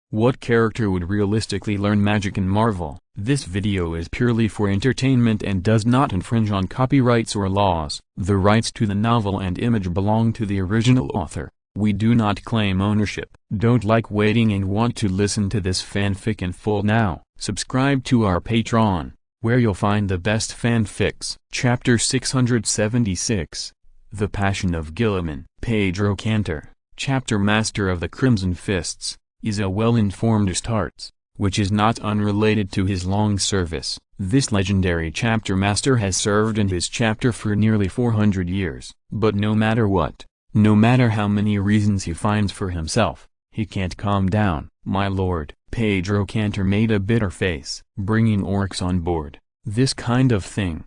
What character would realistically learn magic in Marvel? This video is purely for entertainment and does not infringe on copyrights or laws. The rights to the novel and image belong to the original author. We do not claim ownership. Don't like waiting and want to listen to this fanfic in full now? Subscribe to our Patreon, where you'll find the best fanfics. Chapter 676. The Passion of Gilliman. Pedro Cantor, chapter master of the Crimson Fists, is a well-informed Astartes, which is not unrelated to his long service. This legendary chapter master has served in his chapter for nearly 400 years. But no matter what, no matter how many reasons he finds for himself, he can't calm down. My lord, Pedro Cantor made a bitter face. Bringing orcs on board, this kind of thing,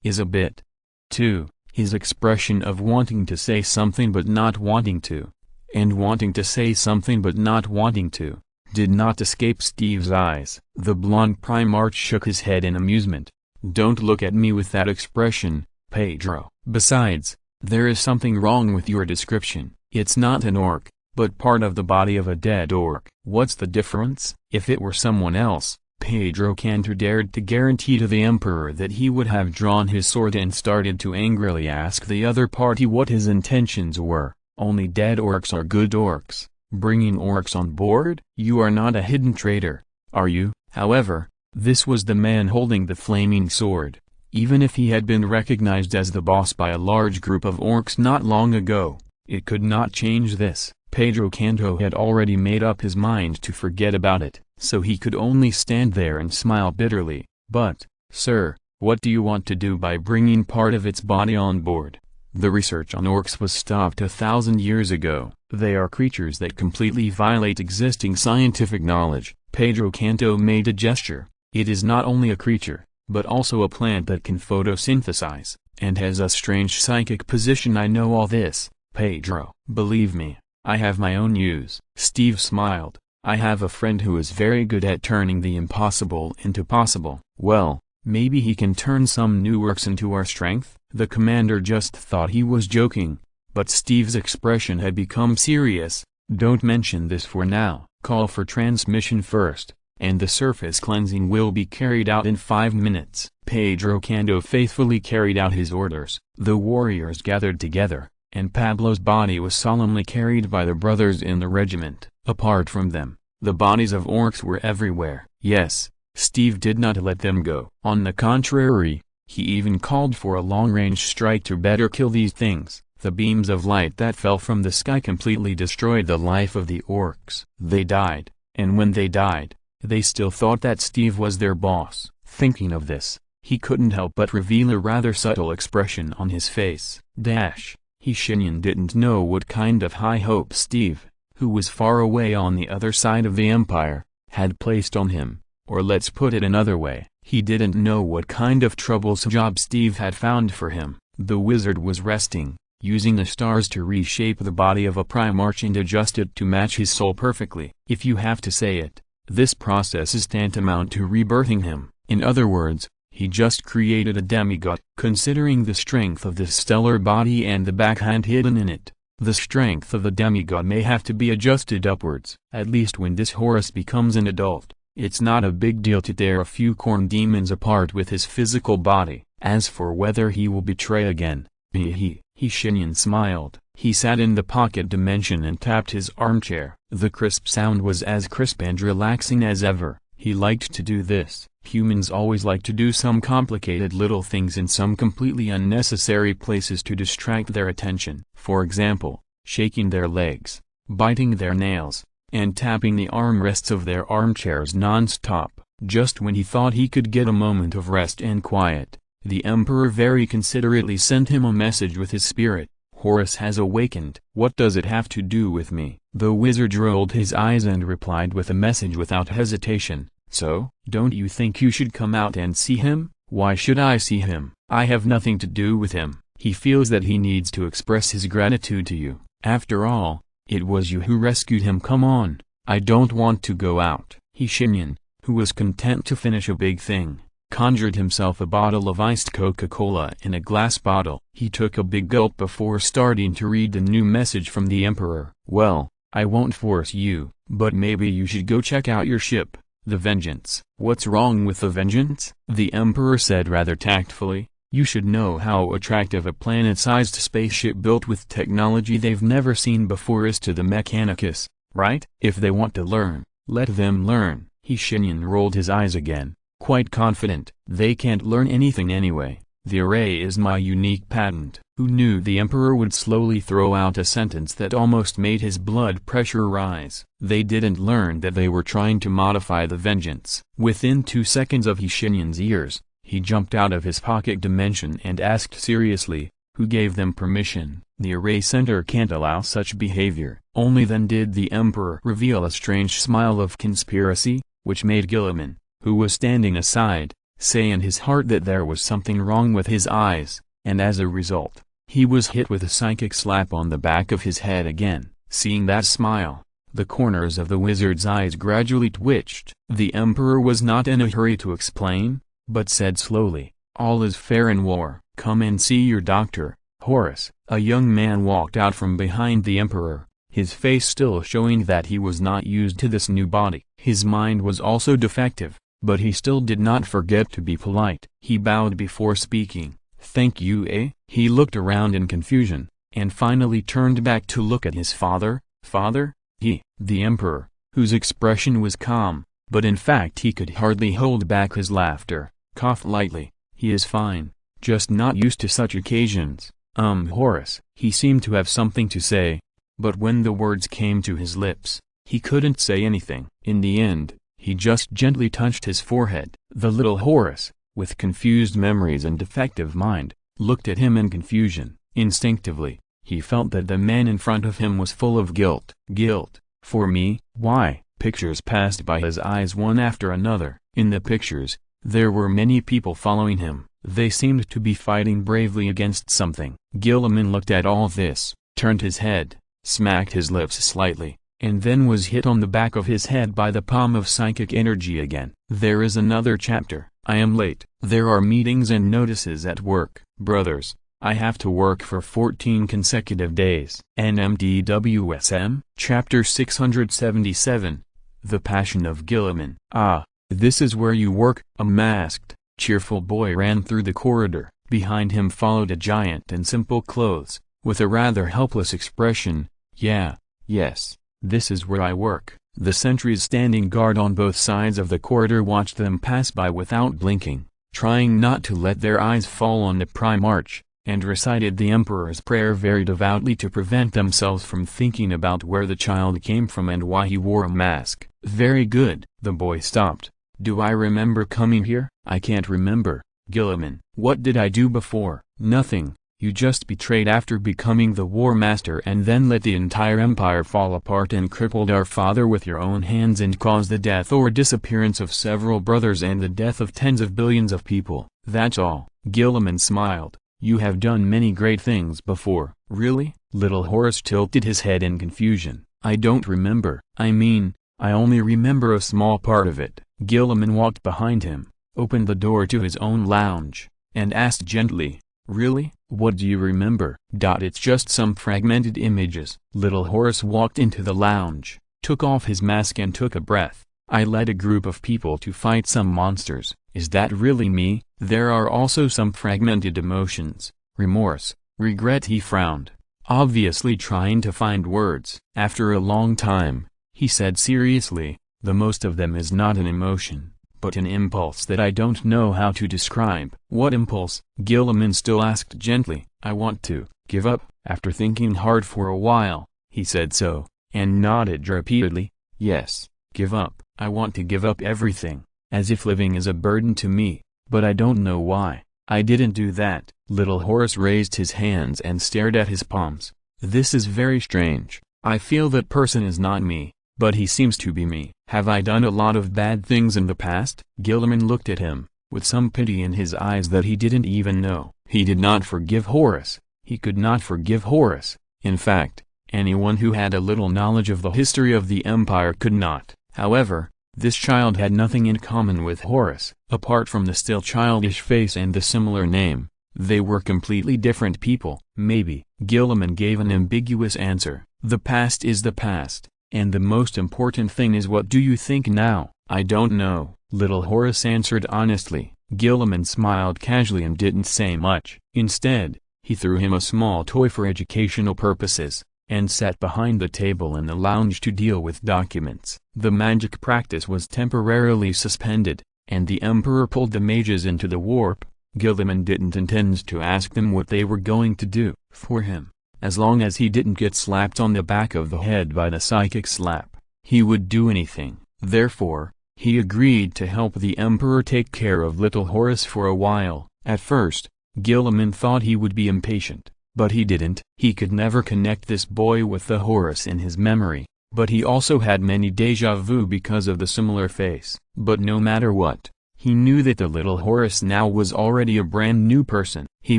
is a bit too. His expression of wanting to say something but not wanting to, and wanting to say something but not wanting to, did not escape Steve's eyes. The blonde Primarch shook his head in amusement. Don't look at me with that expression, Pedro. Besides, there is something wrong with your description. It's not an orc, but part of the body of a dead orc. What's the difference? If it were someone else, Pedro Cantor dared to guarantee to the Emperor that he would have drawn his sword and started to angrily ask the other party what his intentions were. Only dead orcs are good orcs. Bringing orcs on board? You are not a hidden traitor, are you? However, this was the man holding the flaming sword. Even if he had been recognized as the boss by a large group of orcs not long ago, it could not change this. Pedro Cantor had already made up his mind to forget about it, so he could only stand there and smile bitterly. But, sir, what do you want to do by bringing part of its body on board? The research on orcs was stopped 1,000 years ago. They are creatures that completely violate existing scientific knowledge. Pedro Cantor made a gesture. It is not only a creature, but also a plant that can photosynthesize, and has a strange psychic position. I know all this, Pedro. Believe me, I have my own use. Steve smiled. I have a friend who is very good at turning the impossible into possible. Well, maybe he can turn some new orcs into our strength? The commander just thought he was joking, but Steve's expression had become serious. Don't mention this for now. Call for transmission first, and the surface cleansing will be carried out in 5 minutes. Pedro Cantor faithfully carried out his orders. The warriors gathered together, and Pablo's body was solemnly carried by the brothers in the regiment. Apart from them, the bodies of orcs were everywhere. Yes, Steve did not let them go. On the contrary, he even called for a long-range strike to better kill these things. The beams of light that fell from the sky completely destroyed the life of the orcs. They died, and when they died, they still thought that Steve was their boss. Thinking of this, he couldn't help but reveal a rather subtle expression on his face. Shenyan didn't know what kind of high hope Steve, who was far away on the other side of the empire, had placed on him. Or let's put it another way, he didn't know what kind of troublesome job Steve had found for him. The wizard was resting, using the stars to reshape the body of a Primarch and adjust it to match his soul perfectly. If you have to say it, this process is tantamount to rebirthing him. In other words, he just created a demigod. Considering the strength of this stellar body and the backhand hidden in it, the strength of the demigod may have to be adjusted upwards. At least when this Horus becomes an adult, it's not a big deal to tear a few corn demons apart with his physical body. As for whether he will betray again, Shenyan smiled. He sat in the pocket dimension and tapped his armchair. The crisp sound was as crisp and relaxing as ever. He liked to do this. Humans always like to do some complicated little things in some completely unnecessary places to distract their attention. For example, shaking their legs, biting their nails, and tapping the armrests of their armchairs non-stop. Just when he thought he could get a moment of rest and quiet, the Emperor very considerately sent him a message with his spirit. Horus has awakened. What does it have to do with me? The wizard rolled his eyes and replied with a message without hesitation. So, don't you think you should come out and see him? Why should I see him? I have nothing to do with him. He feels that he needs to express his gratitude to you. After all, it was you who rescued him. Come on, I don't want to go out. Shenyan, who was content to finish a big thing, conjured himself a bottle of iced Coca-Cola in a glass bottle. He took a big gulp before starting to read the new message from the Emperor. Well, I won't force you, but maybe you should go check out your ship, the Vengeance. What's wrong with the Vengeance? The Emperor said rather tactfully. You should know how attractive a planet-sized spaceship built with technology they've never seen before is to the Mechanicus, right? If they want to learn, let them learn. Shenyan rolled his eyes again, quite confident. They can't learn anything anyway. The array is my unique patent. Who knew the Emperor would slowly throw out a sentence that almost made his blood pressure rise? They didn't learn that they were trying to modify the Vengeance. Within 2 seconds of Shenyan's ears, he jumped out of his pocket dimension and asked seriously, who gave them permission? The array center can't allow such behavior. Only then did the Emperor reveal a strange smile of conspiracy, which made Guilliman, who was standing aside, say in his heart that there was something wrong with his eyes, and as a result, he was hit with a psychic slap on the back of his head again. Seeing that smile, the corners of the wizard's eyes gradually twitched. The Emperor was not in a hurry to explain, but said slowly, all is fair in war. Come and see your doctor, Horus. A young man walked out from behind the Emperor, his face still showing that he was not used to this new body. His mind was also defective, but he still did not forget to be polite. He bowed before speaking. Thank you, eh? He looked around in confusion, and finally turned back to look at his father. Father? The Emperor, whose expression was calm, but in fact he could hardly hold back his laughter, coughed lightly. He is fine, just not used to such occasions. Horus. He seemed to have something to say, but when the words came to his lips, he couldn't say anything. In the end, he just gently touched his forehead. The little Horus, with confused memories and defective mind, looked at him in confusion. Instinctively, he felt that the man in front of him was full of guilt. Guilt? For me? Why? Pictures passed by his eyes one after another. In the pictures, there were many people following him. They seemed to be fighting bravely against something. Guilliman looked at all this, turned his head, smacked his lips slightly, and then was hit on the back of his head by the palm of psychic energy again. There is another chapter. I am late. There are meetings and notices at work. Brothers, I have to work for 14 consecutive days. NMDWSM? Chapter 677. The Passion of Guilliman. Ah, this is where you work. A masked, cheerful boy ran through the corridor. Behind him followed a giant in simple clothes, with a rather helpless expression. Yes, this is where I work. The sentries standing guard on both sides of the corridor watched them pass by without blinking, trying not to let their eyes fall on the prime arch, and recited the Emperor's prayer very devoutly to prevent themselves from thinking about where the child came from and why he wore a mask. Very good. The boy stopped. Do I remember coming here? I can't remember. Guilliman. What did I do before? Nothing. You just betrayed after becoming the War Master and then let the entire empire fall apart and crippled our father with your own hands and caused the death or disappearance of several brothers and the death of tens of billions of people. That's all. Guilliman smiled. You have done many great things before. Really? Little Horus tilted his head in confusion. I don't remember. I mean, I only remember a small part of it. Guilliman walked behind him, opened the door to his own lounge, and asked gently, really? What do you remember? It's just some fragmented images. Little Horus walked into the lounge, took off his mask and took a breath. I led a group of people to fight some monsters. Is that really me? There are also some fragmented emotions, remorse, regret. He frowned, obviously trying to find words. After a long time, he said seriously, the most of them is not an emotion, but an impulse that I don't know how to describe. What impulse? Guilliman still asked gently. I want to give up. After thinking hard for a while, he said so, and nodded repeatedly. Yes, give up. I want to give up everything, as if living is a burden to me, but I don't know why. I didn't do that. Little Horus raised his hands and stared at his palms. This is very strange. I feel that person is not me, but he seems to be me. Have I done a lot of bad things in the past? Guilliman looked at him, with some pity in his eyes that he didn't even know. He did not forgive Horus. He could not forgive Horus. In fact, anyone who had a little knowledge of the history of the Empire could not. However, this child had nothing in common with Horus, apart from the still childish face and the similar name. They were completely different people. Maybe. Gilliman gave an ambiguous answer. The past is the past, and the most important thing is what do you think now? I don't know, little Horace answered honestly. Gilliman smiled casually and didn't say much. Instead, he threw him a small toy for educational purposes, and sat behind the table in the lounge to deal with documents. The magic practice was temporarily suspended, and the Emperor pulled the mages into the warp. Gilliman didn't intend to ask them what they were going to do for him. As long as he didn't get slapped on the back of the head by the psychic slap, he would do anything. Therefore, he agreed to help the Emperor take care of little Horace for a while. At first, Gilliman thought he would be impatient, but he didn't. He could never connect this boy with the Horace in his memory, but he also had many déjà vu because of the similar face. But no matter what, he knew that the little Horace now was already a brand new person. He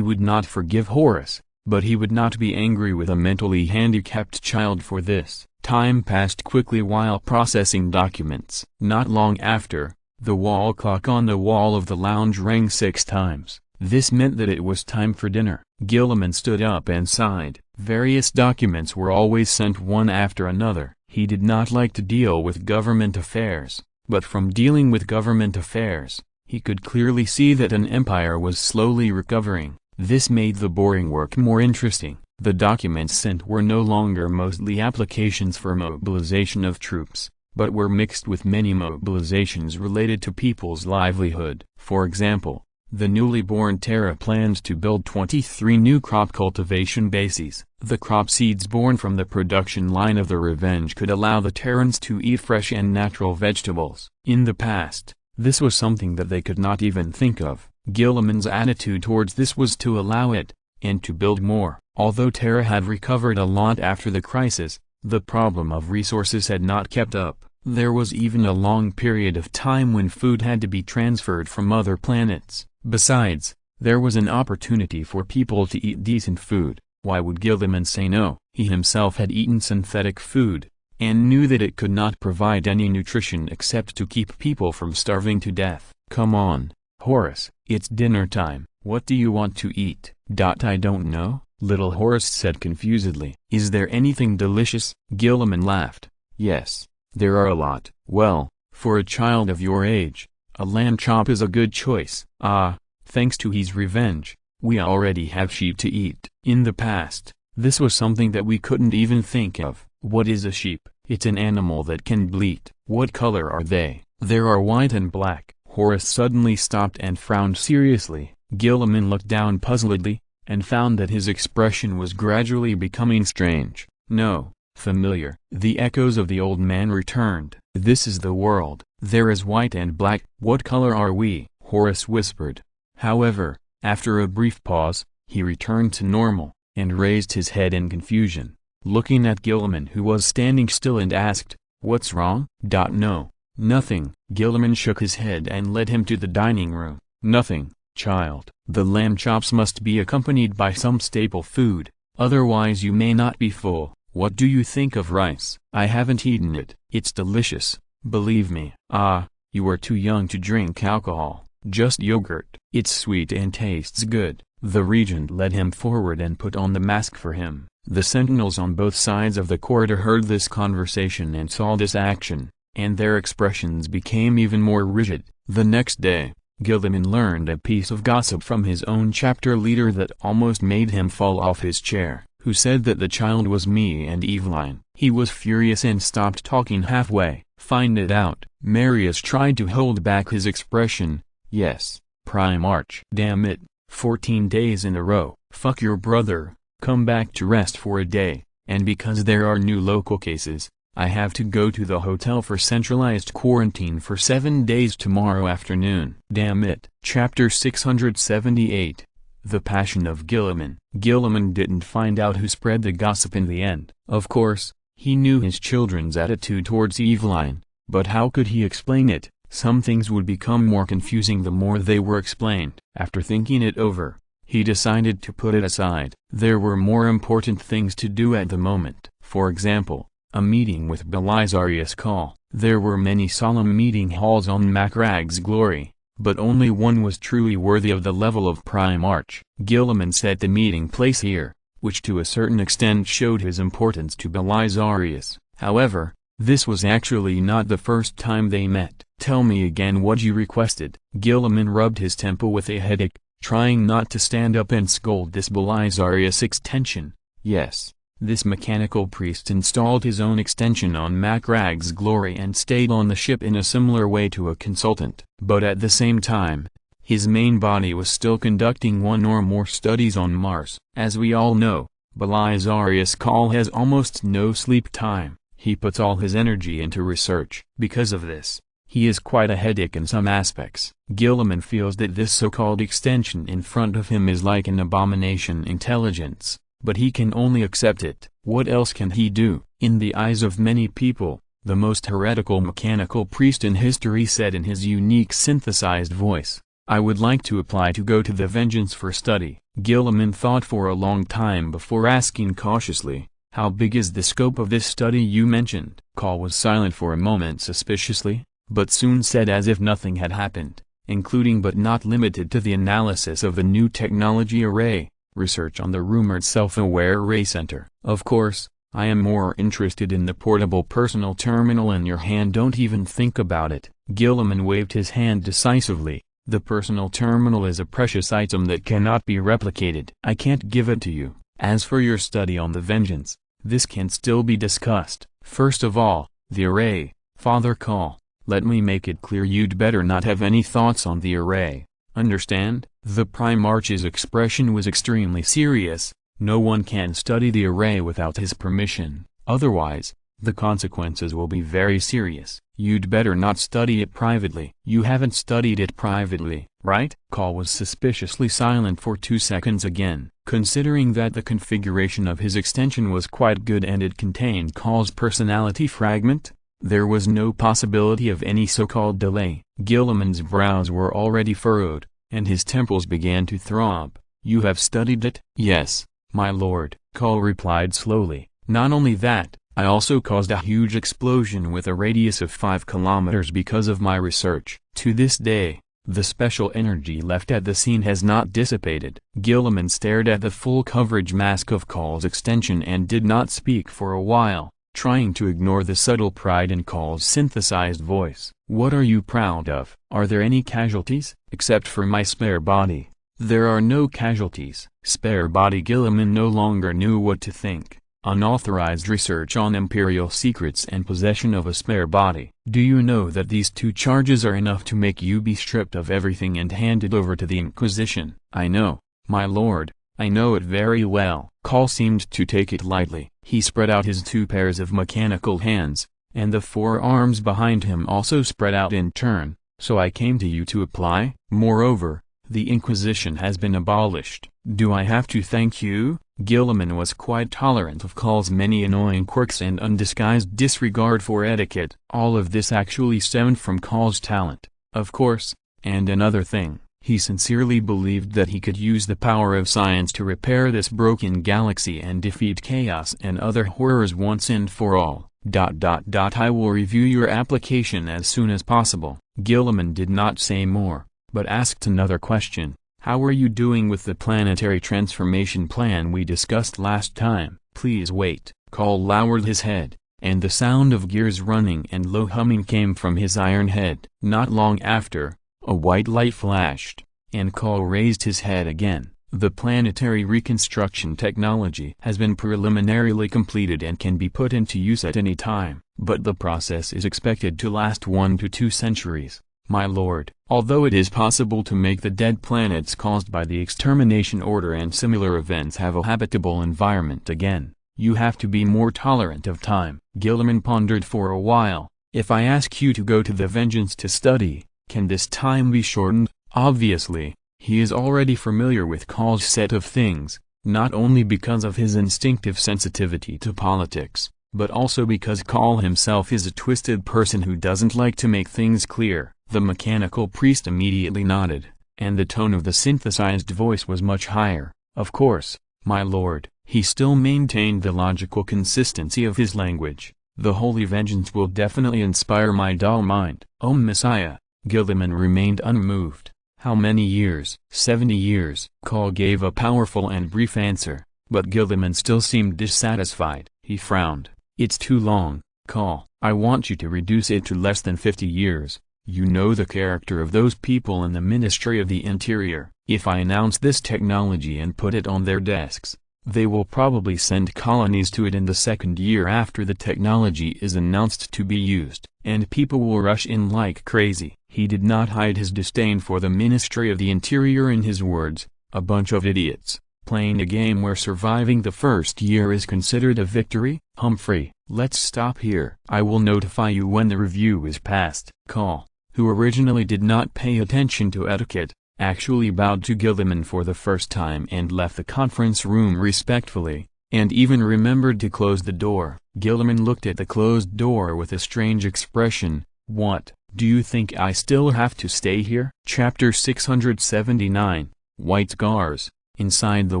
would not forgive Horace, but he would not be angry with a mentally handicapped child for this. Time passed quickly while processing documents. Not long after, the wall clock on the wall of the lounge rang 6 times. This meant that it was time for dinner. Gilliman stood up and sighed. Various documents were always sent one after another. He did not like to deal with government affairs, but from dealing with government affairs, he could clearly see that an empire was slowly recovering. This made the boring work more interesting. The documents sent were no longer mostly applications for mobilization of troops, but were mixed with many mobilizations related to people's livelihood. For example, the newly born Terra plans to build 23 new crop cultivation bases. The crop seeds born from the production line of the Revenge could allow the Terrans to eat fresh and natural vegetables. In the past, this was something that they could not even think of. Gilliman's attitude towards this was to allow it, and to build more. Although Terra had recovered a lot after the crisis, the problem of resources had not kept up. There was even a long period of time when food had to be transferred from other planets. Besides, there was an opportunity for people to eat decent food. Why would Gilliman say no? He himself had eaten synthetic food, and knew that it could not provide any nutrition except to keep people from starving to death. Come on, Horace, it's dinner time. What do you want to eat? I don't know, little Horace said confusedly. Is there anything delicious? Gilliman laughed. Yes, there are a lot. Well, for a child of your age, a lamb chop is a good choice. Ah, thanks to his revenge, we already have sheep to eat. In the past, this was something that we couldn't even think of. What is a sheep? It's an animal that can bleat. What color are they? There are white and black. Horace suddenly stopped and frowned seriously. Gilliman looked down puzzledly, and found that his expression was gradually becoming strange. No, familiar. The echoes of the old man returned. This is the world. There is white and black. What color are we? Horace whispered. However, after a brief pause, he returned to normal, and raised his head in confusion, looking at Gilliman who was standing still and asked, "What's wrong?" No, nothing. Gilliman shook his head and led him to the dining room. Nothing, child. The lamb chops must be accompanied by some staple food, otherwise you may not be full. What do you think of rice? I haven't eaten it. It's delicious, believe me. Ah, you are too young to drink alcohol. Just yogurt. It's sweet and tastes good. The regent led him forward and put on the mask for him. The sentinels on both sides of the corridor heard this conversation and saw this action, and their expressions became even more rigid. The next day, Gilliman learned a piece of gossip from his own chapter leader that almost made him fall off his chair, who said that the child was me and Eveline. He was furious and stopped talking halfway. Find it out. Marius tried to hold back his expression. Yes, Primarch. Damn it, 14 days in a row. Fuck your brother, come back to rest for a day, and because there are new local cases, I have to go to the hotel for centralized quarantine for 7 days tomorrow afternoon. Damn it. Chapter 678. The Passion of Gilliman. Gilliman didn't find out who spread the gossip in the end. Of course, he knew his children's attitude towards Eveline, but how could he explain it? Some things would become more confusing the more they were explained. After thinking it over, he decided to put it aside. There were more important things to do at the moment. For example, a meeting with Belisarius Call. There were many solemn meeting halls on Macrag's Glory, but only one was truly worthy of the level of Prime Arch. Gilliman set the meeting place here, which to a certain extent showed his importance to Belisarius. However, this was actually not the first time they met. "Tell me again what you requested." Gilliman rubbed his temple with a headache, trying not to stand up and scold this Belisarius extension. Yes, this mechanical priest installed his own extension on Macrag's glory and stayed on the ship in a similar way to a consultant. But at the same time, his main body was still conducting one or more studies on Mars. As we all know, Belisarius Cawl has almost no sleep time. He puts all his energy into research. Because of this, he is quite a headache in some aspects. Gilliman feels that this so-called extension in front of him is like an abomination intelligence, but he can only accept it. What else can he do? In the eyes of many people, the most heretical mechanical priest in history said in his unique synthesized voice, "I would like to apply to go to the Vengeance for study." Gilliman thought for a long time before asking cautiously, "How big is the scope of this study you mentioned?" Cawl was silent for a moment suspiciously, but soon said as if nothing had happened, "Including but not limited to the analysis of the new technology array, research on the rumored self-aware array center. Of course, I am more interested in the portable personal terminal in your hand. Don't even think about it." Gilliman waved his hand decisively. "The personal terminal is a precious item that cannot be replicated. I can't give it to you. As for your study on the Vengeance, this can still be discussed. First of all, the array, Father Cawl. Let me make it clear you'd better not have any thoughts on the array. Understand?" The Prime Arch's expression was extremely serious. "No one can study the array without his permission. Otherwise, the consequences will be very serious. You'd better not study it privately." "You haven't studied it privately, right?" Cawl was suspiciously silent for 2 seconds again. Considering that the configuration of his extension was quite good and it contained Cawl's personality fragment, there was no possibility of any so-called delay. Gilliman's brows were already furrowed, and his temples began to throb. "You have studied it?" "Yes, my lord," Cawl replied slowly. "Not only that, I also caused a huge explosion with a radius of 5 kilometers because of my research. To this day, the special energy left at the scene has not dissipated." Gilliman stared at the full coverage mask of Cawl's extension and did not speak for a while, trying to ignore the subtle pride in Cawl's synthesized voice. "What are you proud of? Are there any casualties?" "Except for my spare body, there are no casualties." Spare body. Gilliman no longer knew what to think. Unauthorized research on Imperial secrets and possession of a spare body. "Do you know that these 2 charges are enough to make you be stripped of everything and handed over to the Inquisition?" "I know, my lord, I know it very well." Cawl seemed to take it lightly. He spread out his 2 pairs of mechanical hands, and the 4 arms behind him also spread out in turn. "So I came to you to apply? Moreover, the Inquisition has been abolished. Do I have to thank you?" Gilliman was quite tolerant of Cawl's many annoying quirks and undisguised disregard for etiquette. All of this actually stemmed from Cawl's talent, of course, and another thing, he sincerely believed that he could use the power of science to repair this broken galaxy and defeat chaos and other horrors once and for all. "I will review your application as soon as possible." Gilliman did not say more, but asked another question. "How are you doing with the planetary transformation plan we discussed last time?" "Please wait." Cawl lowered his head, and the sound of gears running and low humming came from his iron head. Not long after, a white light flashed, and Cawl raised his head again. "The planetary reconstruction technology has been preliminarily completed and can be put into use at any time, but the process is expected to last 1 to 2 centuries. My lord, although it is possible to make the dead planets caused by the extermination order and similar events have a habitable environment again, you have to be more tolerant of time." Gilliman pondered for a while. "If I ask you to go to the Vengeance to study, can this time be shortened?" Obviously, he is already familiar with Cawl's set of things, not only because of his instinctive sensitivity to politics, but also because Cawl himself is a twisted person who doesn't like to make things clear. The mechanical priest immediately nodded, and the tone of the synthesized voice was much higher. "Of course, my lord." He still maintained the logical consistency of his language. "The Holy Vengeance will definitely inspire my dull mind." "Oh Messiah, Gilliman remained unmoved. How many years? 70 years. Call gave a powerful and brief answer, but Gilliman still seemed dissatisfied. He frowned. It's too long, Call. I want you to reduce it to less than 50 years. You know the character of those people in the Ministry of the Interior. If I announce this technology and put it on their desks, they will probably send colonies to it in the second year after the technology is announced to be used, and people will rush in like crazy. He did not hide his disdain for the Ministry of the Interior in his words, a bunch of idiots, playing a game where surviving the first year is considered a victory. Humphrey, let's stop here. I will notify you when the review is passed. Call, who originally did not pay attention to etiquette, actually bowed to Gilliman for the first time and left the conference room respectfully, and even remembered to close the door. Gilliman looked at the closed door with a strange expression. What, do you think I still have to stay here? Chapter 679, White Scars. Inside the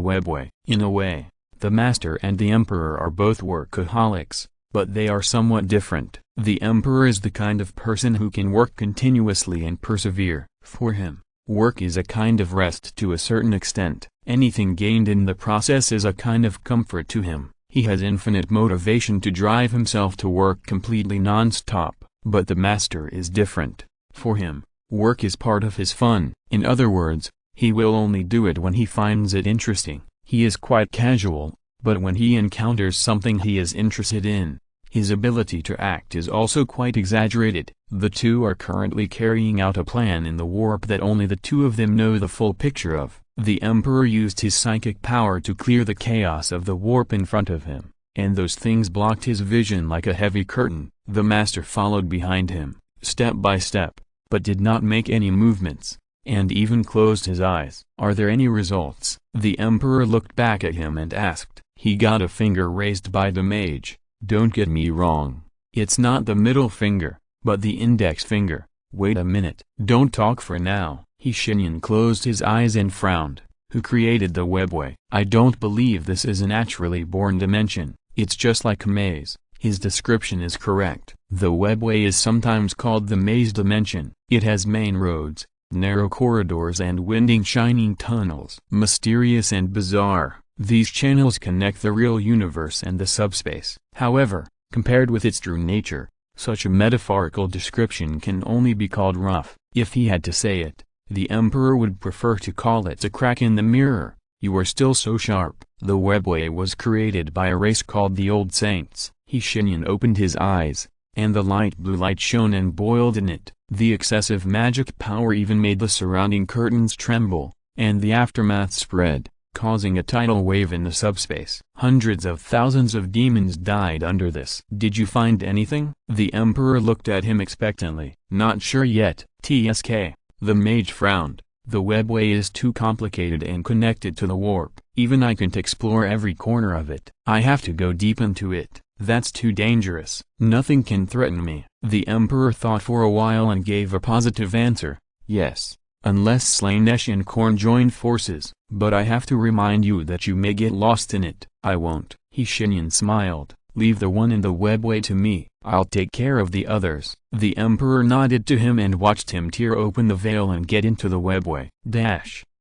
webway. In a way, the Master and the Emperor are both workaholics, but they are somewhat different. The Emperor is the kind of person who can work continuously and persevere. For him, work is a kind of rest to a certain extent. Anything gained in the process is a kind of comfort to him. He has infinite motivation to drive himself to work completely non-stop, but the Master is different. For him, work is part of his fun. In other words, he will only do it when he finds it interesting. He is quite casual, but when he encounters something he is interested in, his ability to act is also quite exaggerated. The two are currently carrying out a plan in the warp that only the two of them know the full picture of. The Emperor used his psychic power to clear the chaos of the warp in front of him, and those things blocked his vision like a heavy curtain. The Master followed behind him, step by step, but did not make any movements, and even closed his eyes. Are there any results? The Emperor looked back at him and asked. He got a finger raised by the mage. Don't get me wrong. It's not the middle finger, but the index finger. Wait a minute. Don't talk for now. Shenyan closed his eyes and frowned. Who created the webway? I don't believe this is a naturally born dimension. It's just like a maze. His description is correct. The webway is sometimes called the maze dimension. It has main roads, narrow corridors and winding shining tunnels. Mysterious and bizarre, these channels connect the real universe and the subspace. However, compared with its true nature, such a metaphorical description can only be called rough. If he had to say it, the Emperor would prefer to call it a crack in the mirror. You are still so sharp. The webway was created by a race called the Old Saints. Shenyan opened his eyes, and the light blue light shone and boiled in it. The excessive magic power even made the surrounding curtains tremble, and the aftermath spread, causing a tidal wave in the subspace. Hundreds of thousands of demons died under this. Did you find anything? The Emperor looked at him expectantly. Not sure yet. TSK. The mage frowned. The webway is too complicated and connected to the warp. Even I can't explore every corner of it. I have to go deep into it. That's too dangerous. Nothing can threaten me. The Emperor thought for a while and gave a positive answer. Yes, unless Slaanesh and Khorne join forces. But I have to remind you that you may get lost in it. I won't. Shenyan smiled. Leave the one in the webway to me. I'll take care of the others. The Emperor nodded to him and watched him tear open the veil and get into the webway.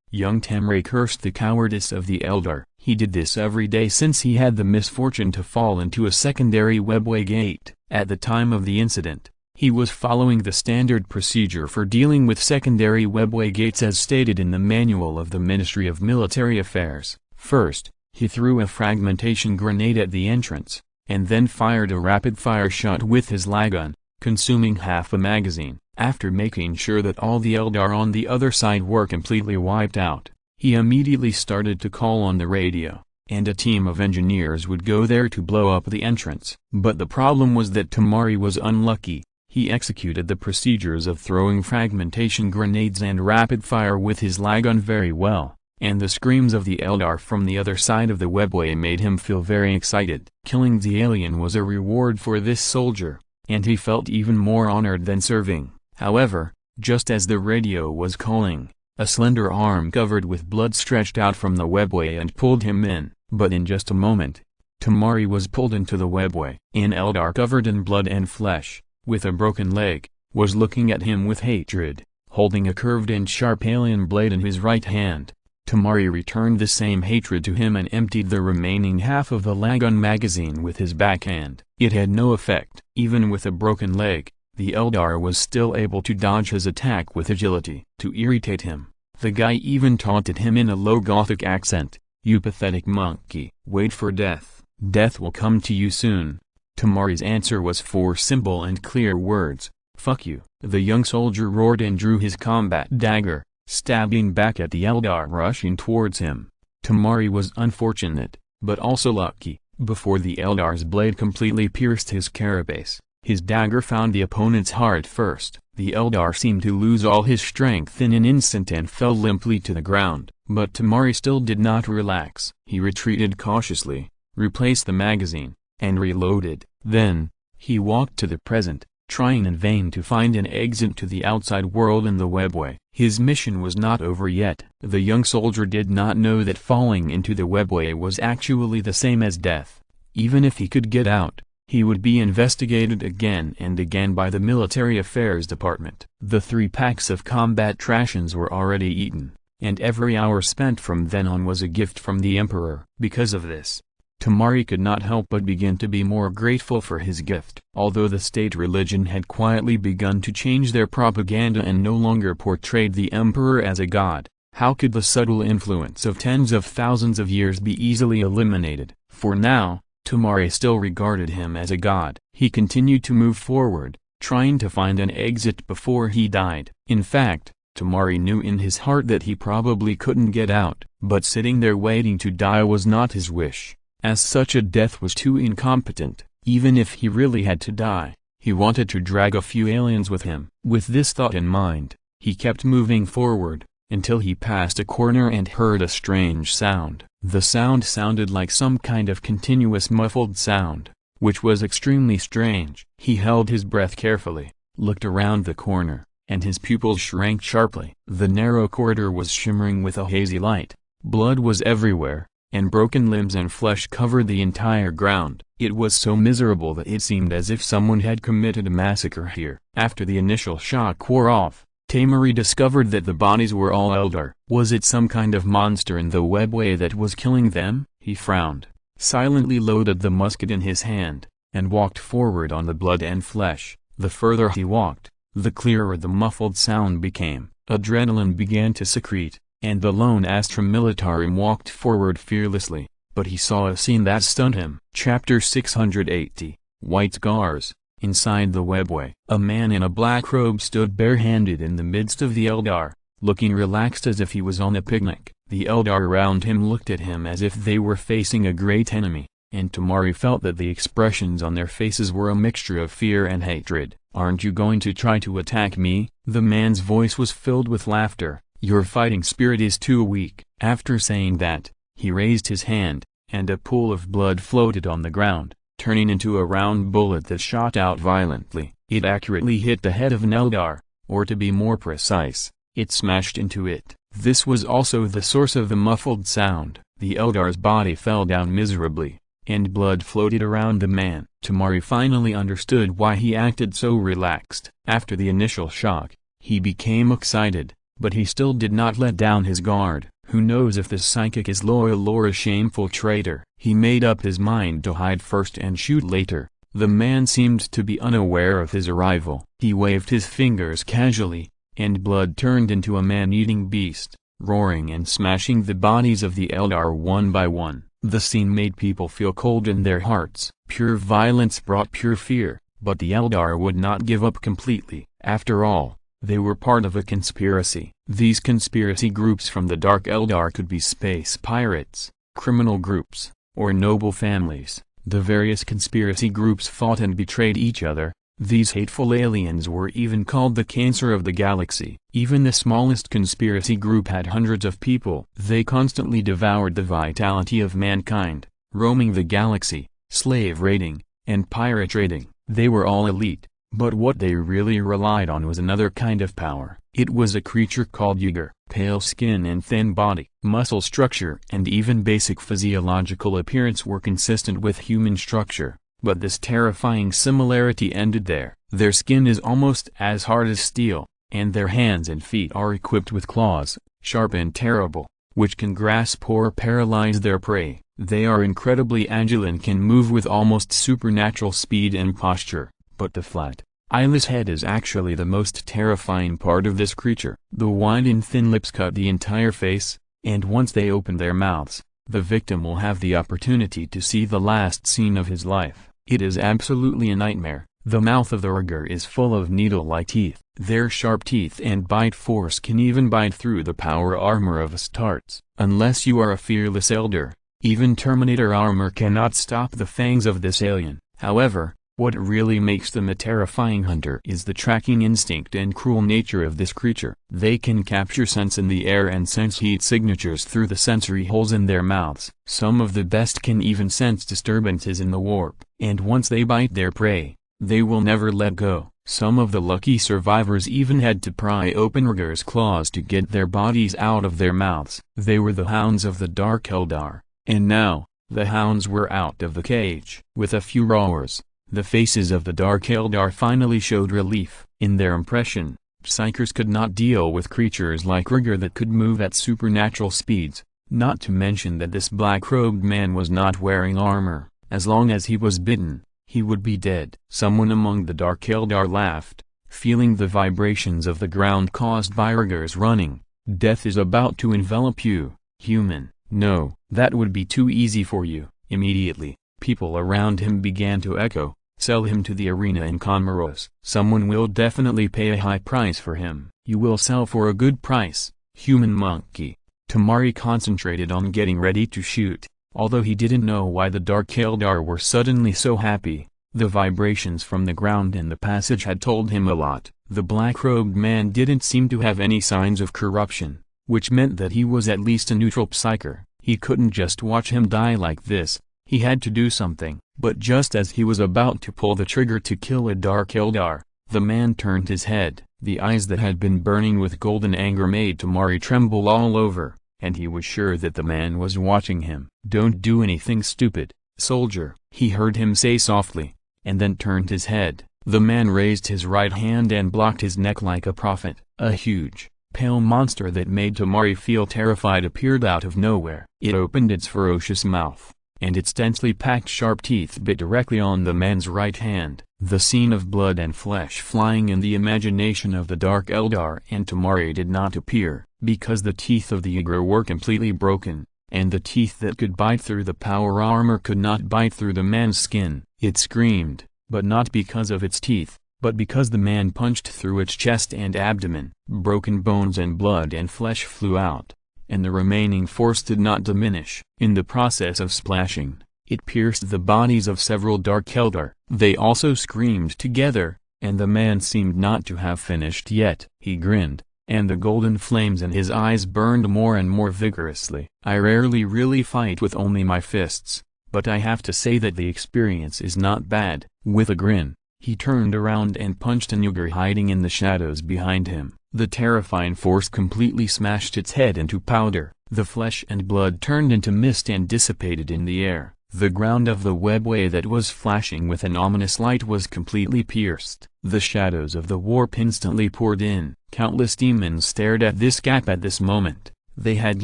Young Tamray cursed the cowardice of the Eldar. He did this every day since he had the misfortune to fall into a secondary webway gate. At the time of the incident, he was following the standard procedure for dealing with secondary webway gates as stated in the manual of the Ministry of Military Affairs. First, he threw a fragmentation grenade at the entrance, and then fired a rapid-fire shot with his lagun, consuming half a magazine. After making sure that all the Eldar on the other side were completely wiped out, he immediately started to call on the radio, and a team of engineers would go there to blow up the entrance. But the problem was that Tamari was unlucky. He executed the procedures of throwing fragmentation grenades and rapid fire with his lagun very well, and the screams of the Eldar from the other side of the webway made him feel very excited. Killing the alien was a reward for this soldier, and he felt even more honored than serving. However, just as the radio was calling, a slender arm covered with blood stretched out from the webway and pulled him in. But in just a moment, Tamari was pulled into the webway. An Eldar covered in blood and flesh, with a broken leg, was looking at him with hatred, holding a curved and sharp alien blade in his right hand. Tamari returned the same hatred to him and emptied the remaining half of the Lagun magazine with his backhand. It had no effect. Even with a broken leg, the Eldar was still able to dodge his attack with agility. To irritate him, the guy even taunted him in a low Gothic accent, "You pathetic monkey, wait for death. Death will come to you soon." Tamari's answer was four simple and clear words: "Fuck you." The young soldier roared and drew his combat dagger, stabbing back at the Eldar rushing towards him. Tamari was unfortunate, but also lucky. Before the Eldar's blade completely pierced his carapace, his dagger found the opponent's heart first. The Eldar seemed to lose all his strength in an instant and fell limply to the ground, but Tamari still did not relax. He retreated cautiously, replaced the magazine, and reloaded. Then, he walked to the present, trying in vain to find an exit to the outside world in the webway. His mission was not over yet. The young soldier did not know that falling into the webway was actually the same as death. Even if he could get out, he would be investigated again and again by the military affairs department. The 3 packs of combat rations were already eaten, and every hour spent from then on was a gift from the Emperor. Because of this, Tamari could not help but begin to be more grateful for his gift. Although the state religion had quietly begun to change their propaganda and no longer portrayed the emperor as a god, how could the subtle influence of tens of thousands of years be easily eliminated? For now, Tamari still regarded him as a god. He continued to move forward, trying to find an exit before he died. In fact, Tamari knew in his heart that he probably couldn't get out, but sitting there waiting to die was not his wish. As such a death was too incompetent. Even if he really had to die, he wanted to drag a few aliens with him. With this thought in mind, he kept moving forward, until he passed a corner and heard a strange sound. The sound sounded like some kind of continuous muffled sound, which was extremely strange. He held his breath carefully, looked around the corner, and his pupils shrank sharply. The narrow corridor was shimmering with a hazy light. Blood was everywhere, and broken limbs and flesh covered the entire ground. It was so miserable that it seemed as if someone had committed a massacre here. After the initial shock wore off, Tamari discovered that the bodies were all Eldar. Was it some kind of monster in the webway that was killing them? He frowned, silently loaded the musket in his hand, and walked forward on the blood and flesh. The further he walked, the clearer the muffled sound became. Adrenaline began to secrete, and the lone Astra Militarum walked forward fearlessly, but he saw a scene that stunned him. Chapter 680, White Scars. Inside the webway, a man in a black robe stood barehanded in the midst of the Eldar, looking relaxed as if he was on a picnic. The Eldar around him looked at him as if they were facing a great enemy, and Tamari felt that the expressions on their faces were a mixture of fear and hatred. "Aren't you going to try to attack me?" The man's voice was filled with laughter. "Your fighting spirit is too weak." After saying that, he raised his hand, and a pool of blood floated on the ground, turning into a round bullet that shot out violently. It accurately hit the head of an Eldar, or to be more precise, it smashed into it. This was also the source of the muffled sound. The Eldar's body fell down miserably, and blood floated around the man. Tamari finally understood why he acted so relaxed. After the initial shock, he became excited, but he still did not let down his guard. Who knows if this psychic is loyal or a shameful traitor? He made up his mind to hide first and shoot later. The man seemed to be unaware of his arrival. He waved his fingers casually, and blood turned into a man-eating beast, roaring and smashing the bodies of the Eldar one by one. The scene made people feel cold in their hearts. Pure violence brought pure fear, but the Eldar would not give up completely. After all, they were part of a conspiracy. These conspiracy groups from the Dark Eldar could be space pirates, criminal groups, or noble families. The various conspiracy groups fought and betrayed each other. These hateful aliens were even called the cancer of the galaxy. Even the smallest conspiracy group had hundreds of people. They constantly devoured the vitality of mankind, roaming the galaxy, slave raiding, and pirate trading. They were all elite. But what they really relied on was another kind of power. It was a creature called Yeager. Pale skin and thin body, muscle structure and even basic physiological appearance were consistent with human structure, But this terrifying similarity ended there. Their skin is almost as hard as steel, and their hands and feet are equipped with claws, sharp and terrible, which can grasp or paralyze their prey. They are incredibly agile and can move with almost supernatural speed and posture, but the flat, eyeless head is actually the most terrifying part of this creature. The wide and thin lips cut the entire face, and once they open their mouths, the victim will have the opportunity to see the last scene of his life. It is absolutely a nightmare. The mouth of the rigger is full of needle-like teeth. Their sharp teeth and bite force can even bite through the power armor of Astartes. Unless you are a fearless elder, even Terminator armor cannot stop the fangs of this alien. However, what really makes them a terrifying hunter is the tracking instinct and cruel nature of this creature. They can capture scents in the air and sense heat signatures through the sensory holes in their mouths. Some of the best can even sense disturbances in the warp. And once they bite their prey, they will never let go. Some of the lucky survivors even had to pry open riggers' claws to get their bodies out of their mouths. They were the hounds of the Dark Eldar, and now, the hounds were out of the cage. With a few roars, the faces of the Dark Eldar finally showed relief. In their impression, Psykers could not deal with creatures like Rigger that could move at supernatural speeds, not to mention that this black-robed man was not wearing armor. As long as he was bitten, he would be dead. Someone among the Dark Eldar laughed, feeling the vibrations of the ground caused by Rigger's running. Death is about to envelop you, human. No, that would be too easy for you. Immediately, people around him began to echo, sell him to the arena in Comoros. Someone will definitely pay a high price for him. You will sell for a good price, human monkey. Tamari concentrated on getting ready to shoot. Although he didn't know why the Dark Eldar were suddenly so happy, the vibrations from the ground in the passage had told him a lot. The black-robed man didn't seem to have any signs of corruption, which meant that he was at least a neutral psyker. He couldn't just watch him die like this, he had to do something. But just as he was about to pull the trigger to kill a Dark Eldar, the man turned his head. The eyes that had been burning with golden anger made Tamari tremble all over, and he was sure that the man was watching him. "Don't do anything stupid, soldier," he heard him say softly, and then turned his head. The man raised his right hand and blocked his neck like a prophet. A huge, pale monster that made Tamari feel terrified appeared out of nowhere. It opened its ferocious mouth, and its densely packed sharp teeth bit directly on the man's right hand. The scene of blood and flesh flying in the imagination of the Dark Eldar and Tamari did not appear, because the teeth of the Ygritte were completely broken, and the teeth that could bite through the power armor could not bite through the man's skin. It screamed, but not because of its teeth, but because the man punched through its chest and abdomen. Broken bones and blood and flesh flew out, and the remaining force did not diminish. In the process of splashing, it pierced the bodies of several Dark Eldar. They also screamed together, and the man seemed not to have finished yet. He grinned, and the golden flames in his eyes burned more and more vigorously. "I rarely really fight with only my fists, but I have to say that the experience is not bad." With a grin, he turned around and punched an Ygritte hiding in the shadows behind him. The terrifying force completely smashed its head into powder. The flesh and blood turned into mist and dissipated in the air. The ground of the webway that was flashing with an ominous light was completely pierced. The shadows of the warp instantly poured in. Countless demons stared at this gap at this moment. They had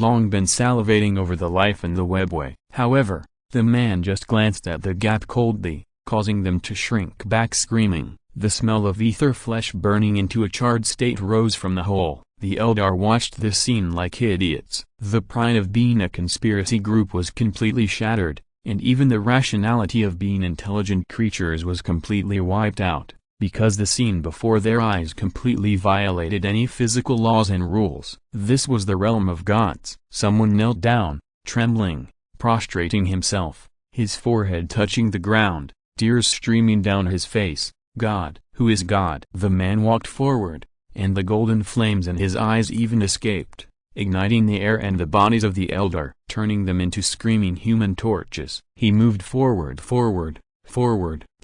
long been salivating over the life in the webway. However, the man just glanced at the gap coldly, causing them to shrink back screaming. The smell of ether flesh burning into a charred state rose from the hole. The Eldar watched this scene like idiots. The pride of being a conspiracy group was completely shattered, and even the rationality of being intelligent creatures was completely wiped out, because the scene before their eyes completely violated any physical laws and rules. This was the realm of gods. Someone knelt down, trembling, prostrating himself, his forehead touching the ground, tears streaming down his face. "God, who is God?" The man walked forward, and the golden flames in his eyes even escaped, igniting the air and the bodies of the Eldar, turning them into screaming human torches. He moved forward,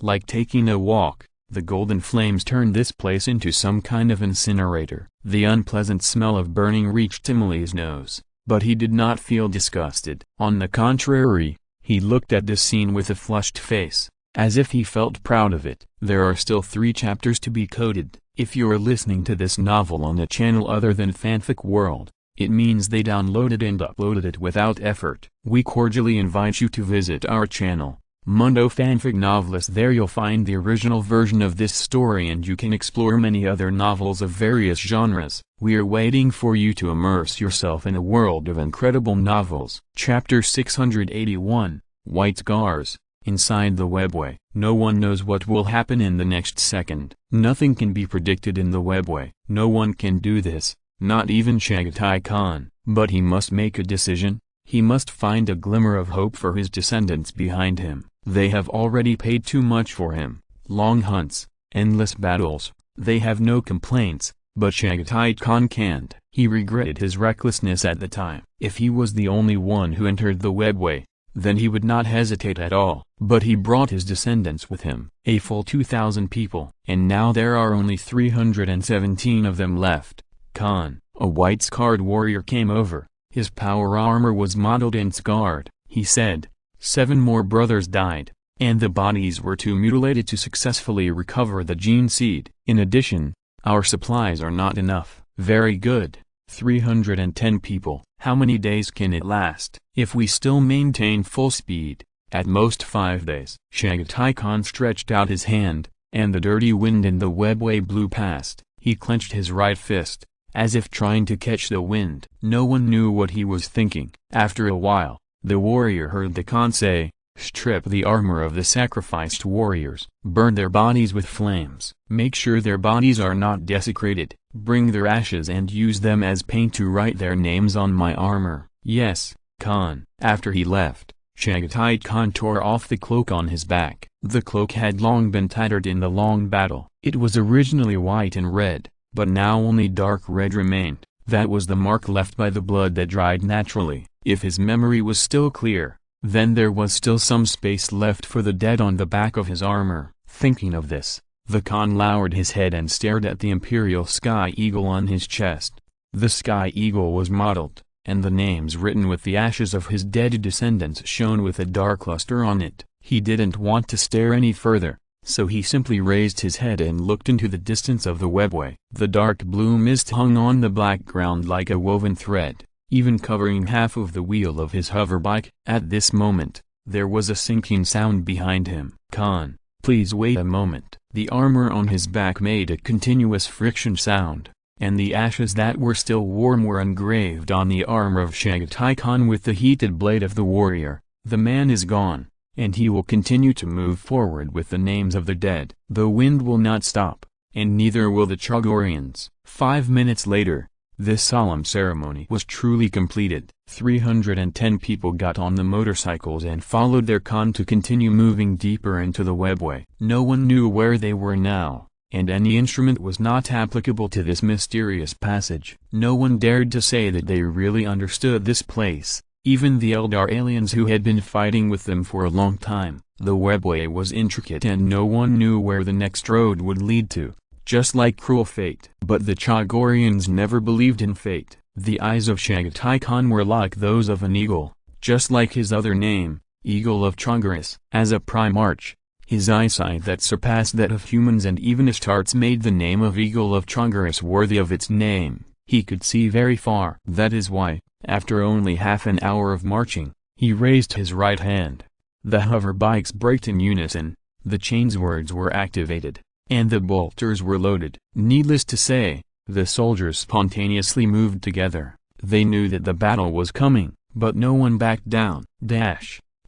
like taking a walk. The golden flames turned this place into some kind of incinerator. The unpleasant smell of burning reached Timali's nose, but he did not feel disgusted. On the contrary, he looked at this scene with a flushed face. as if he felt proud of it. There are still 3 chapters to be coded. If you're listening to this novel on a channel other than Fanfic World, it means they downloaded and uploaded it without effort. We cordially invite you to visit our channel, Mundo Fanfic Novelist. There you'll find the original version of this story and you can explore many other novels of various genres. We are waiting for you to immerse yourself in a world of incredible novels. Chapter 681, White Scars. Inside the webway. No one knows what will happen in the next second. Nothing can be predicted in the webway. No one can do this, not even Chagatai Khan. But he must make a decision. He must find a glimmer of hope for his descendants behind him. They have already paid too much for him. Long hunts, endless battles. They have no complaints, but Chagatai Khan can't. He regretted his recklessness at the time. If he was the only one who entered the webway, then he would not hesitate at all. But he brought his descendants with him, a full 2,000 people. And now there are only 317 of them left. Khan, a white-scarred warrior, came over. His power armor was mottled and scarred. He said, 7 more brothers died, and the bodies were too mutilated to successfully recover the gene seed. In addition, our supplies are not enough. Very good. 310 people. How many days can it last? If we still maintain full speed, at most 5 days. Chagatai Khan stretched out his hand, and the dirty wind in the webway blew past. He clenched his right fist, as if trying to catch the wind. No one knew what he was thinking. After a while, the warrior heard the Khan say, "Strip the armor of the sacrificed warriors. Burn their bodies with flames. Make sure their bodies are not desecrated. Bring their ashes and use them as paint to write their names on my armor." "Yes, Khan." After he left, Chagatai Khan tore off the cloak on his back. The cloak had long been tattered in the long battle. It was originally white and red, but now only dark red remained. That was the mark left by the blood that dried naturally. If his memory was still clear, then there was still some space left for the dead on the back of his armor. Thinking of this, the Khan lowered his head and stared at the imperial sky eagle on his chest. The sky eagle was mottled, and the names written with the ashes of his dead descendants shone with a dark luster on it. He didn't want to stare any further, so he simply raised his head and looked into the distance of the webway. The dark blue mist hung on the black ground like a woven thread, even covering half of the wheel of his hoverbike. At this moment, there was a sinking sound behind him. "Khan, please wait a moment." The armor on his back made a continuous friction sound, and the ashes that were still warm were engraved on the armor of Chagatai Khan with the heated blade of the warrior. The man is gone, and he will continue to move forward with the names of the dead. The wind will not stop, and neither will the Chagorians. 5 minutes later, this solemn ceremony was truly completed. 310 people got on the motorcycles and followed their Khan to continue moving deeper into the webway. No one knew where they were now, and any instrument was not applicable to this mysterious passage. No one dared to say that they really understood this place, even the Eldar aliens who had been fighting with them for a long time. The webway was intricate and no one knew where the next road would lead to, just like cruel fate. But the Chagorians never believed in fate. The eyes of Chagatai Khan were like those of an eagle, just like his other name, Eagle of Chongaris. As a primarch, his eyesight that surpassed that of humans and even Ishtar's made the name of Eagle of Chongaris worthy of its name. He could see very far. That is why, after only half an hour of marching, he raised his right hand. The hoverbikes braked in unison, the chainswords were activated, and the bolters were loaded. Needless to say, the soldiers spontaneously moved together. They knew that the battle was coming, but no one backed down.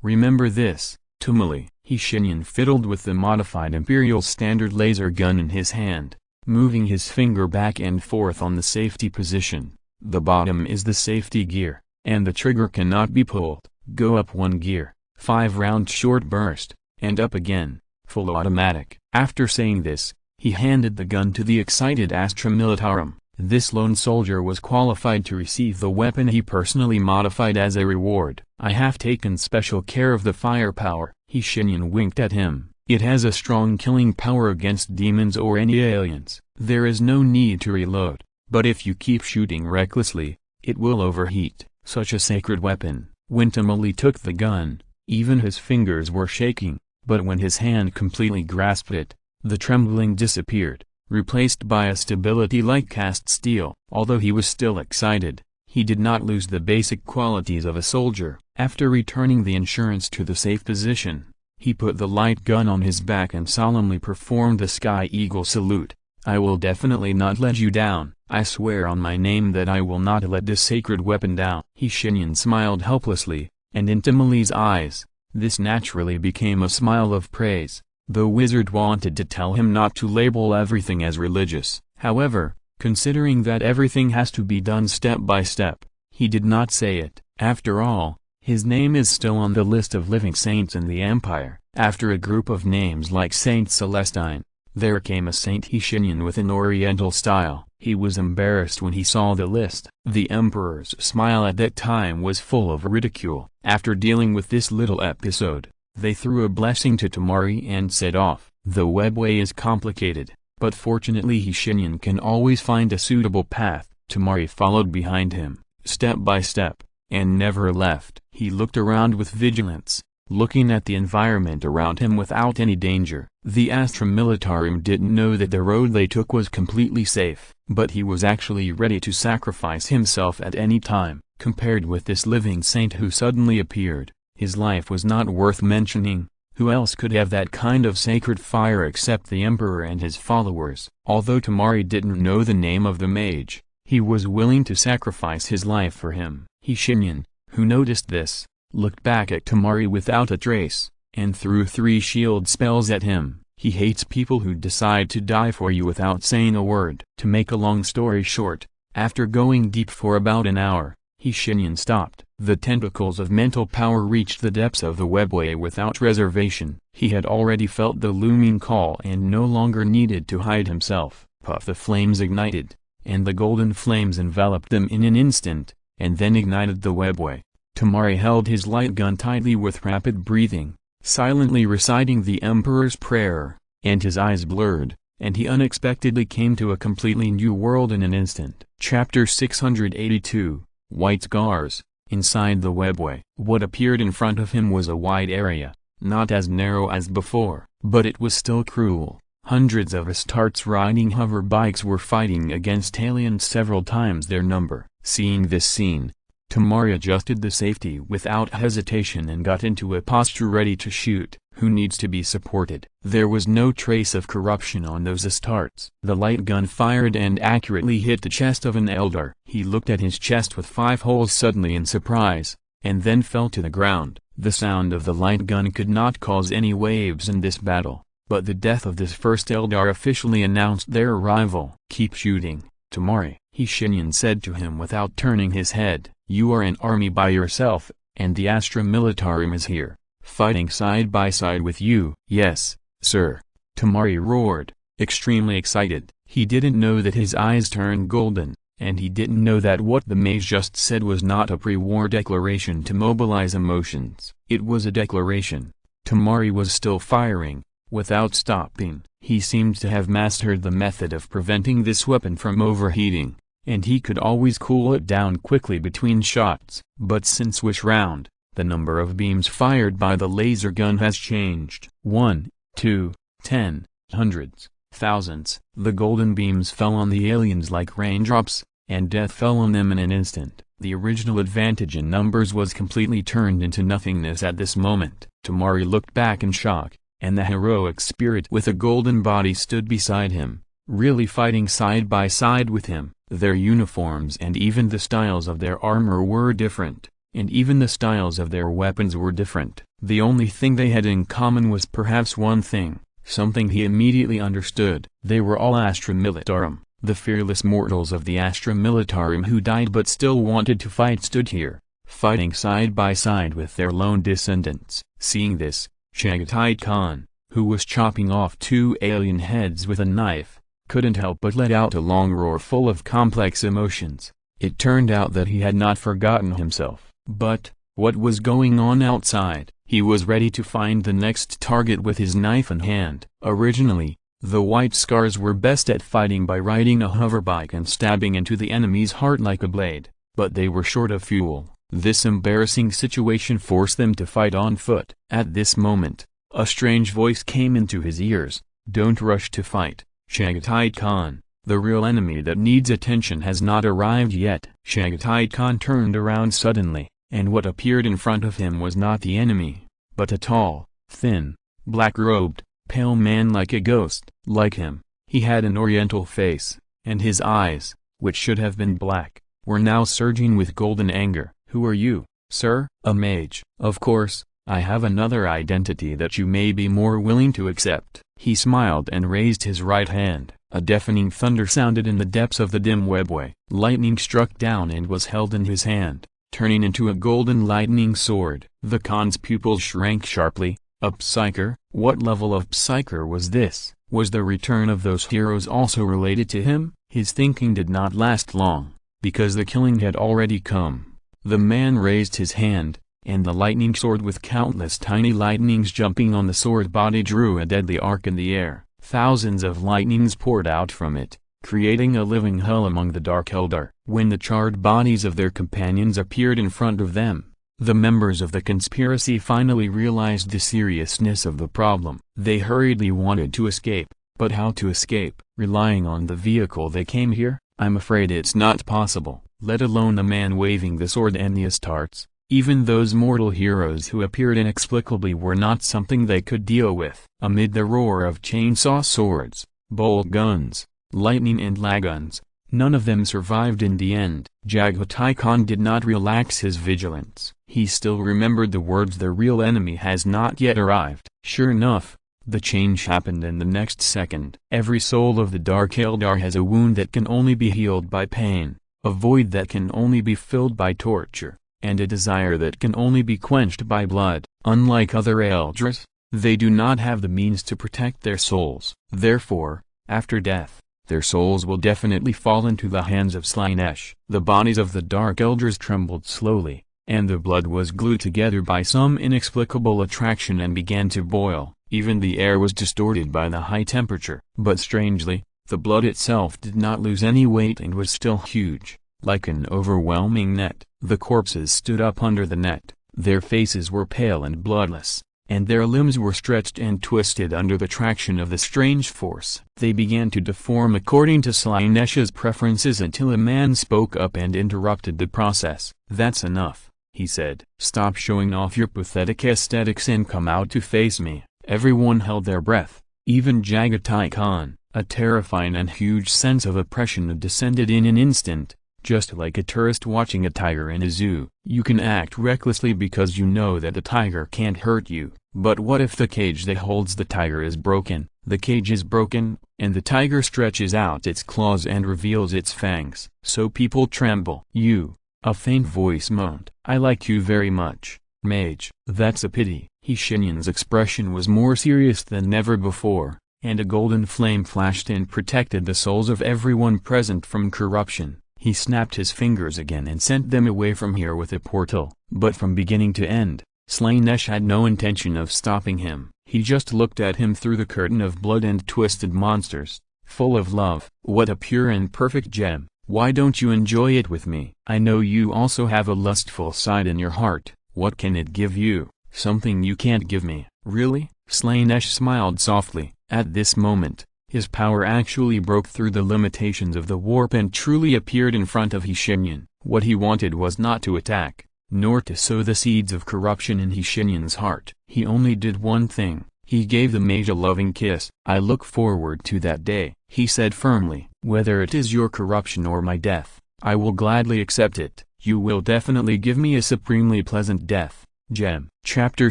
Remember this, Tumuli. Shenyan fiddled with the modified Imperial Standard laser gun in his hand, moving his finger back and forth on the safety position. The bottom is the safety gear, and the trigger cannot be pulled. Go up 1 gear, 5-round short burst, and up again, full automatic. After saying this, he handed the gun to the excited Astra Militarum. This lone soldier was qualified to receive the weapon he personally modified as a reward. "I have taken special care of the firepower." Shenyan winked at him. "It has a strong killing power against demons or any aliens. There is no need to reload, but if you keep shooting recklessly, it will overheat." Such a sacred weapon. When Tumuli took the gun, even his fingers were shaking, But when his hand completely grasped it, the trembling disappeared, replaced by a stability like cast steel. Although he was still excited, he did not lose the basic qualities of a soldier. After returning the insurance to the safe position, he put the light gun on his back and solemnly performed the Sky Eagle salute. "I will definitely not let you down. I swear on my name that I will not let this sacred weapon down." Shenyan smiled helplessly, and into Mali's eyes, this naturally became a smile of praise. The wizard wanted to tell him not to label everything as religious. However, considering that everything has to be done step by step, he did not say it. After all, his name is still on the list of living saints in the Empire. After a group of names like Saint Celestine, there came a Saint Shenyan with an Oriental style. He was embarrassed when he saw the list. The Emperor's smile at that time was full of ridicule. After dealing with this little episode, they threw a blessing to Tamari and set off. The webway is complicated, but fortunately Shenyan can always find a suitable path. Tamari followed behind him, step by step, and never left. He looked around with vigilance, looking at the environment around him without any danger. The Astra Militarum didn't know that the road they took was completely safe, but he was actually ready to sacrifice himself at any time. Compared with this living saint who suddenly appeared, his life was not worth mentioning. Who else could have that kind of sacred fire except the Emperor and his followers? Although Tamari didn't know the name of the mage, he was willing to sacrifice his life for him. Shenyan, who noticed this, looked back at Tamari without a trace, and threw 3 shield spells at him. He hates people who decide to die for you without saying a word. To make a long story short, after going deep for about an hour, Shenyan stopped. The tentacles of mental power reached the depths of the webway without reservation. He had already felt the looming call and no longer needed to hide himself. Puff! The flames ignited, and the golden flames enveloped them in an instant, and then ignited the webway. Tamari held his light gun tightly with rapid breathing, silently reciting the Emperor's prayer, and his eyes blurred, and he unexpectedly came to a completely new world in an instant. Chapter 682, White Scars. Inside the webway, what appeared in front of him was a wide area, not as narrow as before, but it was still cruel. Hundreds of Astartes riding hover bikes were fighting against aliens several times their number. Seeing this scene, Tamari adjusted the safety without hesitation and got into a posture ready to shoot. Who needs to be supported? There was no trace of corruption on those Astartes. The light gun fired and accurately hit the chest of an Eldar. He looked at his chest with 5 holes suddenly in surprise, and then fell to the ground. The sound of the light gun could not cause any waves in this battle, but the death of this first Eldar officially announced their arrival. "Keep shooting, Tamari," Shenyan said to him without turning his head. "You are an army by yourself, and the Astra Militarum is here, fighting side by side with you." "Yes, sir," Tamari roared, extremely excited. He didn't know that his eyes turned golden, and he didn't know that what the mage just said was not a pre-war declaration to mobilize emotions. It was a declaration. Tamari was still firing, without stopping. He seemed to have mastered the method of preventing this weapon from overheating, and he could always cool it down quickly between shots. But since which round, the number of beams fired by the laser gun has changed. 1, 2, 10, hundreds, thousands. The golden beams fell on the aliens like raindrops, and death fell on them in an instant. The original advantage in numbers was completely turned into nothingness at this moment. Tamari looked back in shock, and the heroic spirit with a golden body stood beside him, really fighting side by side with him. Their uniforms and even the styles of their armor were different, and even the styles of their weapons were different. The only thing they had in common was perhaps one thing, something he immediately understood. They were all Astra Militarum. The fearless mortals of the Astra Militarum who died but still wanted to fight stood here, fighting side by side with their lone descendants. Seeing this, Chagatai Khan, who was chopping off 2 alien heads with a knife, couldn't help but let out a long roar full of complex emotions. It turned out that he had not forgotten himself. But, what was going on outside? He was ready to find the next target with his knife in hand. Originally, the White Scars were best at fighting by riding a hoverbike and stabbing into the enemy's heart like a blade, but they were short of fuel. This embarrassing situation forced them to fight on foot. At this moment, A strange voice came into his ears. Don't rush to fight, Chagatai Khan. The real enemy that needs attention has not arrived yet. Chagatai Khan turned around suddenly, and what appeared in front of him was not the enemy, but a tall, thin, black-robed, pale man like a ghost. Like him, he had an oriental face, and his eyes, which should have been black, were now surging with golden anger. Who are you, sir? A mage. Of course, I have another identity that you may be more willing to accept. He smiled and raised his right hand. A deafening thunder sounded in the depths of the dim webway. Lightning struck down and was held in his hand, turning into a golden lightning sword. The Khan's pupils shrank sharply. A psyker? What level of psyker was this? Was the return of those heroes also related to him? His thinking did not last long, because the killing had already come. The man raised his hand, and the lightning sword with countless tiny lightnings jumping on the sword body drew a deadly arc in the air. Thousands of lightnings poured out from it, creating a living hell among the Dark Eldar. When the charred bodies of their companions appeared in front of them, the members of the conspiracy finally realized the seriousness of the problem. They hurriedly wanted to escape, but how to escape? Relying on the vehicle they came here? I'm afraid it's not possible, let alone the man waving the sword and the Astartes. Even those mortal heroes who appeared inexplicably were not something they could deal with. Amid the roar of chainsaw swords, bolt guns, lightning and laguns, none of them survived in the end. Chagatai Khan did not relax his vigilance. He still remembered the words, the real enemy has not yet arrived. Sure enough, the change happened in the next second. Every soul of the Dark Eldar has a wound that can only be healed by pain, a void that can only be filled by torture, and a desire that can only be quenched by blood. Unlike other Eldars, they do not have the means to protect their souls. Therefore, after death, their souls will definitely fall into the hands of Slaanesh. The bodies of the Dark Eldars trembled slowly, and the blood was glued together by some inexplicable attraction and began to boil. Even the air was distorted by the high temperature. But strangely, the blood itself did not lose any weight and was still huge, like an overwhelming net. The corpses stood up under the net. Their faces were pale and bloodless, and their limbs were stretched and twisted under the traction of the strange force. They began to deform according to Slaanesh's preferences until a man spoke up and interrupted the process. That's enough, he said. Stop showing off your pathetic aesthetics and come out to face me. Everyone held their breath, even Chagatai Khan. A terrifying and huge sense of oppression descended in an instant, just like a tourist watching a tiger in a zoo. You can act recklessly because you know that the tiger can't hurt you, but what if the cage that holds the tiger is broken? The cage is broken, and the tiger stretches out its claws and reveals its fangs. So people tremble. You, a faint voice moaned. I like you very much, mage. That's a pity. Shenyan's expression was more serious than ever before, and a golden flame flashed and protected the souls of everyone present from corruption. He snapped his fingers again and sent them away from here with a portal. But from beginning to end, Slaanesh had no intention of stopping him. He just looked at him through the curtain of blood and twisted monsters, full of love. What a pure and perfect gem. Why don't you enjoy it with me? I know you also have a lustful side in your heart. What can it give you? Something you can't give me. Really? Slaanesh smiled softly. At this moment, his power actually broke through the limitations of the warp and truly appeared in front of Shenyan. What he wanted was not to attack, nor to sow the seeds of corruption in Shenyan's heart. He only did one thing. He gave the mage a loving kiss. I look forward to that day, he said firmly. Whether it is your corruption or my death, I will gladly accept it. You will definitely give me a supremely pleasant death. Gem. Chapter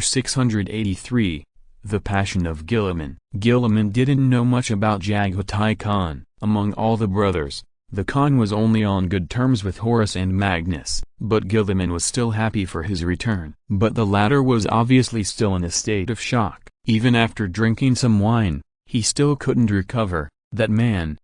683. The Passion of Guilliman. Guilliman didn't know much about Chagatai Khan. Among all the brothers, the Khan was only on good terms with Horus and Magnus, but Guilliman was still happy for his return. But the latter was obviously still in a state of shock. Even after drinking some wine, he still couldn't recover. That man,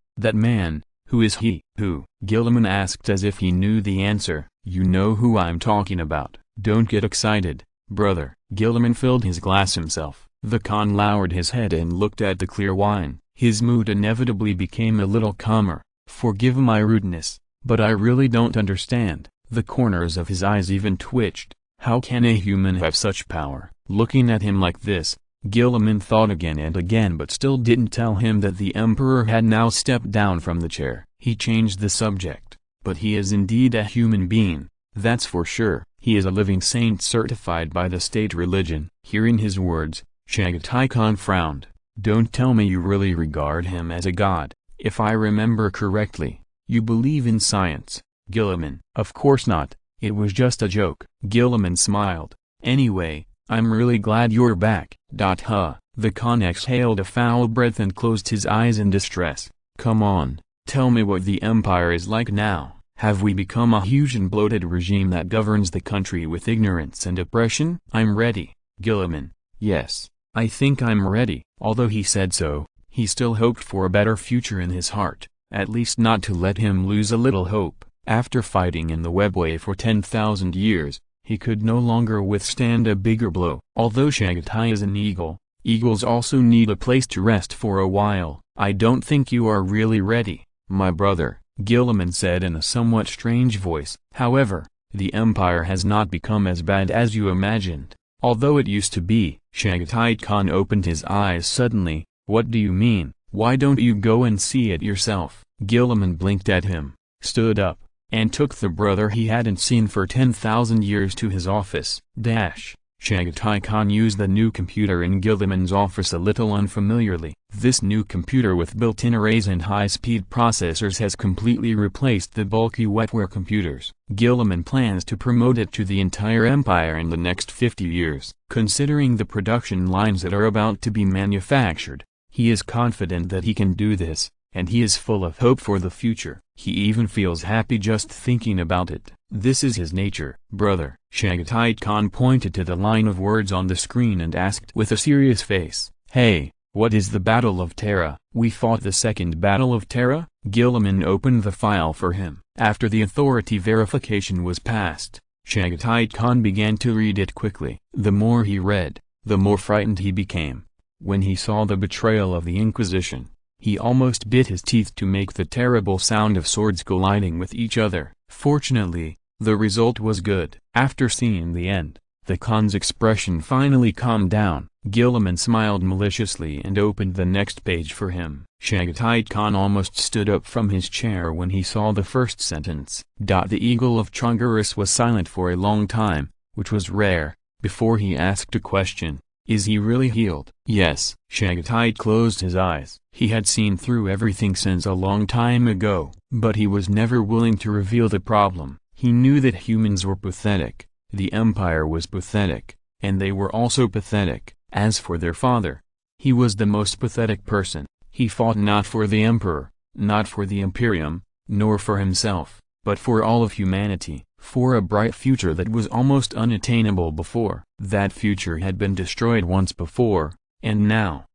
who is he? Who? Guilliman asked as if he knew the answer. You know who I'm talking about. Don't get excited, brother. Guilliman filled his glass himself. The Khan lowered his head and looked at the clear wine. His mood inevitably became a little calmer. Forgive my rudeness, but I really don't understand. The corners of his eyes even twitched. How can a human have such power? Looking at him like this, Gilliman thought again and again but still didn't tell him that the Emperor had now stepped down from the chair. He changed the subject. But he is indeed a human being, that's for sure. He is a living saint certified by the state religion. Hearing his words, Chagatai Khan frowned. Don't tell me you really regard him as a god. If I remember correctly, you believe in science, Gilliman. Of course not, it was just a joke. Gilliman smiled. Anyway, I'm really glad you're back. The Khan exhaled a foul breath and closed his eyes in distress. Come on, tell me what the Empire is like now. Have we become a huge and bloated regime that governs the country with ignorance and oppression? I'm ready, Gilliman. Yes, I think I'm ready. Although he said so, he still hoped for a better future in his heart, at least not to let him lose a little hope. After fighting in the webway for 10,000 years, he could no longer withstand a bigger blow. Although Chagatai is an eagle, eagles also need a place to rest for a while. I don't think you are really ready, my brother, Gilliman said in a somewhat strange voice. However, the Empire has not become as bad as you imagined, although it used to be. Chagatai Khan opened his eyes suddenly. What do you mean? Why don't you go and see it yourself? Gilliman blinked at him, stood up, and took the brother he hadn't seen for 10,000 years to his office. Chagatai Khan used the new computer in Gilliman's office a little unfamiliarly. This new computer with built-in arrays and high-speed processors has completely replaced the bulky wetware computers. Gilliman plans to promote it to the entire empire in the next 50 years. Considering the production lines that are about to be manufactured, he is confident that he can do this, and he is full of hope for the future. He even feels happy just thinking about it. This is his nature. Brother, Chagatai Khan pointed to the line of words on the screen and asked with a serious face, Hey, what is the Battle of Terra? We fought the Second Battle of Terra? Gilliman opened the file for him. After the authority verification was passed, Chagatai Khan began to read it quickly. The more he read, the more frightened he became. When he saw the betrayal of the Inquisition, he almost bit his teeth to make the terrible sound of swords colliding with each other. Fortunately, the result was good. After seeing the end, the Khan's expression finally calmed down. Gilliman smiled maliciously and opened the next page for him. Chagatai Khan almost stood up from his chair when he saw the first sentence. The Eagle of Chongaris was silent for a long time, which was rare, before he asked a question. Is he really healed? Yes. Chagatai closed his eyes. He had seen through everything since a long time ago, but he was never willing to reveal the problem. He knew that humans were pathetic, the Empire was pathetic, and they were also pathetic. As for their father, he was the most pathetic person. He fought not for the Emperor, not for the Imperium, nor for himself, but for all of humanity, for a bright future that was almost unattainable before. That future had been destroyed once before, and now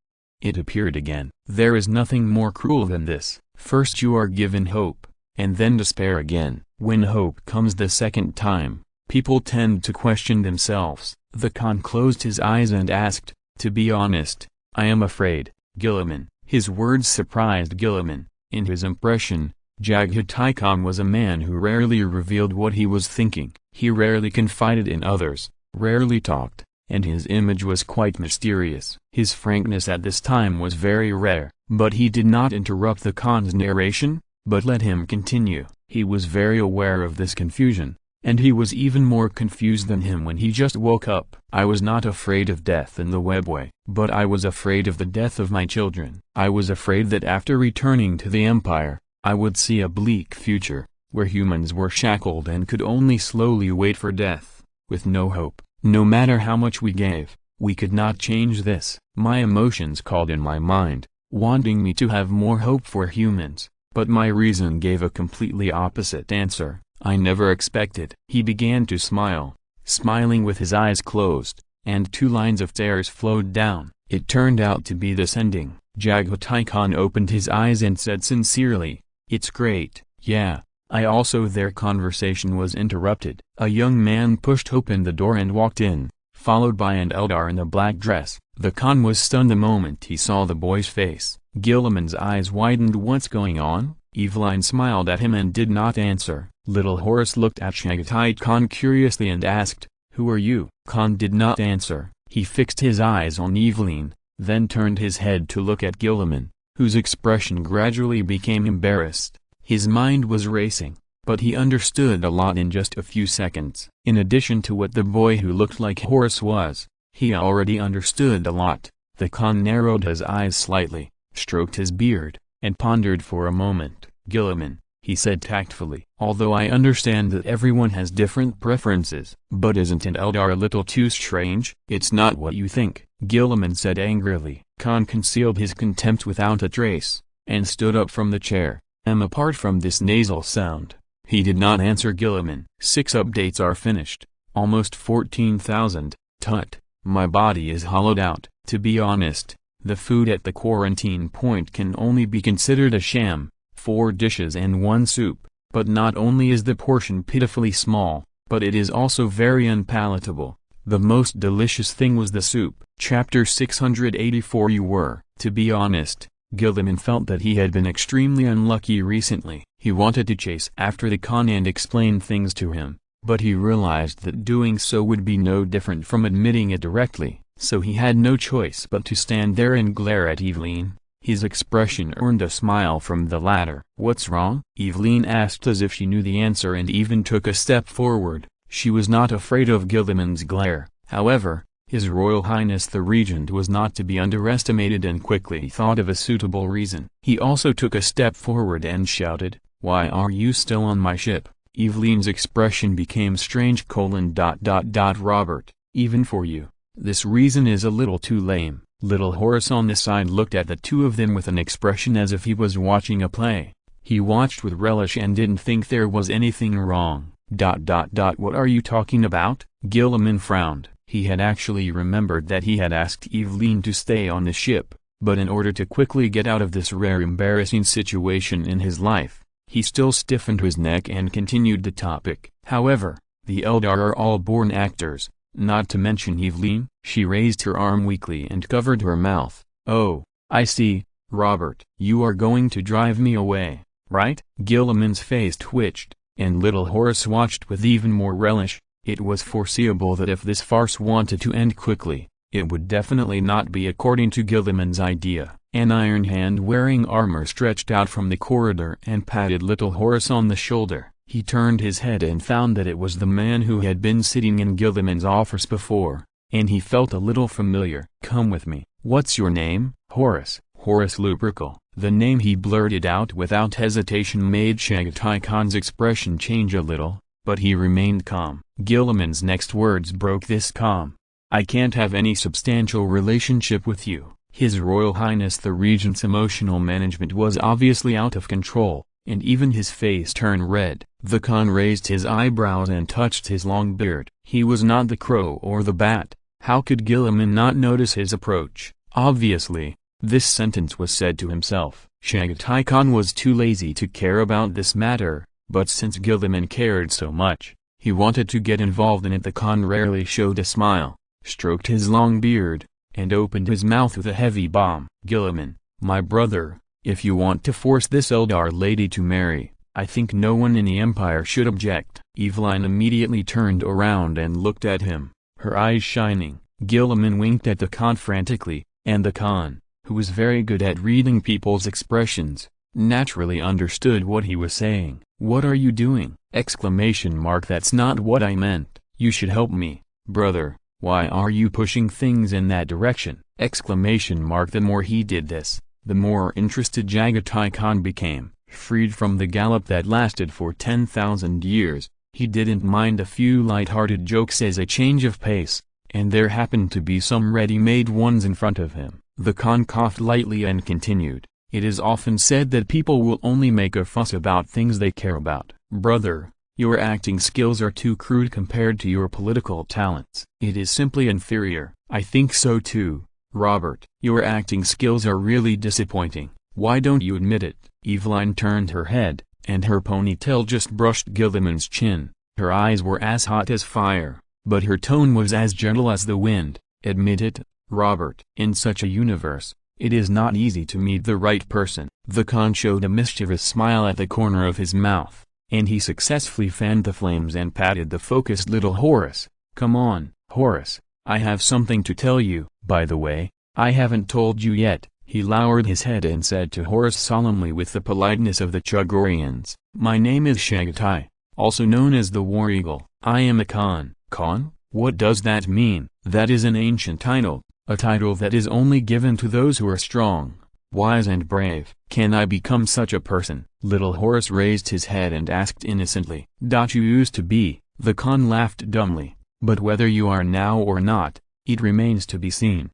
it appeared again. There is nothing more cruel than this. First you are given hope, and then despair again. When hope comes the second time, people tend to question themselves. The Khan closed his eyes and asked, To be honest, I am afraid, Gilliman. His words surprised Gilliman. In his impression, Chagatai Khan was a man who rarely revealed what he was thinking. He rarely confided in others, rarely talked, and his image was quite mysterious. His frankness at this time was very rare, but he did not interrupt the Khan's narration, but let him continue. He was very aware of this confusion, and he was even more confused than him when he just woke up. I was not afraid of death in the webway, but I was afraid of the death of my children. I was afraid that after returning to the Empire, I would see a bleak future, where humans were shackled and could only slowly wait for death, with no hope. No matter how much we gave, we could not change this. My emotions called in my mind, wanting me to have more hope for humans, but my reason gave a completely opposite answer. I never expected. He began to smile, smiling with his eyes closed, and 2 lines of tears flowed down. It turned out to be this ending. Chagatai Khan opened his eyes and said sincerely, It's great. Yeah, I also. Their conversation was interrupted. A young man pushed open the door and walked in, followed by an Eldar in a black dress. The Khan was stunned the moment he saw the boy's face. Gilliman's eyes widened. What's going on? Eveline smiled at him and did not answer. Little Horace looked at Chagatai Khan curiously and asked, Who are you? Khan did not answer. He fixed his eyes on Evelyn, then turned his head to look at Gilliman, whose expression gradually became embarrassed. His mind was racing, but he understood a lot in just a few seconds. In addition to what the boy who looked like Horace was, he already understood a lot. The Khan narrowed his eyes slightly, stroked his beard, and pondered for a moment. Gilliman, he said tactfully, although I understand that everyone has different preferences, but isn't an Eldar a little too strange? It's not what you think, Gilliman said angrily. Khan concealed his contempt without a trace, and stood up from the chair. Apart from this nasal sound, he did not answer Gilliman. 6 updates are finished, almost 14,000, tut, my body is hollowed out. To be honest, the food at the quarantine point can only be considered a sham. 4 dishes and 1 soup, but not only is the portion pitifully small, but it is also very unpalatable. The most delicious thing was the soup. Chapter 684. You were, to be honest, Gilliman felt that he had been extremely unlucky recently. He wanted to chase after the Khan and explain things to him, but he realized that doing so would be no different from admitting it directly, so he had no choice but to stand there and glare at Evelyn. His expression earned a smile from the latter. What's wrong? Evelyn asked as if she knew the answer and even took a step forward. She was not afraid of Gilliman's glare. However, His Royal Highness the Regent was not to be underestimated and quickly thought of a suitable reason. He also took a step forward and shouted, "Why are you still on my ship?" Evelyn's expression became strange. Robert, even for you, this reason is a little too lame. Little Horace on the side looked at the two of them with an expression as if he was watching a play. He watched with relish and didn't think there was anything wrong. What are you talking about? Gilliman frowned. He had actually remembered that he had asked Evelyn to stay on the ship, but in order to quickly get out of this rare embarrassing situation in his life, he still stiffened his neck and continued the topic. However, the Eldar are all born actors. Not to mention Evelyn. She raised her arm weakly and covered her mouth. Oh, I see, Robert. You are going to drive me away, right? Gilliman's face twitched, and little Horace watched with even more relish. It was foreseeable that if this farce wanted to end quickly, it would definitely not be according to Gilliman's idea. An iron hand wearing armor stretched out from the corridor and patted little Horace on the shoulder. He turned his head and found that it was the man who had been sitting in Gilliman's office before, and he felt a little familiar. Come with me. What's your name? Horace. Horace Lupercal. The name he blurted out without hesitation made Chagatai Khan's expression change a little, but he remained calm. Gilliman's next words broke this calm. I can't have any substantial relationship with you. His Royal Highness the Regent's emotional management was obviously out of control, and even his face turned red. The Khan raised his eyebrows and touched his long beard. He was not the crow or the bat. How could Gilliman not notice his approach? Obviously, this sentence was said to himself. Chagatai Khan was too lazy to care about this matter, but since Gilliman cared so much, he wanted to get involved in it. The Khan rarely showed a smile, stroked his long beard, and opened his mouth with a heavy bomb. Gilliman, my brother, if you want to force this Eldar lady to marry, I think no one in the Empire should object. Evelyn immediately turned around and looked at him, her eyes shining. Gilliman winked at the Khan frantically, and the Khan, who was very good at reading people's expressions, naturally understood what he was saying. What are you doing? That's not what I meant. You should help me, brother. Why are you pushing things in that direction? The more he did this, the more interested Chagatai Khan became. Freed from the gallop that lasted for 10,000 years, he didn't mind a few light-hearted jokes as a change of pace, and there happened to be some ready-made ones in front of him. The Khan coughed lightly and continued, it is often said that people will only make a fuss about things they care about. Brother, your acting skills are too crude compared to your political talents. It is simply inferior. I think so too, Robert. Your acting skills are really disappointing. Why don't you admit it? Evelyn turned her head, and her ponytail just brushed Gilliman's chin. Her eyes were as hot as fire, but her tone was as gentle as the wind. Admit it, Robert. In such a universe, it is not easy to meet the right person. The Khan showed a mischievous smile at the corner of his mouth, and he successfully fanned the flames and patted the focused little Horace. Come on, Horace, I have something to tell you. By the way, I haven't told you yet." He lowered his head and said to Horus solemnly with the politeness of the Chugorians, "My name is Shagatai, also known as the War Eagle. I am a Khan." "Khan? What does that mean?" "That is an ancient title, a title that is only given to those who are strong, wise and brave." "Can I become such a person?" Little Horus raised his head and asked innocently. "You used to be," the Khan laughed dumbly, "but whether you are now or not, it remains to be seen."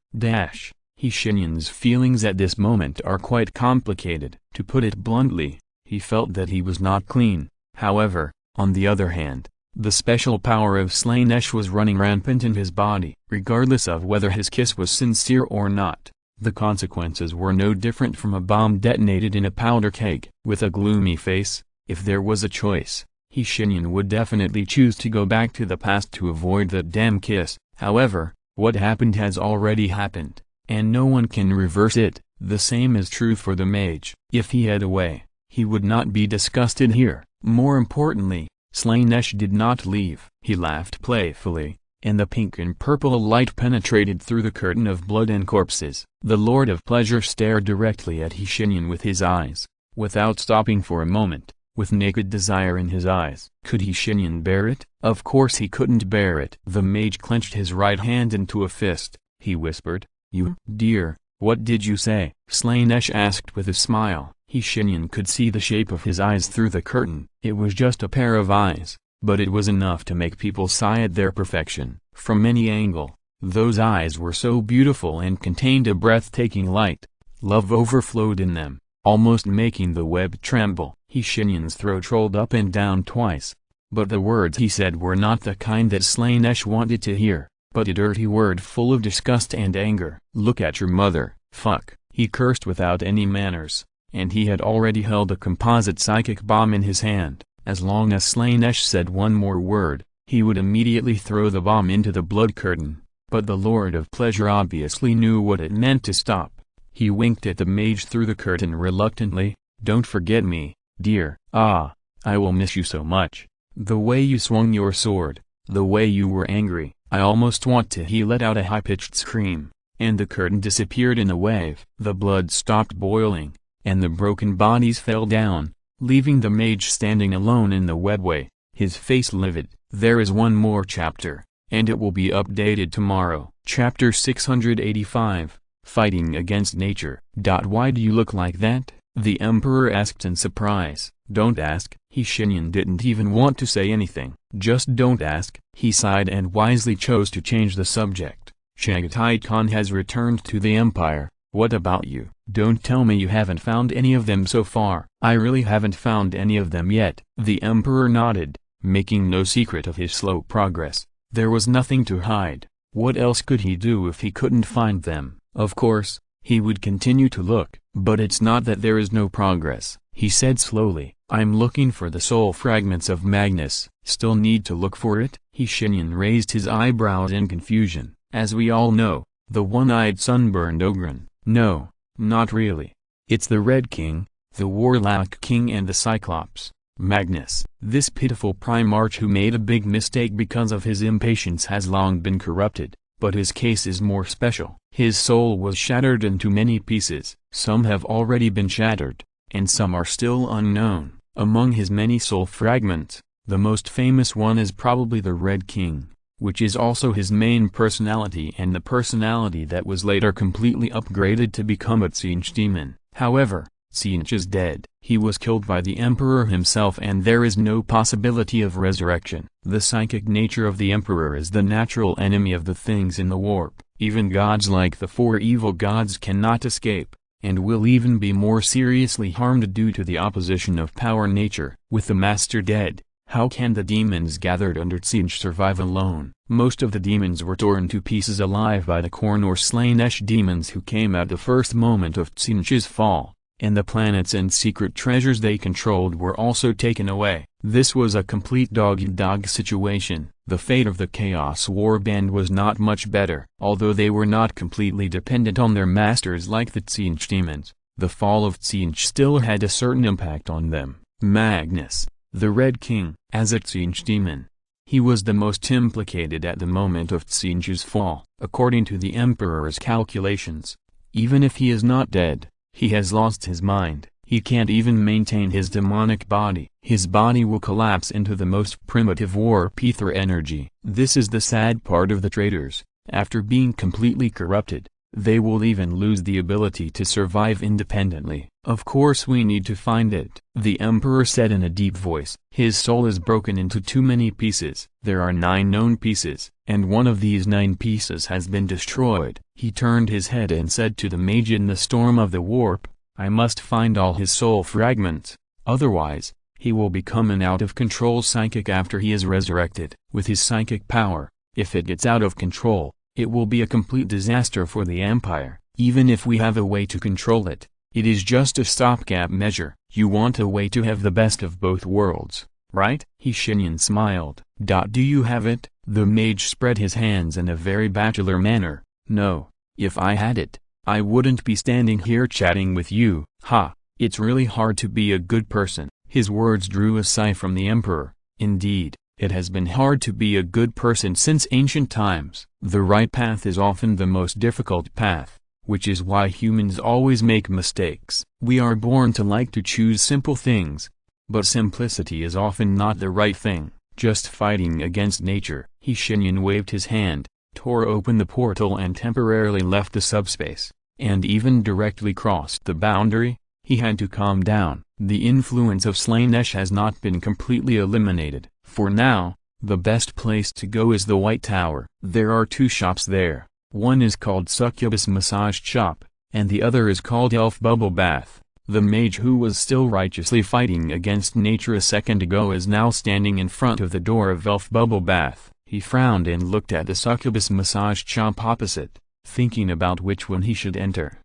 Shenyan's feelings at this moment are quite complicated. To put it bluntly, he felt that he was not clean. However, on the other hand, the special power of Slaanesh was running rampant in his body. Regardless of whether his kiss was sincere or not, the consequences were no different from a bomb detonated in a powder keg. With a gloomy face, if there was a choice, Shenyan would definitely choose to go back to the past to avoid that damn kiss. However, what happened has already happened, and no one can reverse it. The same is true for the mage. If he had a way, he would not be disgusted here. More importantly, Slaanesh did not leave. He laughed playfully, and the pink and purple light penetrated through the curtain of blood and corpses. The Lord of Pleasure stared directly at Shenyan with his eyes, without stopping for a moment, with naked desire in his eyes. Could Shenyan bear it? Of course he couldn't bear it. The mage clenched his right hand into a fist. He whispered, "You, dear, what did you say?" Slaanesh asked with a smile. Shenyan could see the shape of his eyes through the curtain. It was just a pair of eyes, but it was enough to make people sigh at their perfection. From any angle, those eyes were so beautiful and contained a breathtaking light. Love overflowed in them, almost making the web tremble. Shenyan's throat rolled up and down twice. But the words he said were not the kind that Slaanesh wanted to hear, but a dirty word full of disgust and anger. "Look at your mother, fuck." He cursed without any manners, and he had already held a composite psychic bomb in his hand. As long as Slaanesh said one more word, he would immediately throw the bomb into the blood curtain. But the Lord of Pleasure obviously knew what it meant to stop. He winked at the mage through the curtain reluctantly. "Don't forget me, dear. I will miss you so much. The way you swung your sword, the way you were angry, I almost want to." He let out a high-pitched scream, and the curtain disappeared in a wave. The blood stopped boiling, and the broken bodies fell down, leaving the mage standing alone in the webway, his face livid. There is one more chapter, and it will be updated tomorrow. Chapter 685, Fighting Against Nature. "Why do you look like that?" the Emperor asked in surprise. "Don't ask." Shenyan didn't even want to say anything. "Just don't ask." He sighed and wisely chose to change the subject. "Chagatai Khan has returned to the Empire. What about you?" "Don't tell me you haven't found any of them so far." "I really haven't found any of them yet." The Emperor nodded, making no secret of his slow progress. There was nothing to hide. What else could he do if he couldn't find them? Of course, he would continue to look. "But it's not that there is no progress," he said slowly. "I'm looking for the soul fragments of Magnus." "Still need to look for it?" Shenyan raised his eyebrows in confusion. "As we all know, the one-eyed sunburned Ogren." "No, not really. It's the Red King, the Warlock King and the Cyclops, Magnus." This pitiful Primarch who made a big mistake because of his impatience has long been corrupted, but his case is more special. His soul was shattered into many pieces. Some have already been shattered, and some are still unknown. Among his many soul fragments, the most famous one is probably the Red King, which is also his main personality and the personality that was later completely upgraded to become a Tzeentch demon. However, Tzeentch is dead. He was killed by the Emperor himself and there is no possibility of resurrection. The psychic nature of the Emperor is the natural enemy of the things in the warp. Even gods like the four evil gods cannot escape, and will even be more seriously harmed due to the opposition of power nature. With the Master dead, how can the demons gathered under Tzeentch survive alone? Most of the demons were torn to pieces alive by the Khorne or Slaanesh demons who came at the first moment of Tzeentch's fall, and the planets and secret treasures they controlled were also taken away. This was a complete dog-eat-dog situation. The fate of the Chaos Warband was not much better. Although they were not completely dependent on their masters like the Tzeentch demons, the fall of Tzeentch still had a certain impact on them. Magnus, the Red King, as a Tzeentch demon, He was the most implicated at the moment of Tsinju's fall. According to the Emperor's calculations, even if he is not dead, he has lost his mind. He can't even maintain his demonic body. His body will collapse into the most primitive warp ether energy. This is the sad part of the traitors. After being completely corrupted, they will even lose the ability to survive independently. Of course we need to find it, the Emperor said in a deep voice. His soul is broken into too many pieces. There are 9 known pieces, and one of these 9 pieces has been destroyed. He turned his head and said to the mage in the storm of the warp, I must find all his soul fragments, otherwise, he will become an out-of-control psychic after he is resurrected. With his psychic power, if it gets out of control, it will be a complete disaster for the Empire. Even if we have a way to control it, it is just a stopgap measure. You want a way to have the best of both worlds, right? Shenyan smiled. Do you have it? The mage spread his hands in a very bachelor manner. No, if I had it, I wouldn't be standing here chatting with you. Ha, it's really hard to be a good person. His words drew a sigh from the Emperor. Indeed, it has been hard to be a good person since ancient times. The right path is often the most difficult path, which is why humans always make mistakes. We are born to like to choose simple things, but simplicity is often not the right thing. Just fighting against nature. Shenyan waved his hand, tore open the portal and temporarily left the subspace, and even directly crossed the boundary. He had to calm down. The influence of Slaanesh has not been completely eliminated. For now, the best place to go is the White Tower. There are 2 shops there. One is called Succubus Massage Shop, and the other is called Elf Bubble Bath. The mage who was still righteously fighting against nature a second ago is now standing in front of the door of Elf Bubble Bath. He frowned and looked at the Succubus Massage Shop opposite, thinking about which one he should enter.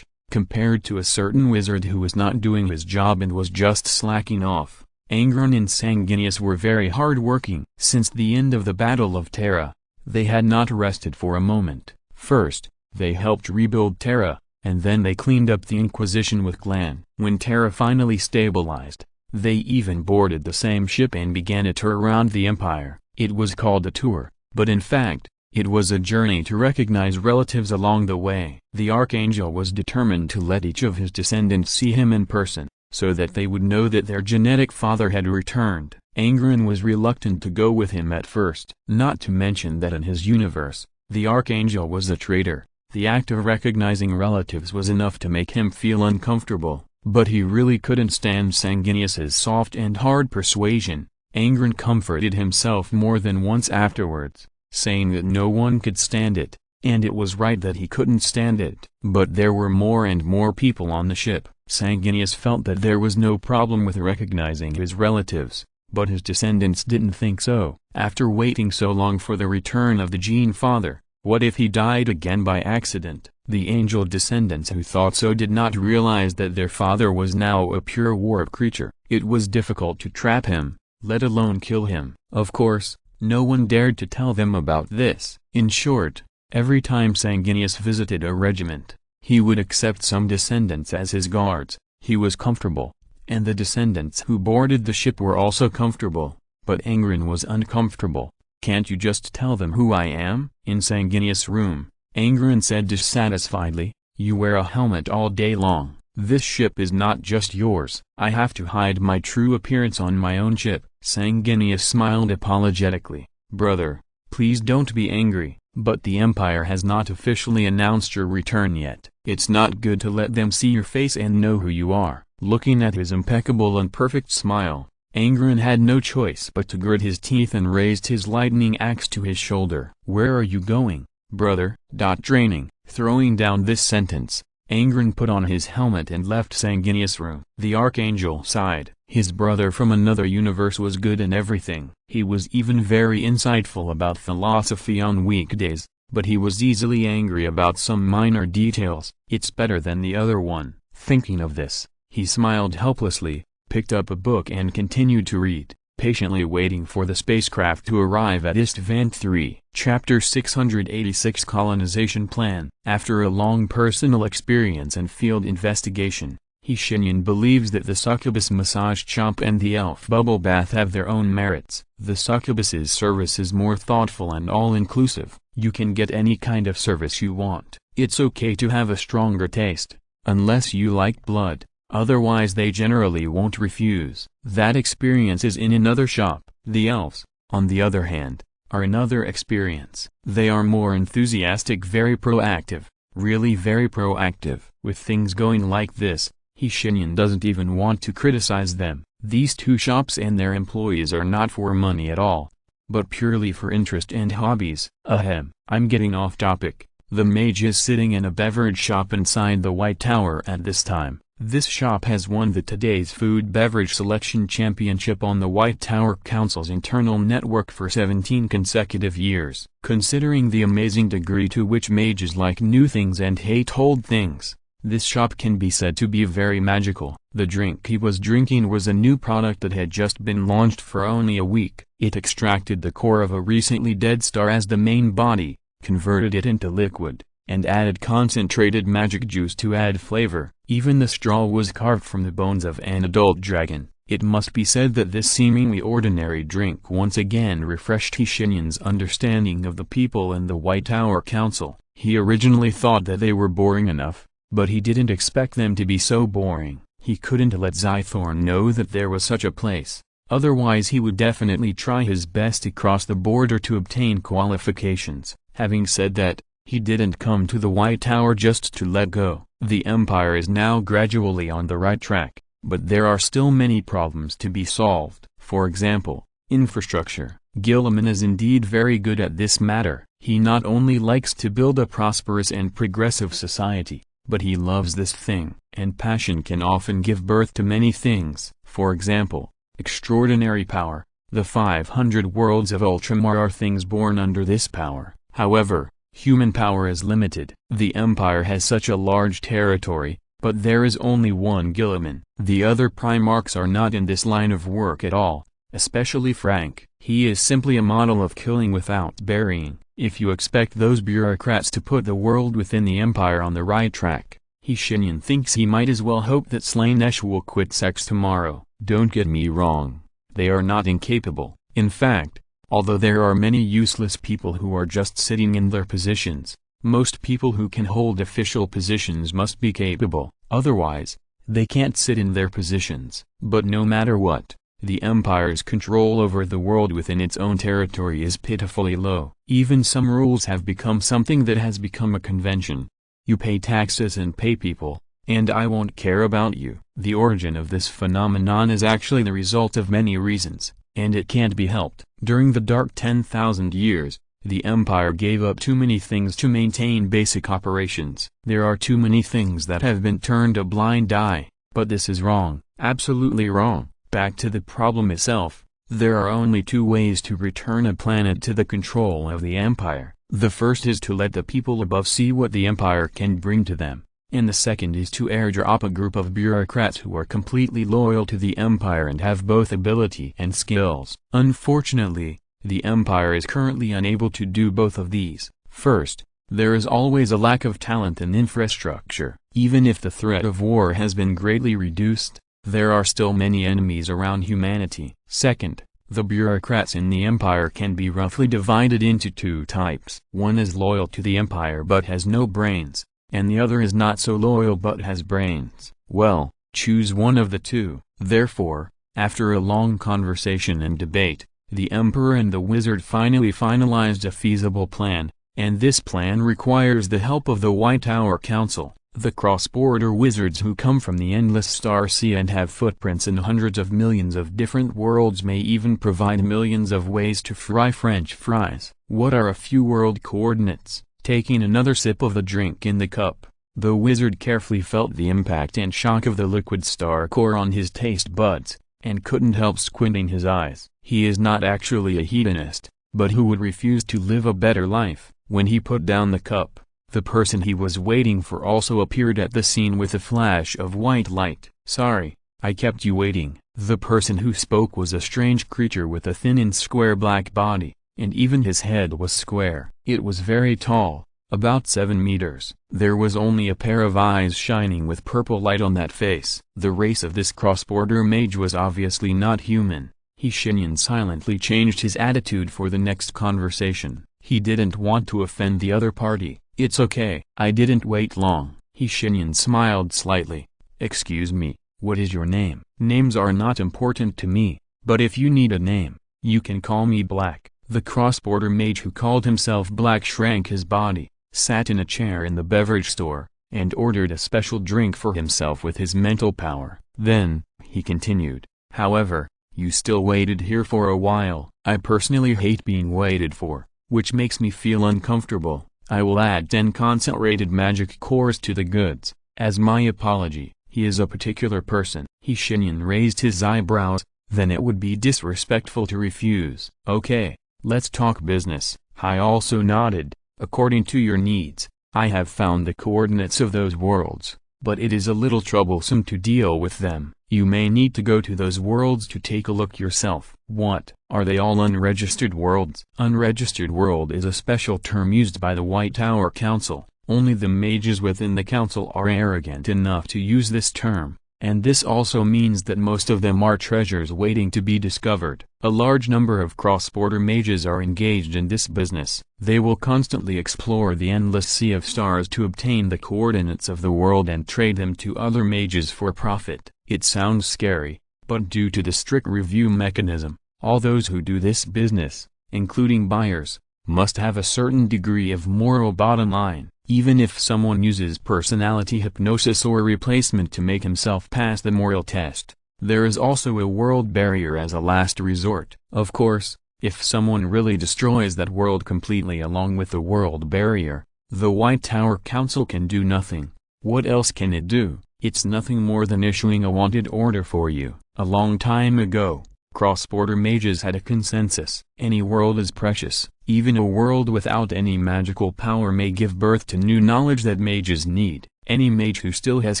Compared to a certain wizard who was not doing his job and was just slacking off, Angron and Sanguinius were very hard-working. Since the end of the Battle of Terra, they had not rested for a moment. First, they helped rebuild Terra, and then they cleaned up the Inquisition with Glan. When Terra finally stabilized, they even boarded the same ship and began a tour around the Empire. It was called a tour, but in fact, it was a journey to recognize relatives along the way. The Archangel was determined to let each of his descendants see him in person, so that they would know that their genetic father had returned. Angron was reluctant to go with him at first. Not to mention that in his universe, the Archangel was a traitor. The act of recognizing relatives was enough to make him feel uncomfortable, but he really couldn't stand Sanguinius's soft and hard persuasion. Angron comforted himself more than once afterwards, saying that no one could stand it, and it was right that he couldn't stand it. But there were more and more people on the ship. Sanguinius felt that there was no problem with recognizing his relatives, but his descendants didn't think so. After waiting so long for the return of the Gene Father, what if he died again by accident? The angel descendants who thought so did not realize that their father was now a pure warp creature. It was difficult to trap him, let alone kill him. Of course, no one dared to tell them about this. In short, every time Sanguinius visited a regiment, he would accept some descendants as his guards. He was comfortable, and the descendants who boarded the ship were also comfortable, but Angron was uncomfortable. Can't you just tell them who I am? In Sanguinius' room, Angron said dissatisfiedly, you wear a helmet all day long. This ship is not just yours. I have to hide my true appearance on my own ship. Sanguinius smiled apologetically. Brother, please don't be angry, but the Empire has not officially announced your return yet. It's not good to let them see your face and know who you are. Looking at his impeccable and perfect smile, Angron had no choice but to grit his teeth and raised his lightning axe to his shoulder. Where are you going, brother? Training. Throwing down this sentence, Angron put on his helmet and left Sanguinius' room. The Archangel sighed. His brother from another universe was good in everything. He was even very insightful about philosophy on weekdays, but he was easily angry about some minor details. It's better than the other one. Thinking of this, he smiled helplessly, picked up a book and continued to read, patiently waiting for the spacecraft to arrive at Istvan 3. Chapter 686 Colonization Plan. After a long personal experience and field investigation, Shenyan believes that the succubus massage chop and the elf bubble bath have their own merits. The succubus's service is more thoughtful and all-inclusive. You can get any kind of service you want. It's okay to have a stronger taste, unless you like blood, otherwise they generally won't refuse. That experience is in another shop. The elves, on the other hand, are another experience. They are more enthusiastic, very proactive, really very proactive. With things going like this, Shenyan doesn't even want to criticize them. These two shops and their employees are not for money at all, but purely for interest and hobbies. I'm getting off topic. The mage is sitting in a beverage shop inside the White Tower at this time. This shop has won the Today's Food Beverage Selection Championship on the White Tower Council's internal network for 17 consecutive years. Considering the amazing degree to which mages like new things and hate old things, this shop can be said to be very magical. The drink he was drinking was a new product that had just been launched for only a week. It extracted the core of a recently dead star as the main body, converted it into liquid, and added concentrated magic juice to add flavor. Even the straw was carved from the bones of an adult dragon. It must be said that this seemingly ordinary drink once again refreshed Shenyan's understanding of the people in the White Tower Council. He originally thought that they were boring enough, but he didn't expect them to be so boring. He couldn't let Zythorn know that there was such a place, otherwise he would definitely try his best to cross the border to obtain qualifications. Having said that, he didn't come to the White Tower just to let go. The Empire is now gradually on the right track, but there are still many problems to be solved. For example, infrastructure. Guilliman is indeed very good at this matter. He not only likes to build a prosperous and progressive society, but he loves this thing, and passion can often give birth to many things. For example, extraordinary power. The 500 worlds of Ultramar are things born under this power. However, human power is limited. The Empire has such a large territory, but there is only one Guilliman. The other Primarchs are not in this line of work at all, especially Frank. He is simply a model of killing without burying. If you expect those bureaucrats to put the world within the Empire on the right track, Shenyan thinks he might as well hope that Slaanesh will quit sex tomorrow. Don't get me wrong, they are not incapable. In fact, although there are many useless people who are just sitting in their positions, most people who can hold official positions must be capable, otherwise, they can't sit in their positions. But no matter what, the Empire's control over the world within its own territory is pitifully low. Even some rules have become something that has become a convention. You pay taxes and pay people, and I won't care about you. The origin of this phenomenon is actually the result of many reasons, and it can't be helped. During the Dark 10,000 years, the Empire gave up too many things to maintain basic operations. There are too many things that have been turned a blind eye, but this is wrong, absolutely wrong. Back to the problem itself, there are only two ways to return a planet to the control of the Empire. The first is to let the people above see what the Empire can bring to them, and the second is to airdrop a group of bureaucrats who are completely loyal to the Empire and have both ability and skills. Unfortunately, the Empire is currently unable to do both of these. First, there is always a lack of talent and infrastructure. Even if the threat of war has been greatly reduced, there are still many enemies around humanity. Second, the bureaucrats in the Empire can be roughly divided into two types. One is loyal to the Empire but has no brains, and the other is not so loyal but has brains. Well, choose one of the two. Therefore, after a long conversation and debate, the Emperor and the Wizard finally finalized a feasible plan, and this plan requires the help of the White Tower Council. The cross-border wizards who come from the endless star sea and have footprints in hundreds of millions of different worlds may even provide millions of ways to fry French fries. What are a few world coordinates? Taking another sip of the drink in the cup, the wizard carefully felt the impact and shock of the liquid star core on his taste buds, and couldn't help squinting his eyes. He is not actually a hedonist, but who would refuse to live a better life? When he put down the cup, the person he was waiting for also appeared at the scene with a flash of white light. "Sorry, I kept you waiting." The person who spoke was a strange creature with a thin and square black body, and even his head was square. It was very tall, About 7 meters. There was only a pair of eyes shining with purple light on that face. The race of this cross-border mage was obviously not human. Shenyan silently changed his attitude for the next conversation. He didn't want to offend the other party. It's okay. I didn't wait long. Shenyan smiled slightly. Excuse me, what is your name? Names are not important to me, but if you need a name, you can call me Black. The cross-border mage who called himself Black shrank his body, sat in a chair in the beverage store, and ordered a special drink for himself with his mental power. Then, he continued, however, you still waited here for a while. I personally hate being waited for, which makes me feel uncomfortable. I will add 10 concentrated magic cores to the goods, as my apology. He is a particular person. Shenyan raised his eyebrows, then it would be disrespectful to refuse. Okay, let's talk business. I also nodded. According to your needs, I have found the coordinates of those worlds, but it is a little troublesome to deal with them. You may need to go to those worlds to take a look yourself. What? Are they all unregistered worlds? Unregistered world is a special term used by the White Tower Council. Only the mages within the council are arrogant enough to use this term, and this also means that most of them are treasures waiting to be discovered. A large number of cross-border mages are engaged in this business. They will constantly explore the endless sea of stars to obtain the coordinates of the world and trade them to other mages for profit. It sounds scary, but due to the strict review mechanism, all those who do this business, including buyers, must have a certain degree of moral bottom line. Even if someone uses personality hypnosis or replacement to make himself pass the moral test, there is also a world barrier as a last resort. Of course, if someone really destroys that world completely along with the world barrier, the White Tower Council can do nothing. What else can it do? It's nothing more than issuing a wanted order for you. A long time ago, cross-border mages had a consensus. Any world is precious. Even a world without any magical power may give birth to new knowledge that mages need. Any mage who still has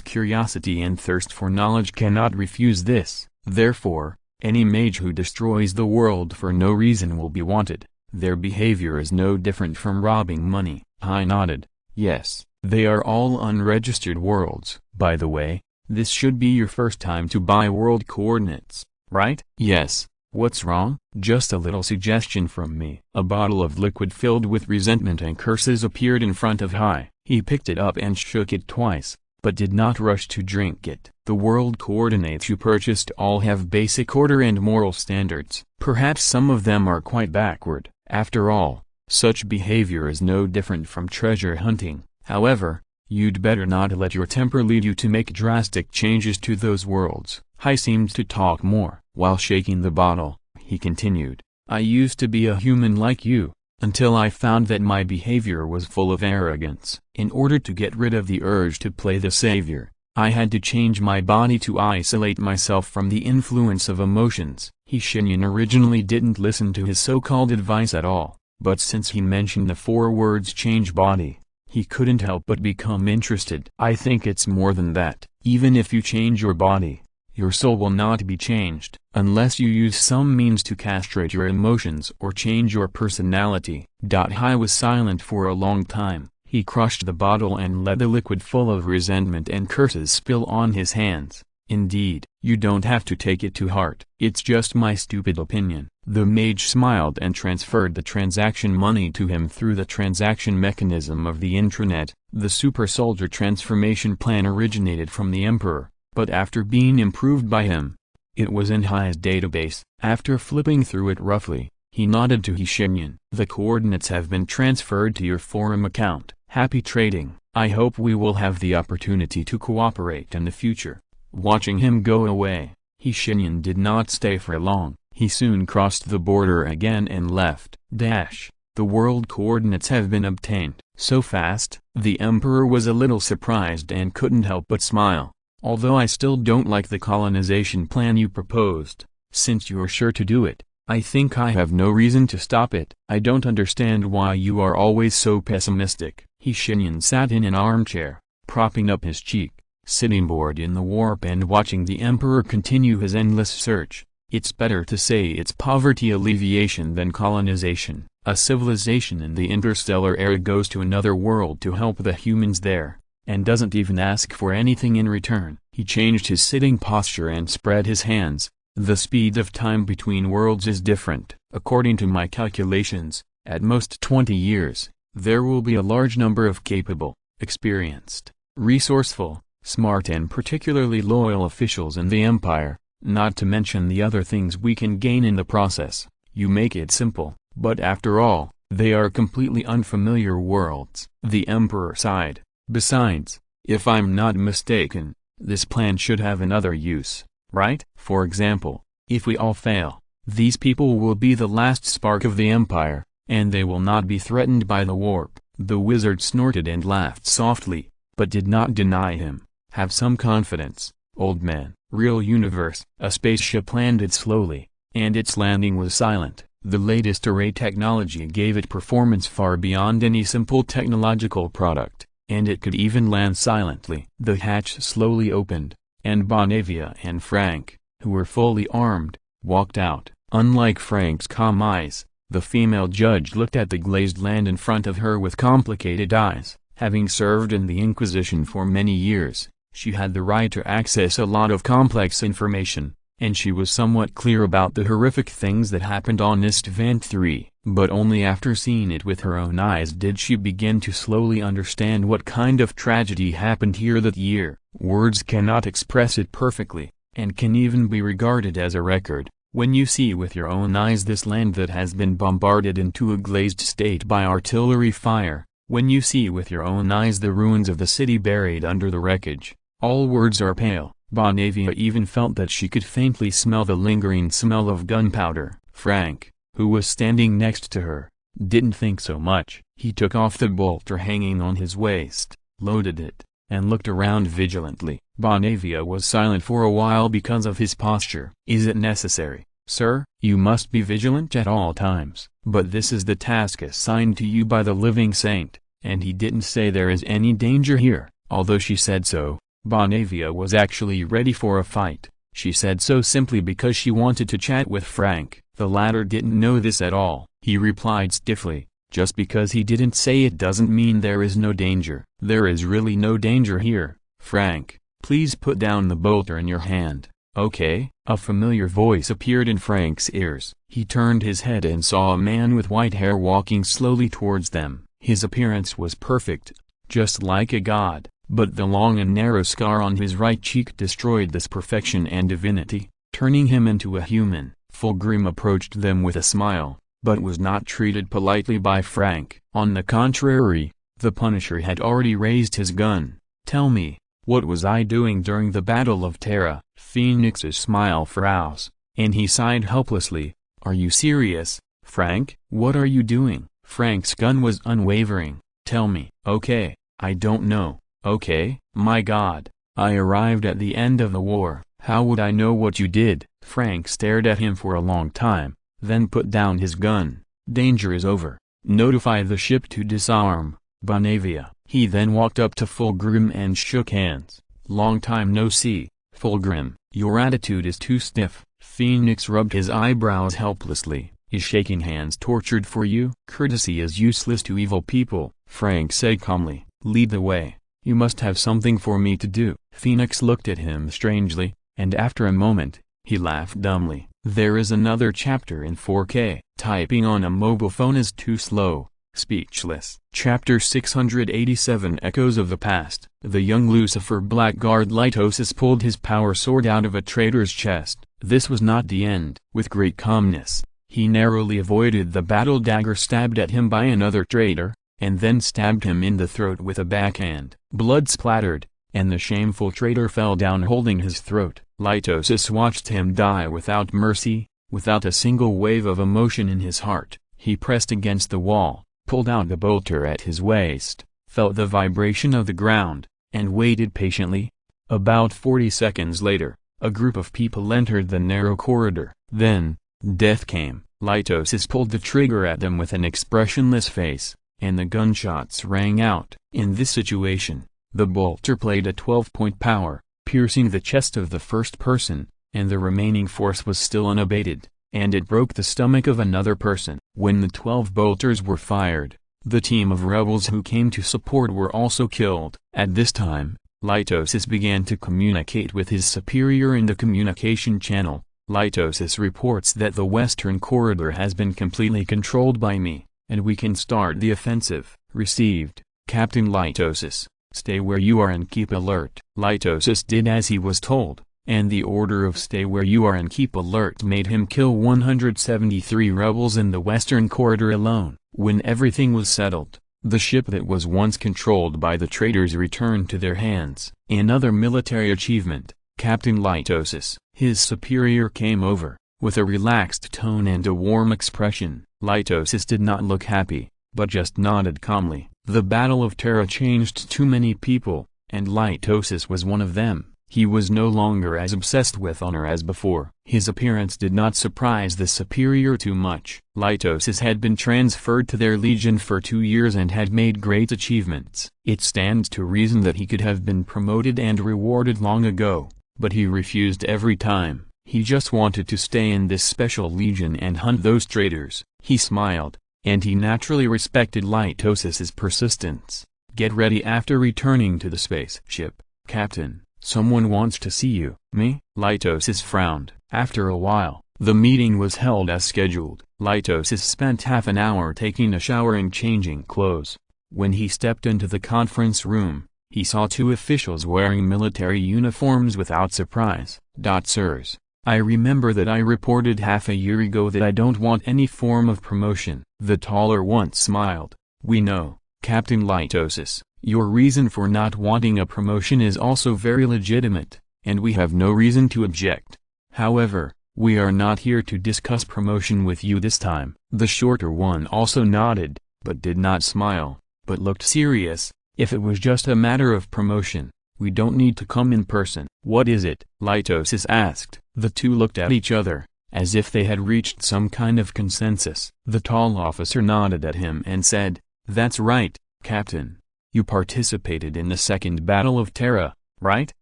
curiosity and thirst for knowledge cannot refuse this. Therefore, any mage who destroys the world for no reason will be wanted. Their behavior is no different from robbing money. I nodded. Yes, they are all unregistered worlds. By the way, this should be your first time to buy world coordinates, right? Yes. What's wrong? Just a little suggestion from me. A bottle of liquid filled with resentment and curses appeared in front of Hai. He picked it up and shook it twice, but did not rush to drink it. The world coordinates you purchased all have basic order and moral standards. Perhaps some of them are quite backward. After all, such behavior is no different from treasure hunting. However, you'd better not let your temper lead you to make drastic changes to those worlds. Hai seemed to talk more. While shaking the bottle, he continued, I used to be a human like you, until I found that my behavior was full of arrogance. In order to get rid of the urge to play the savior, I had to change my body to isolate myself from the influence of emotions. Shenyan originally didn't listen to his so-called advice at all, but since he mentioned the 4 words change body, he couldn't help but become interested. I think it's more than that. Even if you change your body, your soul will not be changed, unless you use some means to castrate your emotions or change your personality. Hai was silent for a long time. He crushed the bottle and let the liquid full of resentment and curses spill on his hands. Indeed, you don't have to take it to heart. It's just my stupid opinion. The mage smiled and transferred the transaction money to him through the transaction mechanism of the intranet. The super soldier transformation plan originated from the Emperor, but after being improved by him, it was in Hai's database. After flipping through it roughly, he nodded to Shenyan. The coordinates have been transferred to your forum account. Happy trading. I hope we will have the opportunity to cooperate in the future. Watching him go away, Shenyan did not stay for long. He soon crossed the border again and left. The world coordinates have been obtained. So fast? The Emperor was a little surprised and couldn't help but smile. Although I still don't like the colonization plan you proposed, since you're sure to do it, I think I have no reason to stop it. I don't understand why you are always so pessimistic. Shenyan sat in an armchair, propping up his cheek, sitting bored in the warp and watching the Emperor continue his endless search. It's better to say it's poverty alleviation than colonization. A civilization in the interstellar era goes to another world to help the humans there, and doesn't even ask for anything in return. He changed his sitting posture and spread his hands. The speed of time between worlds is different. According to my calculations, at most 20 years, there will be a large number of capable, experienced, resourceful, smart and particularly loyal officials in the Empire, not to mention the other things we can gain in the process. You make it simple, but after all, they are completely unfamiliar worlds. The Emperor sighed. Besides, if I'm not mistaken, this plan should have another use, right? For example, if we all fail, these people will be the last spark of the Empire, and they will not be threatened by the warp. The wizard snorted and laughed softly, but did not deny him. Have some confidence, old man. Real universe. A spaceship landed slowly, and its landing was silent. The latest array technology gave it performance far beyond any simple technological product, and it could even land silently. The hatch slowly opened, and Bonavia and Frank, who were fully armed, walked out. Unlike Frank's calm eyes, the female judge looked at the glazed land in front of her with complicated eyes. Having served in the Inquisition for many years, she had the right to access a lot of complex information, and she was somewhat clear about the horrific things that happened on Istvant 3. But only after seeing it with her own eyes did she begin to slowly understand what kind of tragedy happened here that year. Words cannot express it perfectly, and can even be regarded as a record. When you see with your own eyes this land that has been bombarded into a glazed state by artillery fire, when you see with your own eyes the ruins of the city buried under the wreckage, all words are pale. Bonavia even felt that she could faintly smell the lingering smell of gunpowder. Frank, who was standing next to her, didn't think so much. He took off the bolter hanging on his waist, loaded it, and looked around vigilantly. Bonavia was silent for a while because of his posture. Is it necessary, sir? You must be vigilant at all times. But this is the task assigned to you by the living saint, and he didn't say there is any danger here. Although she said so, Bonavia was actually ready for a fight. She said so simply because she wanted to chat with Frank. The latter didn't know this at all. He replied stiffly, just because he didn't say it doesn't mean there is no danger. There is really no danger here, Frank. Please put down the bolter in your hand, okay? A familiar voice appeared in Frank's ears. He turned his head and saw a man with white hair walking slowly towards them. His appearance was perfect, just like a god. But the long and narrow scar on his right cheek destroyed this perfection and divinity, turning him into a human. Fulgrim approached them with a smile, but was not treated politely by Frank. On the contrary, the Punisher had already raised his gun. Tell me, what was I doing during the Battle of Terra? Phoenix's smile froze, and he sighed helplessly. Are you serious, Frank? What are you doing? Frank's gun was unwavering. Tell me. Okay, I don't know. Okay, my God, I arrived at the end of the war. How would I know what you did? Frank stared at him for a long time, then put down his gun. Danger is over. Notify the ship to disarm, Bonavia. He then walked up to Fulgrim and shook hands. Long time no see, Fulgrim. Your attitude is too stiff. Phoenix rubbed his eyebrows helplessly. Is shaking hands tortured for you? Courtesy is useless to evil people, Frank said calmly. Lead the way. You must have something for me to do. Phoenix looked at him strangely, and after a moment, he laughed dumbly. There is another chapter in 4K. Typing on a mobile phone is too slow. Speechless. Chapter 687 Echoes of the Past. The young Lucifer Blackguard Litosis pulled his power sword out of a traitor's chest. This was not the end. With great calmness, he narrowly avoided the battle dagger stabbed at him by another traitor, and then stabbed him in the throat with a backhand. Blood splattered, and the shameful traitor fell down holding his throat. Litosis watched him die without mercy, without a single wave of emotion in his heart. He pressed against the wall, pulled out the bolter at his waist, felt the vibration of the ground, and waited patiently. About 40 seconds later, a group of people entered the narrow corridor. Then, death came. Litosis pulled the trigger at them with an expressionless face, and the gunshots rang out. In this situation, the bolter played a 12-point power, piercing the chest of the first person, and the remaining force was still unabated. and it broke the stomach of another person. When the 12 bolters were fired, the team of rebels who came to support were also killed. At this time, Litosis began to communicate with his superior in the communication channel. Litosis reports that the western corridor has been completely controlled by me, and we can start the offensive. Received, Captain Litosis. Stay where you are and keep alert. Litosis did as he was told, and the order of stay where you are and keep alert made him kill 173 rebels in the western corridor alone. When everything was settled, the ship that was once controlled by the traitors returned to their hands. Another military achievement, Captain Litosis. His superior came over, with a relaxed tone and a warm expression. Litosis did not look happy, but just nodded calmly. The Battle of Terra changed too many people, and Litosis was one of them. He was no longer as obsessed with honor as before. His appearance did not surprise the superior too much. Litosis had been transferred to their legion for 2 years and had made great achievements. It stands to reason that he could have been promoted and rewarded long ago, but he refused every time. He just wanted to stay in this special legion and hunt those traitors. He smiled, and he naturally respected Litosis's persistence. Get ready. After returning to the spaceship, Captain, someone wants to see you. Me? Litosis frowned. After a while, the meeting was held as scheduled. Litosis spent half an hour taking a shower and changing clothes. When he stepped into the conference room, he saw 2 officials wearing military uniforms. Without surprise, Sirs, I remember that I reported half a year ago that I don't want any form of promotion. The taller one smiled. We know, Captain Litosis, your reason for not wanting a promotion is also very legitimate, and we have no reason to object. However, we are not here to discuss promotion with you this time. The shorter one also nodded, but did not smile, but looked serious. If it was just a matter of promotion, we don't need to come in person. What is it? Litosis asked. The 2 looked at each other, as if they had reached some kind of consensus. The tall officer nodded at him and said, That's right, Captain. You participated in the Second Battle of Terra, right?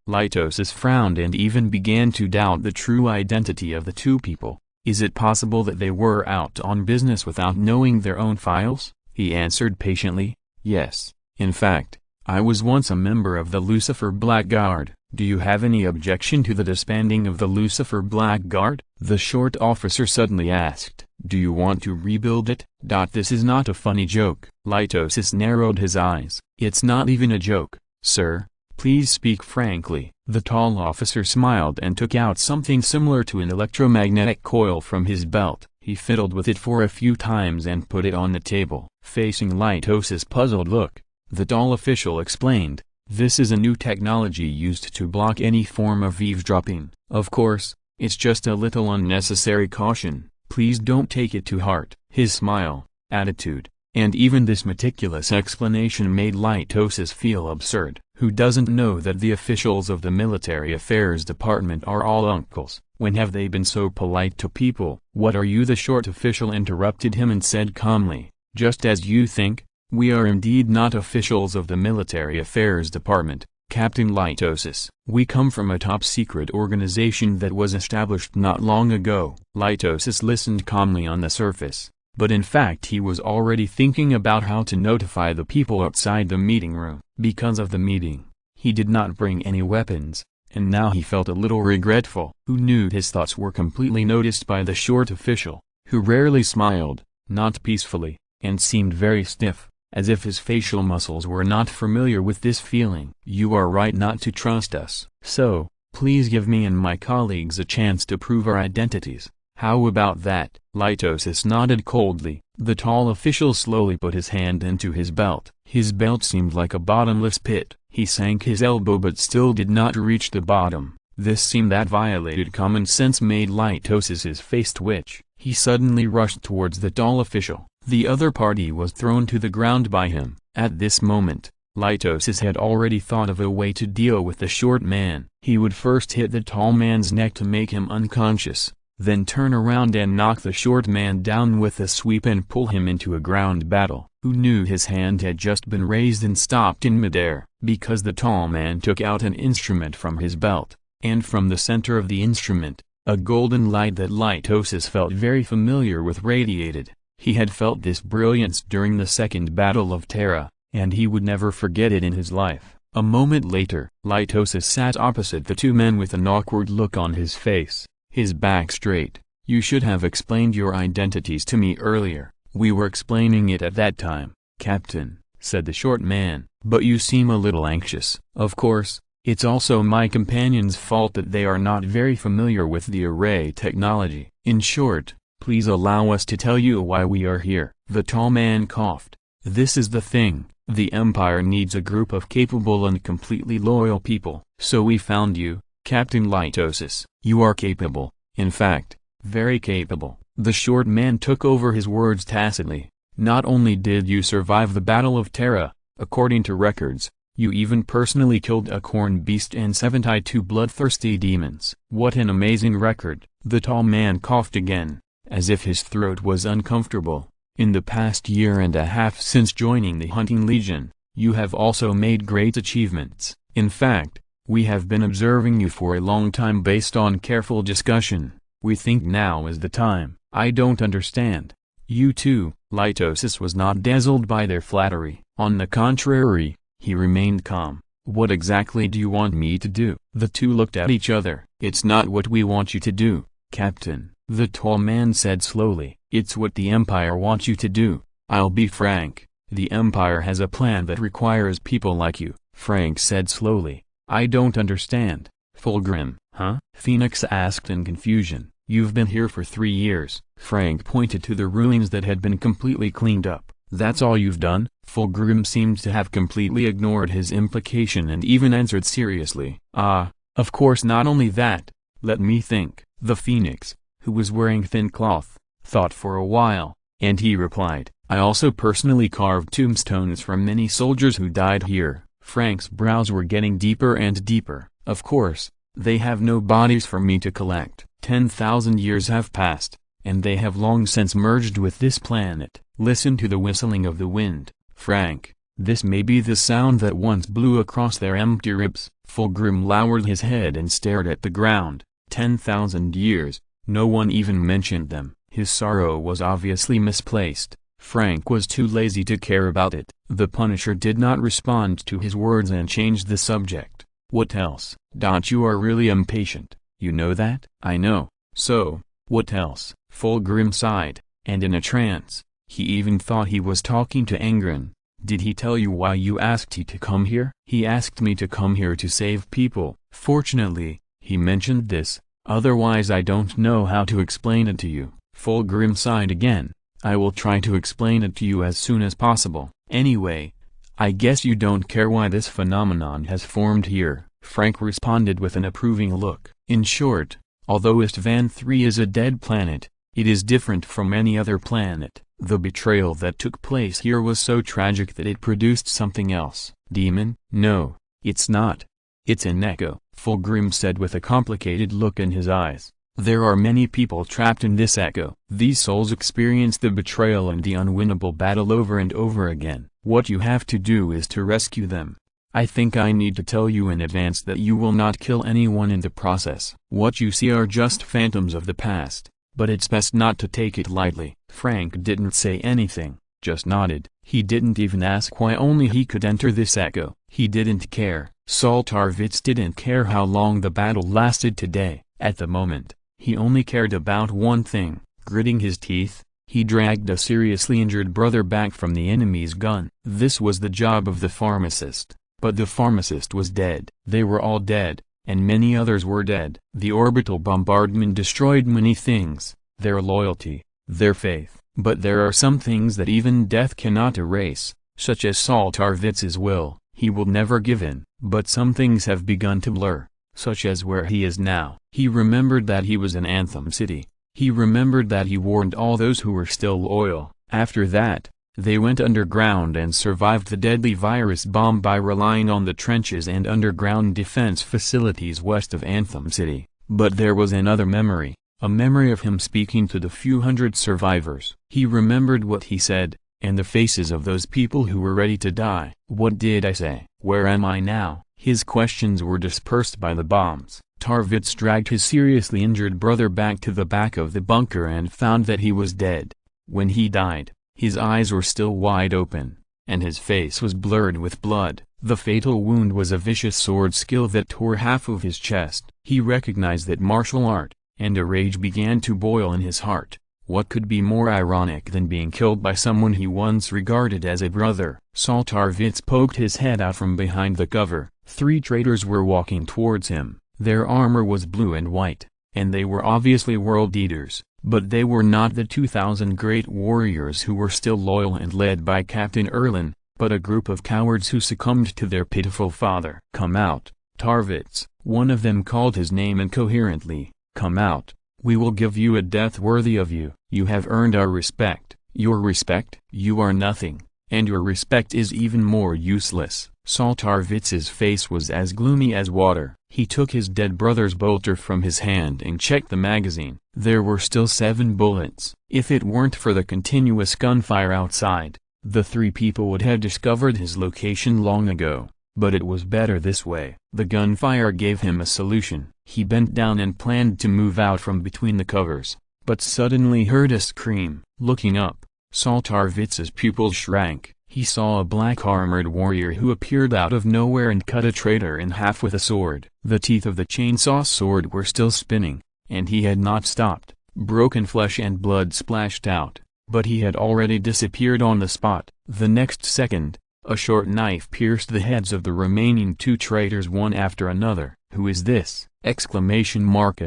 Litosis frowned and even began to doubt the true identity of the 2 people. Is it possible that they were out on business without knowing their own files? He answered patiently, Yes. In fact, I was once a member of the Lucifer Blackguard. Do you have any objection to the disbanding of the Lucifer Blackguard? The short officer suddenly asked. Do you want to rebuild it? This is not a funny joke. Litosis narrowed his eyes. It's not even a joke, sir. Please speak frankly. The tall officer smiled and took out something similar to an electromagnetic coil from his belt. He fiddled with it for a few times and put it on the table. Facing Litosis' puzzled look, the tall official explained, This is a new technology used to block any form of eavesdropping. Of course, it's just a little unnecessary caution. Please don't take it to heart. His smile, attitude, and even this meticulous explanation made Litosis feel absurd. Who doesn't know that the officials of the Military Affairs Department are all uncles? When have they been so polite to people? What are you? The short official interrupted him and said calmly, Just as you think, we are indeed not officials of the Military Affairs Department, Captain Litosis. We come from a top-secret organization that was established not long ago. Litosis listened calmly on the surface, but in fact he was already thinking about how to notify the people outside the meeting room. Because of the meeting, he did not bring any weapons, and now he felt a little regretful. Who knew his thoughts were completely noticed by the short official, who rarely smiled, not peacefully, and seemed very stiff, as if his facial muscles were not familiar with this feeling. You are right not to trust us. So, please give me and my colleagues a chance to prove our identities. How about that? Litosis nodded coldly. The tall official slowly put his hand into his belt. His belt seemed like a bottomless pit. He sank his elbow but still did not reach the bottom. This seemed that violated common sense made Litosis's face twitch. He suddenly rushed towards the tall official. The other party was thrown to the ground by him. At this moment, Litosis had already thought of a way to deal with the short man. He would first hit the tall man's neck to make him unconscious, then turn around and knock the short man down with a sweep and pull him into a ground battle. Who knew his hand had just been raised and stopped in midair? Because the tall man took out an instrument from his belt, and from the center of the instrument, A golden light that Litosis felt very familiar with radiated. He had felt this brilliance during the Second Battle of Terra, and he would never forget it in his life. A moment later, Litosis sat opposite the two men with an awkward look on his face, his back straight. "You should have explained your identities to me earlier." "We were explaining it at that time, Captain," said the short man, "but you seem a little anxious." "Of course, it's also my companions' fault that they are not very familiar with the array technology. In short, please allow us to tell you why we are here." The tall man coughed. "This is the thing. The Empire needs a group of capable and completely loyal people. So we found you, Captain Litosis. You are capable, in fact, very capable." The short man took over his words tacitly. "Not only did you survive the Battle of Terra, according to records, you even personally killed a corn beast and 72 bloodthirsty demons." "What an amazing record!" The tall man coughed again, as if his throat was uncomfortable. "In the past year and a half since joining the Hunting Legion, you have also made great achievements. In fact, we have been observing you for a long time based on careful discussion. We think now is the time." "I don't understand." "You too." Litosis was not dazzled by their flattery. On the contrary, he remained calm. "What exactly do you want me to do?" The two looked at each other. "It's not what we want you to do, Captain," the tall man said slowly. "It's what the Empire wants you to do. I'll be frank, the Empire has a plan that requires people like you," Frank said slowly. "I don't understand." "Fulgrim, huh?" Phoenix asked in confusion. "You've been here for 3 years." Frank pointed to the ruins that had been completely cleaned up. "That's all you've done?" Fulgrim seemed to have completely ignored his implication and even answered seriously. Of course not only that. Let me think." The Phoenix, who was wearing thin cloth, thought for a while, and he replied, "I also personally carved tombstones from many soldiers who died here." Frank's brows were getting deeper and deeper. "Of course, they have no bodies for me to collect. 10,000 years have passed, and they have long since merged with this planet." "Listen to the whistling of the wind, Frank. This may be the sound that once blew across their empty ribs." Fulgrim lowered his head and stared at the ground. 10,000 years, no one even mentioned them. His sorrow was obviously misplaced. Frank was too lazy to care about it. The Punisher did not respond to his words and changed the subject. "What else?" "You are really impatient, you know that?" "I know. So, what else?" Fulgrim sighed, and in a trance, he even thought he was talking to Angren. "Did he tell you why you asked he to come here?" "He asked me to come here to save people. Fortunately, he mentioned this, otherwise I don't know how to explain it to you." Fulgrim sighed again. "I will try to explain it to you as soon as possible. Anyway, I guess you don't care why this phenomenon has formed here," Frank responded with an approving look. "In short, although Istvan III is a dead planet, it is different from any other planet. The betrayal that took place here was so tragic that it produced something else." "Demon?" "No, it's not. It's an echo," Fulgrim said with a complicated look in his eyes. "There are many people trapped in this echo. These souls experience the betrayal and the unwinnable battle over and over again. What you have to do is to rescue them. I think I need to tell you in advance that you will not kill anyone in the process. What you see are just phantoms of the past, but it's best not to take it lightly." Frank didn't say anything, just nodded. He didn't even ask why only he could enter this echo. He didn't care. Saltarvitz didn't care how long the battle lasted today. At the moment, he only cared about one thing. Gritting his teeth, he dragged a seriously injured brother back from the enemy's gun. This was the job of the pharmacist. But the pharmacist was dead. They were all dead, and many others were dead. The orbital bombardment destroyed many things, their loyalty, their faith. But there are some things that even death cannot erase, such as Saltarvitz's will. He will never give in. But some things have begun to blur, such as where he is now. He remembered that he was in Anthem City. He remembered that he warned all those who were still loyal. After that, they went underground and survived the deadly virus bomb by relying on the trenches and underground defense facilities west of Anthem City. But there was another memory, a memory of him speaking to the few hundred survivors. He remembered what he said, and the faces of those people who were ready to die. "What did I say? Where am I now?" His questions were dispersed by the bombs. Tarvitz dragged his seriously injured brother back to the back of the bunker and found that he was dead. When he died, his eyes were still wide open, and his face was blurred with blood. The fatal wound was a vicious sword skill that tore half of his chest. He recognized that martial art, and a rage began to boil in his heart. What could be more ironic than being killed by someone he once regarded as a brother? Tarvitz poked his head out from behind the cover. 3 traitors were walking towards him. Their armor was blue and white, and they were obviously world eaters, but they were not the 2,000 great warriors who were still loyal and led by Captain Erlin, but a group of cowards who succumbed to their pitiful father. "Come out, Tarvitz," one of them called his name incoherently. "Come out. We will give you a death worthy of you. You have earned our respect." "Your respect? You are nothing, and your respect is even more useless." Tarvitz's face was as gloomy as water. He took his dead brother's bolter from his hand and checked the magazine. There were still 7 bullets. If it weren't for the continuous gunfire outside, the 3 people would have discovered his location long ago. But it was better this way. The gunfire gave him a solution. He bent down and planned to move out from between the covers, but suddenly heard a scream. Looking up, Tarvitz's pupils shrank. He saw a black-armored warrior who appeared out of nowhere and cut a traitor in half with a sword. The teeth of the chainsaw sword were still spinning, and he had not stopped. Broken flesh and blood splashed out, but he had already disappeared on the spot. The next second, a short knife pierced the heads of the remaining 2 traitors one after another. "Who is this?" A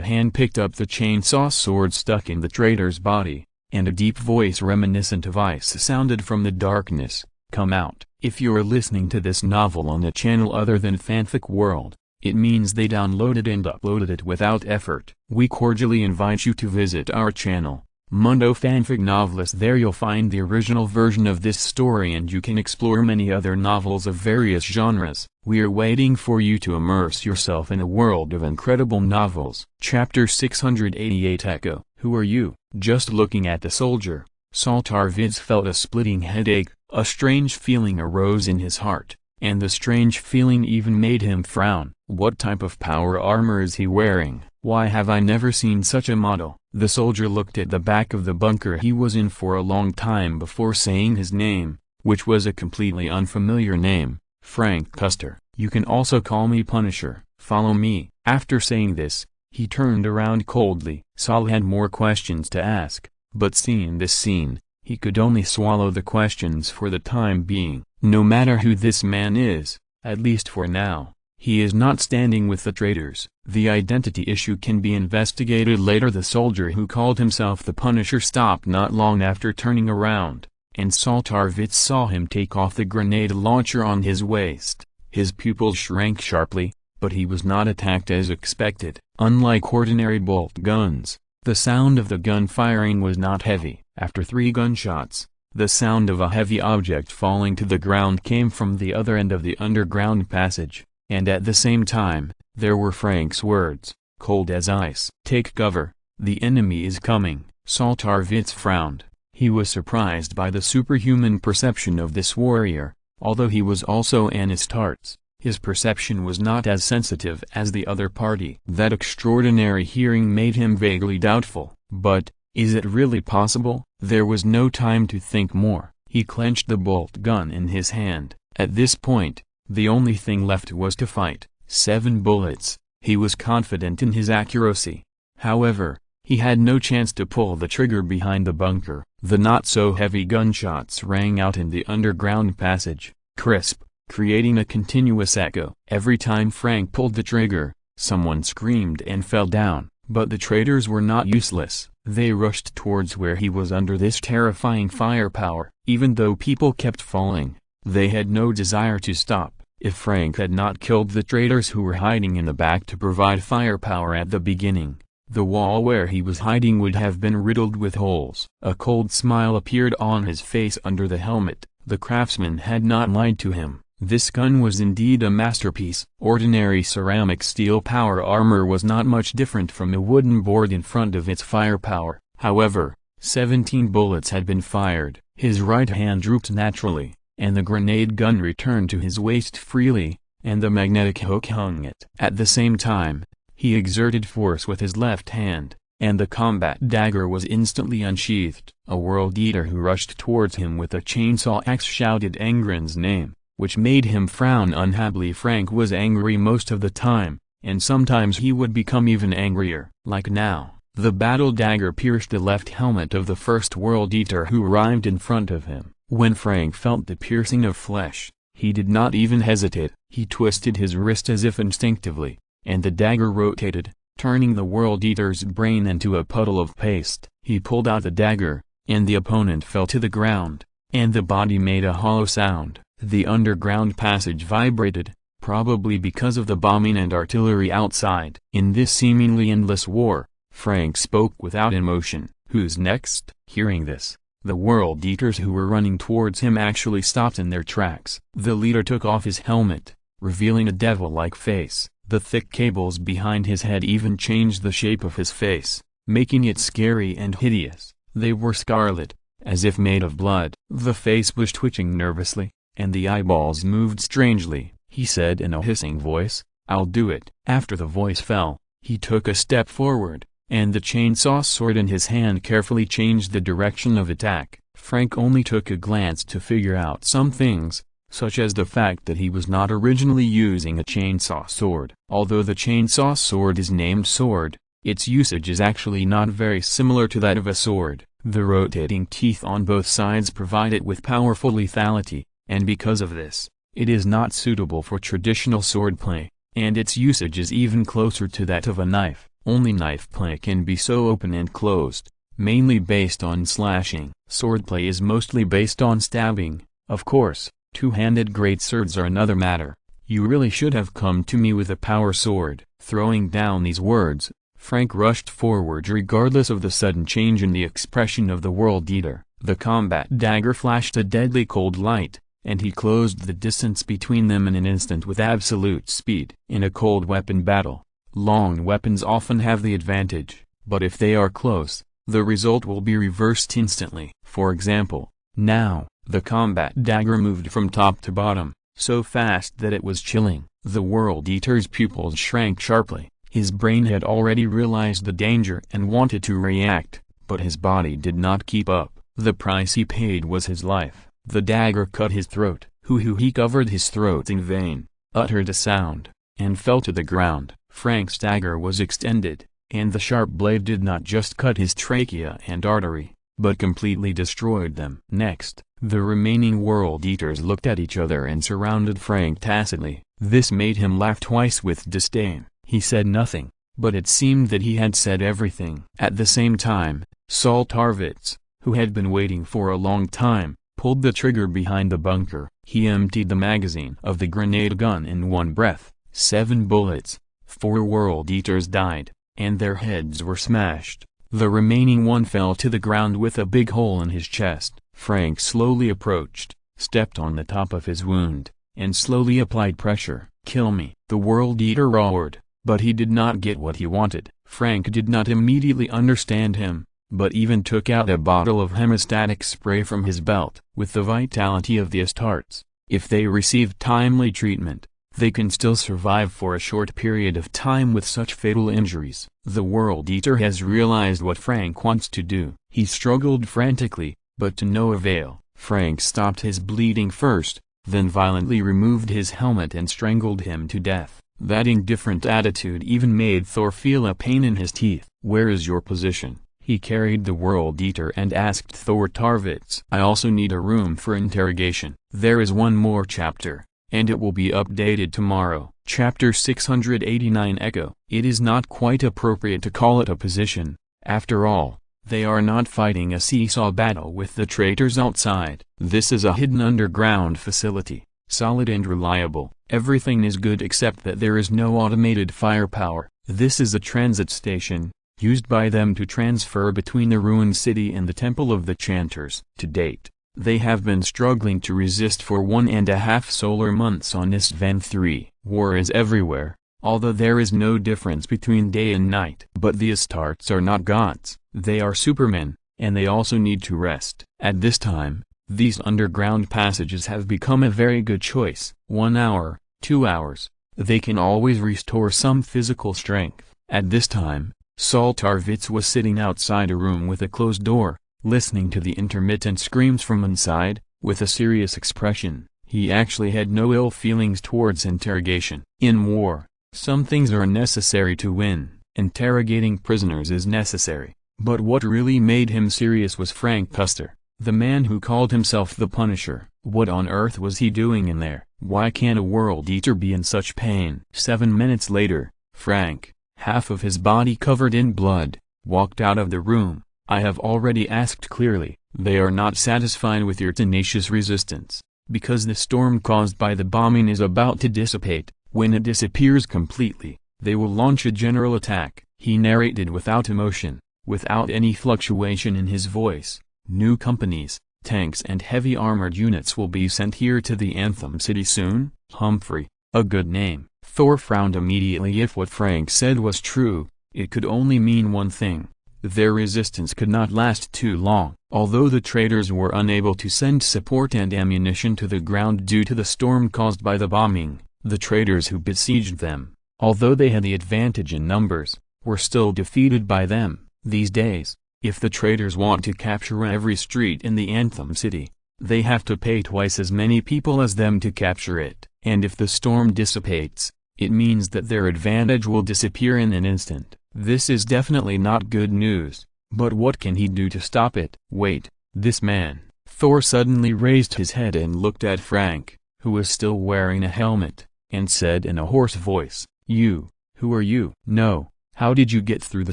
hand picked up the chainsaw sword stuck in the traitor's body, and a deep voice reminiscent of ice sounded from the darkness. "Come out." If you're listening to this novel on a channel other than Fanfic World, it means they downloaded and uploaded it without effort. We cordially invite you to visit our channel, Mundo Fanfic Novelist. There you'll find the original version of this story and you can explore many other novels of various genres. We're waiting for you to immerse yourself in a world of incredible novels. Chapter 688 Echo. Who are you? Just looking at the soldier, Tarvitz felt a splitting headache. A strange feeling arose in his heart, and the strange feeling even made him frown. What type of power armor is he wearing? Why have I never seen such a model? The soldier looked at the back of the bunker he was in for a long time before saying his name, which was a completely unfamiliar name, Frank Custer. "You can also call me Punisher. Follow me." After saying this, he turned around coldly. Saul had more questions to ask, but seeing this scene, he could only swallow the questions for the time being. No matter who this man is, at least for now, he is not standing with the traitors. The identity issue can be investigated later. The soldier who called himself the Punisher stopped not long after turning around, and Tarvitz saw him take off the grenade launcher on his waist. His pupils shrank sharply, but he was not attacked as expected. Unlike ordinary bolt guns, the sound of the gun firing was not heavy. After 3 gunshots, the sound of a heavy object falling to the ground came from the other end of the underground passage, and at the same time, there were Frank's words, cold as ice. "Take cover, the enemy is coming." Tarvitz frowned. He was surprised by the superhuman perception of this warrior, although he was also an Astartes. His perception was not as sensitive as the other party. That extraordinary hearing made him vaguely doubtful. But, is it really possible? There was no time to think more. He clenched the bolt gun in his hand. At this point, the only thing left was to fight. 7 bullets. He was confident in his accuracy. However, he had no chance to pull the trigger behind the bunker. The not-so-heavy gunshots rang out in the underground passage, crisp, creating a continuous echo. Every time Frank pulled the trigger, someone screamed and fell down. But the traitors were not useless. They rushed towards where he was under this terrifying firepower. Even though people kept falling, they had no desire to stop. If Frank had not killed the traitors who were hiding in the back to provide firepower at the beginning, the wall where he was hiding would have been riddled with holes. A cold smile appeared on his face under the helmet. The craftsman had not lied to him. This gun was indeed a masterpiece. Ordinary ceramic steel power armor was not much different from a wooden board in front of its firepower. However, 17 bullets had been fired. His right hand drooped naturally, and the grenade gun returned to his waist freely, and the magnetic hook hung it. At the same time, He exerted force with his left hand, and the combat dagger was instantly unsheathed. A world eater who rushed towards him with a chainsaw axe shouted Angren's name, which made him frown unhappily. Frank was angry most of the time, and sometimes he would become even angrier. Like now, the battle dagger pierced the left helmet of the first world eater who arrived in front of him. When Frank felt the piercing of flesh, he did not even hesitate. He twisted his wrist as if instinctively, and the dagger rotated, turning the world eater's brain into a puddle of paste. He pulled out the dagger, and the opponent fell to the ground, and the body made a hollow sound. The underground passage vibrated, probably because of the bombing and artillery outside. In this seemingly endless war, Frank spoke without emotion. "Who's next?" Hearing this, the world eaters who were running towards him actually stopped in their tracks. The leader took off his helmet, revealing a devil-like face. The thick cables behind his head even changed the shape of his face, making it scary and hideous. They were scarlet, as if made of blood. The face was twitching nervously, and the eyeballs moved strangely. He said in a hissing voice, "I'll do it." After the voice fell, he took a step forward, and the chainsaw sword in his hand carefully changed the direction of attack. Frank only took a glance to figure out some things, such as the fact that he was not originally using a chainsaw sword. Although the chainsaw sword is named sword, its usage is actually not very similar to that of a sword. The rotating teeth on both sides provide it with powerful lethality, and because of this, it is not suitable for traditional swordplay, and its usage is even closer to that of a knife. Only knife play can be so open and closed, mainly based on slashing. Swordplay is mostly based on stabbing, of course. Two-handed great swords are another matter. "You really should have come to me with a power sword." Throwing down these words, Frank rushed forward regardless of the sudden change in the expression of the world eater. The combat dagger flashed a deadly cold light, and he closed the distance between them in an instant with absolute speed. In a cold weapon battle, long weapons often have the advantage, but if they are close, the result will be reversed instantly. For example, now, the combat dagger moved from top to bottom, so fast that it was chilling. The world eater's pupils shrank sharply. His brain had already realized the danger and wanted to react, but his body did not keep up. The price he paid was his life. The dagger cut his throat. He covered his throat in vain, uttered a sound, and fell to the ground. Frank's dagger was extended, and the sharp blade did not just cut his trachea and artery, but completely destroyed them. Next, the remaining world eaters looked at each other and surrounded Frank tacitly. This made him laugh twice with disdain. He said nothing, but it seemed that he had said everything. At the same time, Saul Tarvitz, who had been waiting for a long time, pulled the trigger behind the bunker. He emptied the magazine of the grenade gun in one breath. 7 bullets. 4 world eaters died, and their heads were smashed. The remaining one fell to the ground with a big hole in his chest. Frank slowly approached, stepped on the top of his wound, and slowly applied pressure. "Kill me," the world eater roared, but he did not get what he wanted. Frank did not immediately understand him, but even took out a bottle of hemostatic spray from his belt. With the vitality of the Astartes, if they receive timely treatment, they can still survive for a short period of time with such fatal injuries. The world eater has realized what Frank wants to do. He struggled frantically, but to no avail. Frank stopped his bleeding first, then violently removed his helmet and strangled him to death. That indifferent attitude even made Thor feel a pain in his teeth. "Where is your position?" He carried the world eater and asked Thor Tarvitz. "I also need a room for interrogation. There is one more chapter, and it will be updated tomorrow." Chapter 689 Echo. It is not quite appropriate to call it a position. After all, they are not fighting a seesaw battle with the traitors outside. This is a hidden underground facility, solid and reliable. Everything is good except that there is no automated firepower. This is a transit station, used by them to transfer between the ruined city and the Temple of the Chanters. To date, they have been struggling to resist for 1.5 solar months on Istvan 3. War is everywhere, although there is no difference between day and night. But the Astartes are not gods. They are supermen, and they also need to rest. At this time, these underground passages have become a very good choice. 1 hour, 2 hours, they can always restore some physical strength. At this time, Tarvitz was sitting outside a room with a closed door, listening to the intermittent screams from inside, with a serious expression. He actually had no ill feelings towards interrogation. In war, some things are necessary to win. Interrogating prisoners is necessary. But what really made him serious was Frank Custer, the man who called himself the Punisher. What on earth was he doing in there? Why can't a world eater be in such pain? 7 minutes later, Frank, half of his body covered in blood, walked out of the room. I have already asked clearly. They are not satisfied with your tenacious resistance, because the storm caused by the bombing is about to dissipate. When it disappears completely, they will launch a general attack. He narrated without emotion, without any fluctuation in his voice. New companies, tanks and heavy armored units will be sent here to the Anthem City soon. Humphrey, a good name. Thor frowned immediately. If what Frank said was true, it could only mean one thing. Their resistance could not last too long. Although the traitors were unable to send support and ammunition to the ground due to the storm caused by the bombing, the traitors who besieged them, although they had the advantage in numbers, were still defeated by them. These days, if the traitors want to capture every street in the Anthem City, they have to pay twice as many people as them to capture it. And if the storm dissipates, it means that their advantage will disappear in an instant. This is definitely not good news, but what can he do to stop it? Wait, this man. Thor suddenly raised his head and looked at Frank, who was still wearing a helmet, and said in a hoarse voice, "You, who are you?" "No, how did you get through the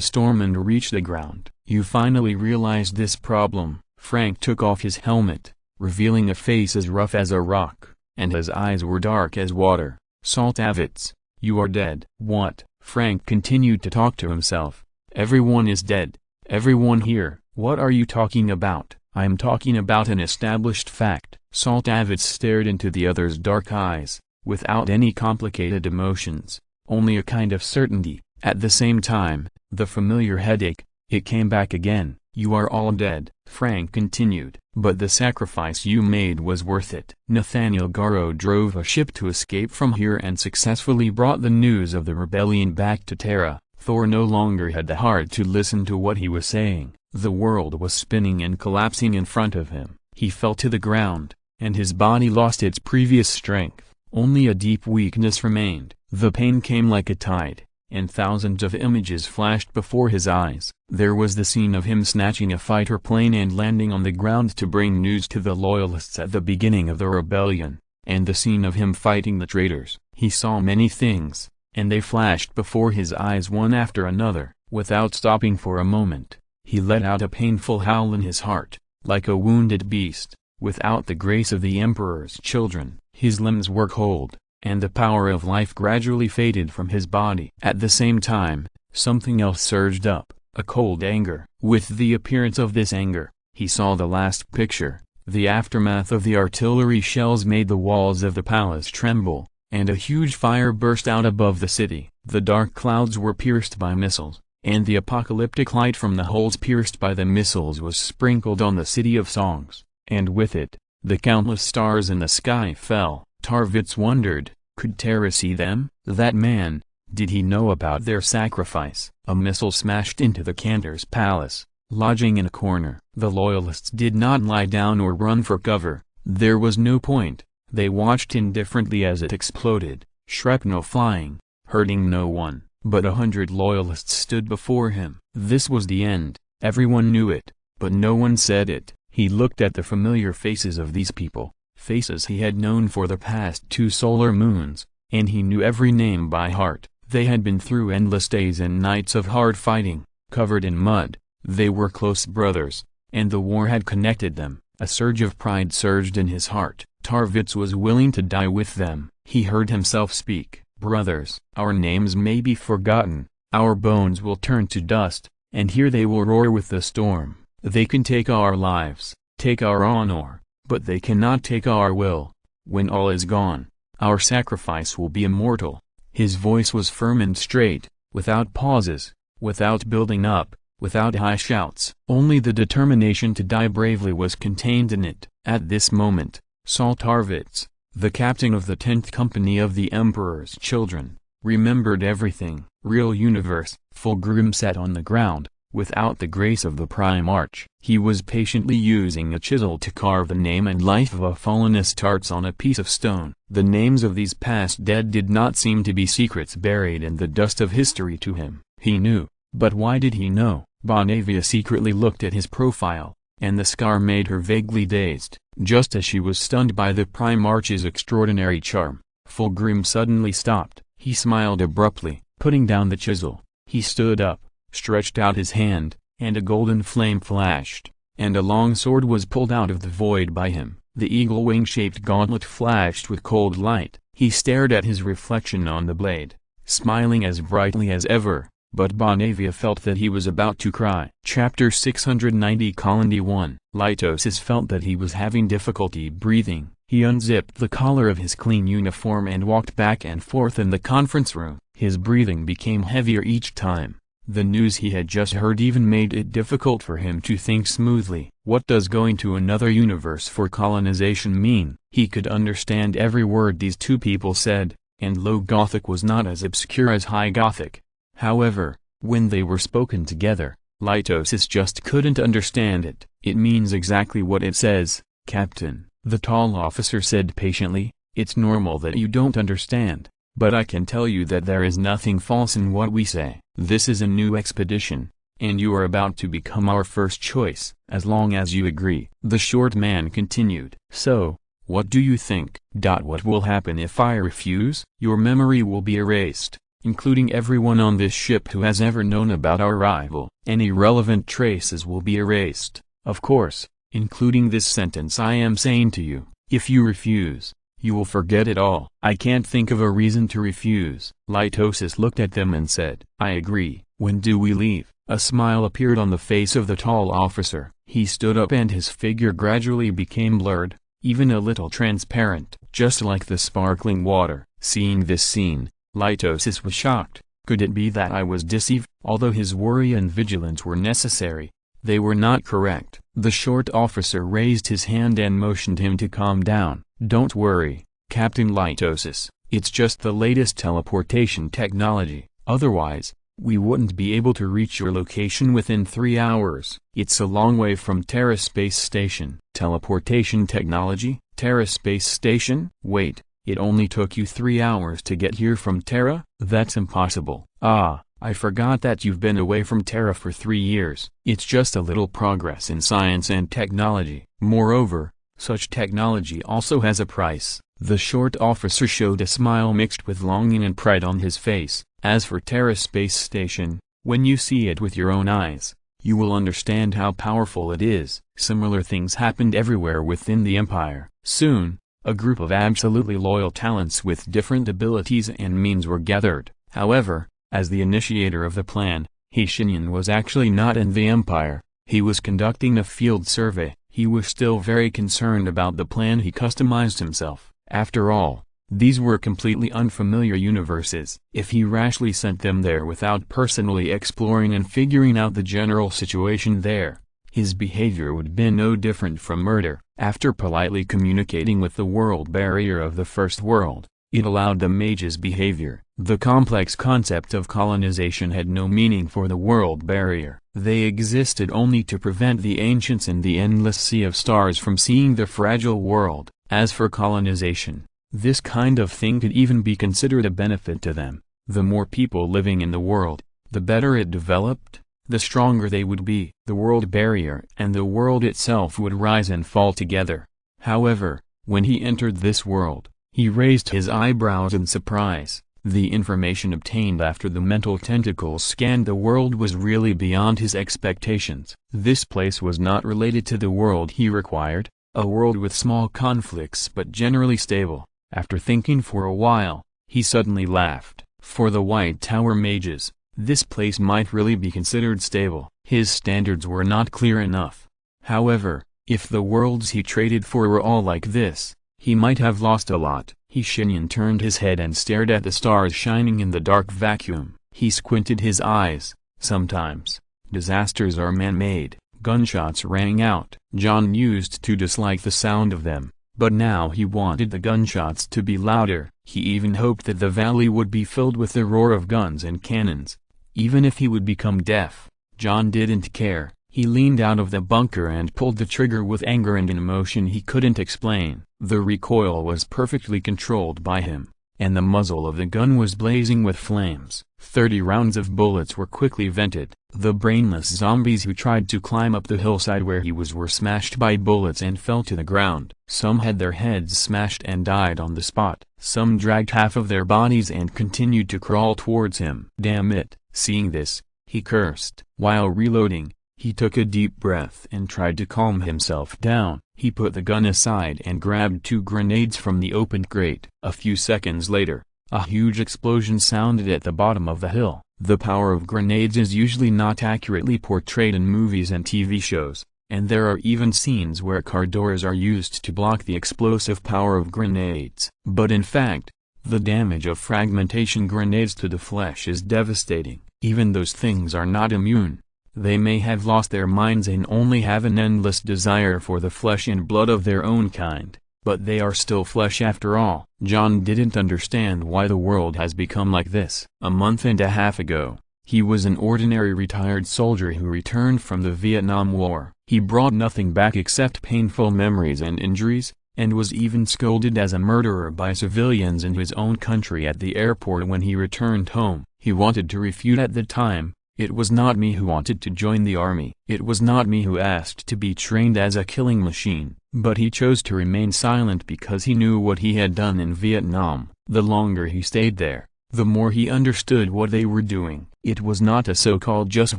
storm and reach the ground?" "You finally realized this problem." Frank took off his helmet, revealing a face as rough as a rock, and his eyes were dark as water. "Tarvitz, you are dead." "What?" Frank continued to talk to himself. "Everyone is dead. Everyone here." "What are you talking about?" "I'm talking about an established fact." Tarvitz stared into the other's dark eyes, without any complicated emotions, only a kind of certainty. At the same time, the familiar headache, it came back again. "You are all dead," Frank continued, "but the sacrifice you made was worth it." Nathaniel Garrow drove a ship to escape from here and successfully brought the news of the rebellion back to Terra. Thor no longer had the heart to listen to what he was saying. The world was spinning and collapsing in front of him. He fell to the ground, and his body lost its previous strength. Only a deep weakness remained. The pain came like a tide, and thousands of images flashed before his eyes. There was the scene of him snatching a fighter plane and landing on the ground to bring news to the Loyalists at the beginning of the rebellion, and the scene of him fighting the traitors. He saw many things, and they flashed before his eyes one after another. Without stopping for a moment, he let out a painful howl in his heart, like a wounded beast. Without the grace of the Emperor's children, his limbs were cold, and the power of life gradually faded from his body. At the same time, something else surged up, a cold anger. With the appearance of this anger, he saw the last picture. The aftermath of the artillery shells made the walls of the palace tremble, and a huge fire burst out above the city. The dark clouds were pierced by missiles, and the apocalyptic light from the holes pierced by the missiles was sprinkled on the City of Songs, and with it, the countless stars in the sky fell. Tarvitz wondered, could Terra see them? That man, did he know about their sacrifice? A missile smashed into the Cantor's palace, lodging in a corner. The Loyalists did not lie down or run for cover. There was no point. They watched indifferently as it exploded, shrapnel flying, hurting no one. But 100 Loyalists stood before him. This was the end. Everyone knew it, but no one said it. He looked at the familiar faces of these people. Faces he had known for the past 2 solar moons, and he knew every name by heart. They had been through endless days and nights of hard fighting, covered in mud. They were close brothers, and the war had connected them. A surge of pride surged in his heart. Tarvitz was willing to die with them. He heard himself speak. "Brothers, our names may be forgotten, our bones will turn to dust, and here they will roar with the storm. They can take our lives, take our honor, but they cannot take our will. When all is gone, our sacrifice will be immortal." His voice was firm and straight, without pauses, without building up, without high shouts. Only the determination to die bravely was contained in it. At this moment, Tarvitz, the captain of the 10th Company of the Emperor's Children, remembered everything. Real universe. Fulgrim sat on the ground, without the grace of the Primarch. He was patiently using a chisel to carve the name and life of a fallen Astartes on a piece of stone. The names of these past dead did not seem to be secrets buried in the dust of history to him. He knew, but why did he know? Bonavia secretly looked at his profile, and the scar made her vaguely dazed. Just as she was stunned by the Primarch's extraordinary charm, Fulgrim suddenly stopped. He smiled abruptly, putting down the chisel. He stood up, stretched out his hand, and a golden flame flashed, and a long sword was pulled out of the void by him. The eagle wing-shaped gauntlet flashed with cold light. He stared at his reflection on the blade, smiling as brightly as ever, but Bonavia felt that he was about to cry. Chapter 690 Colony 1. Lytosis felt that he was having difficulty breathing. He unzipped the collar of his clean uniform and walked back and forth in the conference room. His breathing became heavier each time. The news he had just heard even made it difficult for him to think smoothly. What does going to another universe for colonization mean? He could understand every word these two people said, and Low Gothic was not as obscure as High Gothic. However, when they were spoken together, Lytosis just couldn't understand it. It means exactly what it says, Captain, the tall officer said patiently. It's normal that you don't understand, but I can tell you that there is nothing false in what we say. This is a new expedition, and you are about to become our first choice, as long as you agree. The short man continued. So, what do you think? What will happen if I refuse? Your memory will be erased, including everyone on this ship who has ever known about our arrival. Any relevant traces will be erased, of course, including this sentence I am saying to you. If you refuse, you will forget it all. I can't think of a reason to refuse. Lytosis looked at them and said, I agree. When do we leave? A smile appeared on the face of the tall officer. He stood up and his figure gradually became blurred, even a little transparent, just like the sparkling water. Seeing this scene, Lytosis was shocked. Could it be that I was deceived? Although his worry and vigilance were necessary, they were not correct. The short officer raised his hand and motioned him to calm down. Don't worry, Captain Lytosis, it's just the latest teleportation technology. Otherwise, we wouldn't be able to reach your location within 3 hours. It's a long way from Terra Space Station. Teleportation technology? Terra Space Station? Wait, it only took you 3 hours to get here from Terra? That's impossible. Ah, I forgot that you've been away from Terra for 3 years. It's just a little progress in science and technology. Moreover, such technology also has a price. The short officer showed a smile mixed with longing and pride on his face. As for Terra Space Station, when you see it with your own eyes, you will understand how powerful it is. Similar things happened everywhere within the Empire. Soon, a group of absolutely loyal talents with different abilities and means were gathered. However, as the initiator of the plan, Shenyan was actually not in the Empire. He was conducting a field survey. He was still very concerned about the plan he customized himself. After all, these were completely unfamiliar universes. If he rashly sent them there without personally exploring and figuring out the general situation there, his behavior would be no different from murder. After politely communicating with the world barrier of the First World, it allowed the mage's behavior. The complex concept of colonization had no meaning for the world barrier. They existed only to prevent the ancients in the endless sea of stars from seeing the fragile world. As for colonization, this kind of thing could even be considered a benefit to them. The more people living in the world, the better it developed, the stronger they would be. The world barrier and the world itself would rise and fall together. However, when he entered this world, he raised his eyebrows in surprise. The information obtained after the mental tentacles scanned the world was really beyond his expectations. This place was not related to the world he required, a world with small conflicts but generally stable. After thinking for a while, he suddenly laughed. For the White Tower mages, this place might really be considered stable. His standards were not clear enough. However, if the worlds he traded for were all like this, he might have lost a lot. Shenyan turned his head and stared at the stars shining in the dark vacuum. He squinted his eyes. Sometimes, disasters are man-made. Gunshots rang out. John used to dislike the sound of them, But now he wanted the gunshots to be louder. He even hoped that the valley would be filled with the roar of guns and cannons. Even if he would become deaf, John didn't care. He leaned out of the bunker and pulled the trigger with anger and an emotion he couldn't explain. The recoil was perfectly controlled by him, and the muzzle of the gun was blazing with flames. 30 rounds of bullets were quickly vented. The brainless zombies who tried to climb up the hillside where he was were smashed by bullets and fell to the ground. Some had their heads smashed and died on the spot. Some dragged half of their bodies and continued to crawl towards him. Damn it! Seeing this, he cursed. While reloading, he took a deep breath and tried to calm himself down. He put the gun aside and grabbed 2 grenades from the opened grate. A few seconds later, a huge explosion sounded at the bottom of the hill. The power of grenades is usually not accurately portrayed in movies and TV shows, and there are even scenes where car doors are used to block the explosive power of grenades. But in fact, the damage of fragmentation grenades to the flesh is devastating. Even those things are not immune. They may have lost their minds and only have an endless desire for the flesh and blood of their own kind, but they are still flesh after all. John didn't understand why the world has become like this. A month and a half ago, he was an ordinary retired soldier who returned from the Vietnam War. He brought nothing back except painful memories and injuries, and was even scolded as a murderer by civilians in his own country at the airport when he returned home. He wanted to refute at the time. It was not me who wanted to join the army. It was not me who asked to be trained as a killing machine. But he chose to remain silent because he knew what he had done in Vietnam. The longer he stayed there, the more he understood what they were doing. It was not a so-called just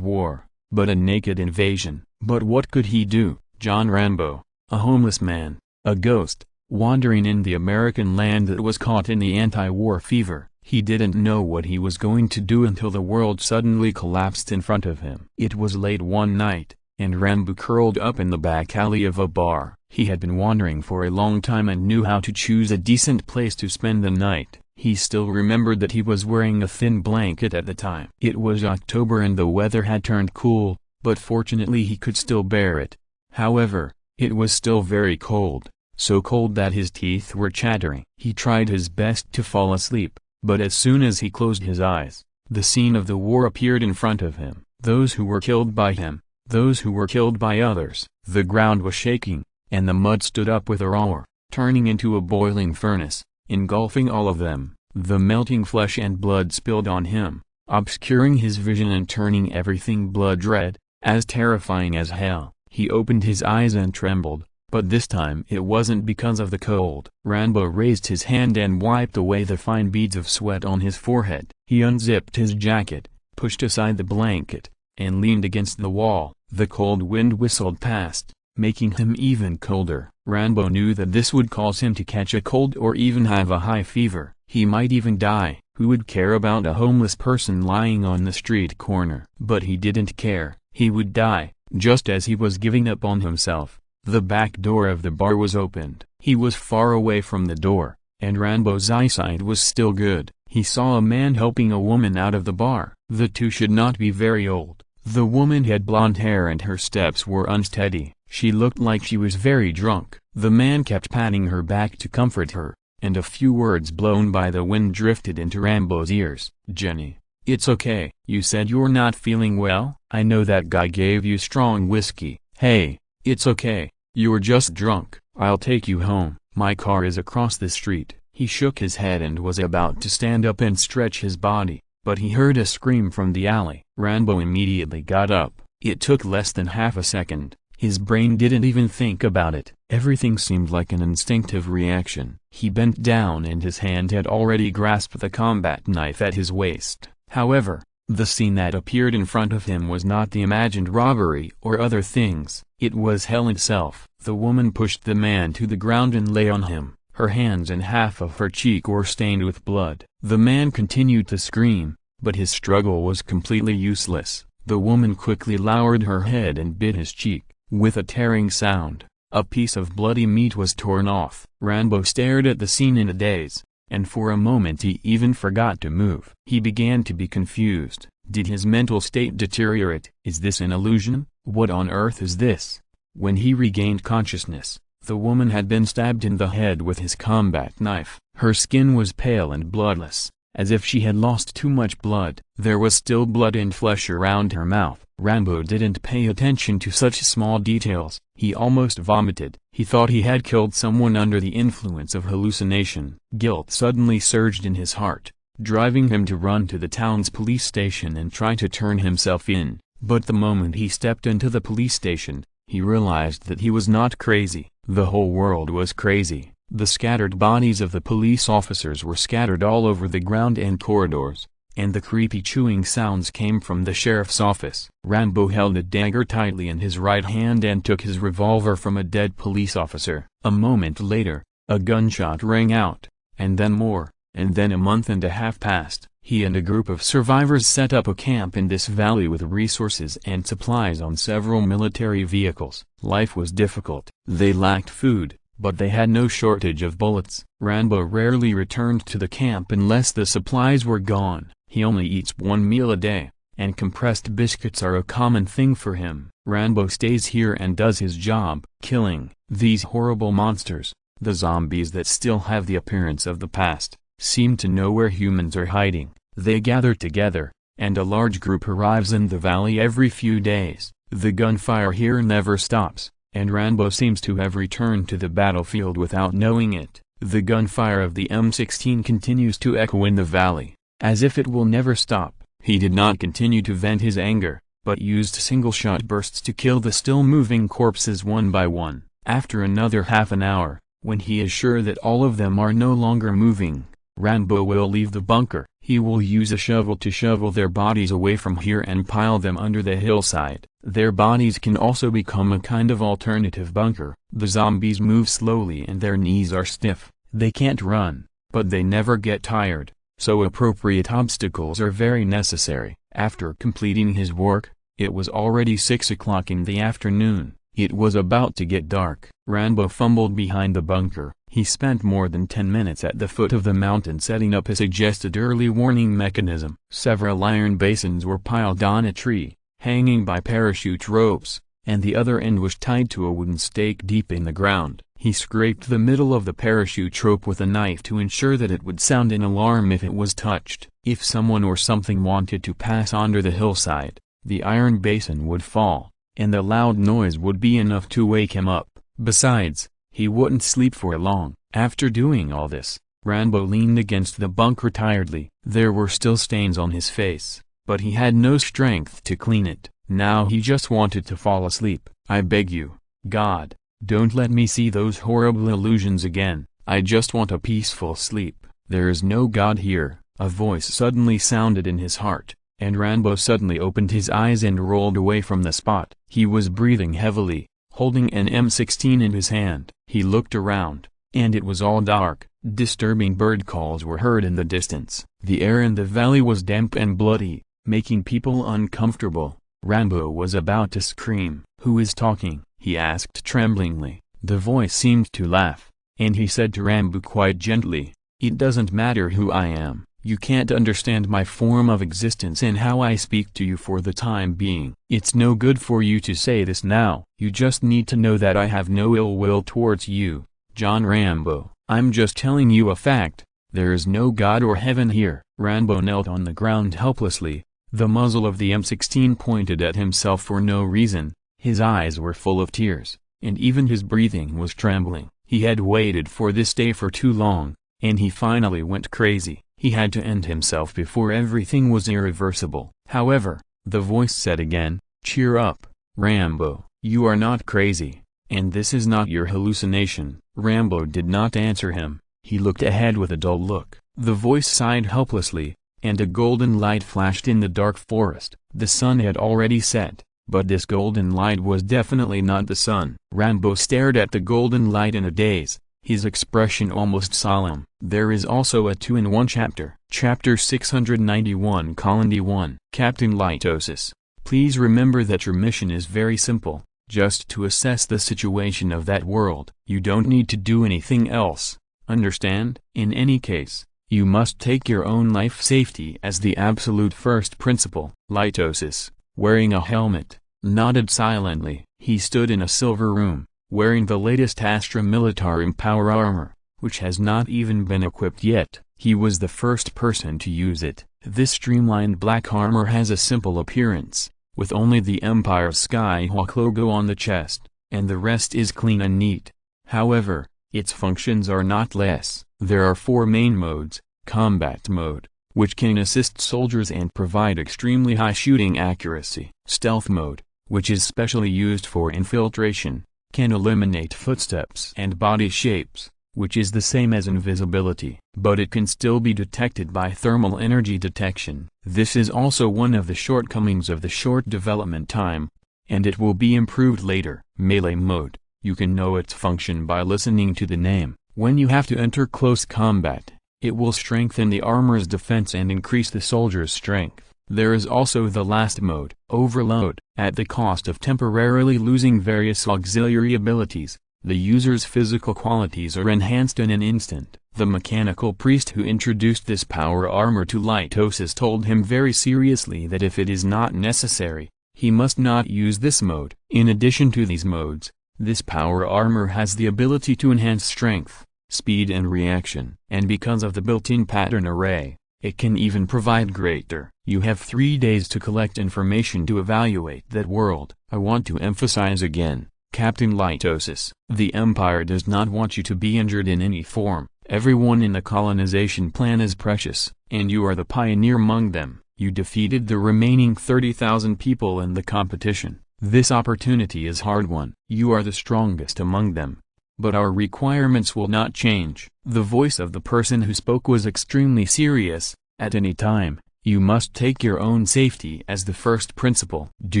war, but a naked invasion. But what could he do? John Rambo, a homeless man, a ghost, wandering in the American land that was caught in the anti-war fever. He didn't know what he was going to do until the world suddenly collapsed in front of him. It was late one night, and Rambo curled up in the back alley of a bar. He had been wandering for a long time and knew how to choose a decent place to spend the night. He still remembered that he was wearing a thin blanket at the time. It was October and the weather had turned cool, but fortunately he could still bear it. However, it was still very cold, so cold that his teeth were chattering. He tried his best to fall asleep. But as soon as he closed his eyes, the scene of the war appeared in front of him. Those who were killed by him, those who were killed by others. The ground was shaking, and the mud stood up with a roar, turning into a boiling furnace, engulfing all of them. The melting flesh and blood spilled on him, obscuring his vision and turning everything blood red, as terrifying as hell. He opened his eyes and trembled. But this time it wasn't because of the cold. Rambo raised his hand and wiped away the fine beads of sweat on his forehead. He unzipped his jacket, pushed aside the blanket, and leaned against the wall. The cold wind whistled past, making him even colder. Rambo knew that this would cause him to catch a cold or even have a high fever. He might even die. Who would care about a homeless person lying on the street corner? But he didn't care. He would die, just as he was giving up on himself. The back door of the bar was opened. He was far away from the door, and Rambo's eyesight was still good. He saw a man helping a woman out of the bar. The two should not be very old. The woman had blonde hair and her steps were unsteady. She looked like she was very drunk. The man kept patting her back to comfort her, and a few words blown by the wind drifted into Rambo's ears. "Jenny, it's okay. You said you're not feeling well? I know that guy gave you strong whiskey. Hey, it's okay. You're just drunk. I'll take you home. My car is across the street." He shook his head and was about to stand up and stretch his body, but he heard a scream from the alley. Rambo immediately got up. It took less than half a second. His brain didn't even think about it. Everything seemed like an instinctive reaction. He bent down and his hand had already grasped the combat knife at his waist. However, the scene that appeared in front of him was not the imagined robbery or other things. It was hell itself. The woman pushed the man to the ground and lay on him. Her hands and half of her cheek were stained with blood. The man continued to scream, but his struggle was completely useless. The woman quickly lowered her head and bit his cheek. With a tearing sound, a piece of bloody meat was torn off. Rambo stared at the scene in a daze, and for a moment he even forgot to move. He began to be confused. Did his mental state deteriorate? Is this an illusion? What on earth is this? When he regained consciousness, The woman had been stabbed in the head with his combat knife. Her skin was pale and bloodless, as if she had lost too much blood. There was still blood and flesh around her mouth. Rambo didn't pay attention to such small details. He almost vomited. He thought he had killed someone under the influence of hallucination. Guilt suddenly surged in his heart, driving him to run to the town's police station and try to turn himself in. But the moment he stepped into the police station, he realized that he was not crazy. The whole world was crazy. The scattered bodies of the police officers were scattered all over the ground and corridors, and the creepy chewing sounds came from the sheriff's office. Rambo held a dagger tightly in his right hand and took his revolver from a dead police officer. A moment later, a gunshot rang out, and then more, and then a month and a half passed. He and a group of survivors set up a camp in this valley with resources and supplies on several military vehicles. Life was difficult. They lacked food, but they had no shortage of bullets. Rambo rarely returned to the camp unless the supplies were gone. He only eats one meal a day, and compressed biscuits are a common thing for him. Rambo stays here and does his job, killing these horrible monsters. The zombies that still have the appearance of the past seem to know where humans are hiding. They gather together, and a large group arrives in the valley every few days. The gunfire here never stops, and Rambo seems to have returned to the battlefield without knowing it. The gunfire of the M16 continues to echo in the valley, as if it will never stop. He did not continue to vent his anger, but used single-shot bursts to kill the still-moving corpses one by one. After another half an hour, when he is sure that all of them are no longer moving, Rambo will leave the bunker. He will use a shovel to shovel their bodies away from here and pile them under the hillside. Their bodies can also become a kind of alternative bunker. The zombies move slowly and their knees are stiff. They can't run, but they never get tired, so appropriate obstacles are very necessary. After completing his work, it was already 6 o'clock in the afternoon. It was about to get dark. Rambo fumbled behind the bunker. He spent more than 10 minutes at the foot of the mountain setting up a suggested early warning mechanism. Several iron basins were piled on a tree, hanging by parachute ropes, and the other end was tied to a wooden stake deep in the ground. He scraped the middle of the parachute rope with a knife to ensure that it would sound an alarm if it was touched. If someone or something wanted to pass under the hillside, the iron basin would fall, and the loud noise would be enough to wake him up. Besides, he wouldn't sleep for long. After doing all this, Rambo leaned against the bunker tiredly. There were still stains on his face, but he had no strength to clean it. Now he just wanted to fall asleep. "I beg you, God, don't let me see those horrible illusions again. I just want a peaceful sleep." "There is no God here," a voice suddenly sounded in his heart, and Rambo suddenly opened his eyes and rolled away from the spot. He was breathing heavily, holding an M16 in his hand. He looked around, and it was all dark. Disturbing bird calls were heard in the distance. The air in the valley was damp and bloody, making people uncomfortable. Rambo was about to scream. "Who is talking?" he asked tremblingly. The voice seemed to laugh, and he said to Rambo quite gently, "It doesn't matter who I am. You can't understand my form of existence and how I speak to you for the time being. It's no good for you to say this now. You just need to know that I have no ill will towards you, John Rambo. I'm just telling you a fact. There is no God or heaven here." Rambo knelt on the ground helplessly, the muzzle of the M16 pointed at himself for no reason. His eyes were full of tears, and even his breathing was trembling. He had waited for this day for too long, and he finally went crazy. He had to end himself before everything was irreversible. However, the voice said again, "Cheer up, Rambo. You are not crazy, and this is not your hallucination." Rambo did not answer him. He looked ahead with a dull look. The voice sighed helplessly, and a golden light flashed in the dark forest. The sun had already set, but this golden light was definitely not the sun. Rambo stared at the golden light in a daze, his expression almost solemn. There is also a 2-in-1 chapter. Chapter 691 D1. Captain Litosis, please remember that your mission is very simple, just to assess the situation of that world. You don't need to do anything else, understand? In any case, you must take your own life safety as the absolute first principle. Litosis, wearing a helmet, nodded silently. He stood in a silver room, wearing the latest Astra Militarum power armor, which has not even been equipped yet. He was the first person to use it. This streamlined black armor has a simple appearance, with only the Empire's Skyhawk logo on the chest, and the rest is clean and neat. However, its functions are not less. There are 4 main modes: combat mode, which can assist soldiers and provide extremely high shooting accuracy; stealth mode, which is specially used for infiltration, can eliminate footsteps and body shapes, which is the same as invisibility, but it can still be detected by thermal energy detection. This is also one of the shortcomings of the short development time, and it will be improved later. Melee mode, you can know its function by listening to the name. When you have to enter close combat, it will strengthen the armor's defense and increase the soldier's strength. There is also the last mode, overload. At the cost of temporarily losing various auxiliary abilities, the user's physical qualities are enhanced in an instant. The mechanical priest who introduced this power armor to Litosis told him very seriously that if it is not necessary, he must not use this mode. In addition to these modes, this power armor has the ability to enhance strength, speed and reaction. And because of the built-in pattern array, it can even provide greater. You have 3 days to collect information to evaluate that world. I want to emphasize again, Captain Litosis, the Empire does not want you to be injured in any form. Everyone in the colonization plan is precious, and you are the pioneer among them. You defeated the remaining 30,000 people in the competition. This opportunity is hard won. You are the strongest among them. But our requirements will not change. The voice of the person who spoke was extremely serious. At any time, you must take your own safety as the first principle. Do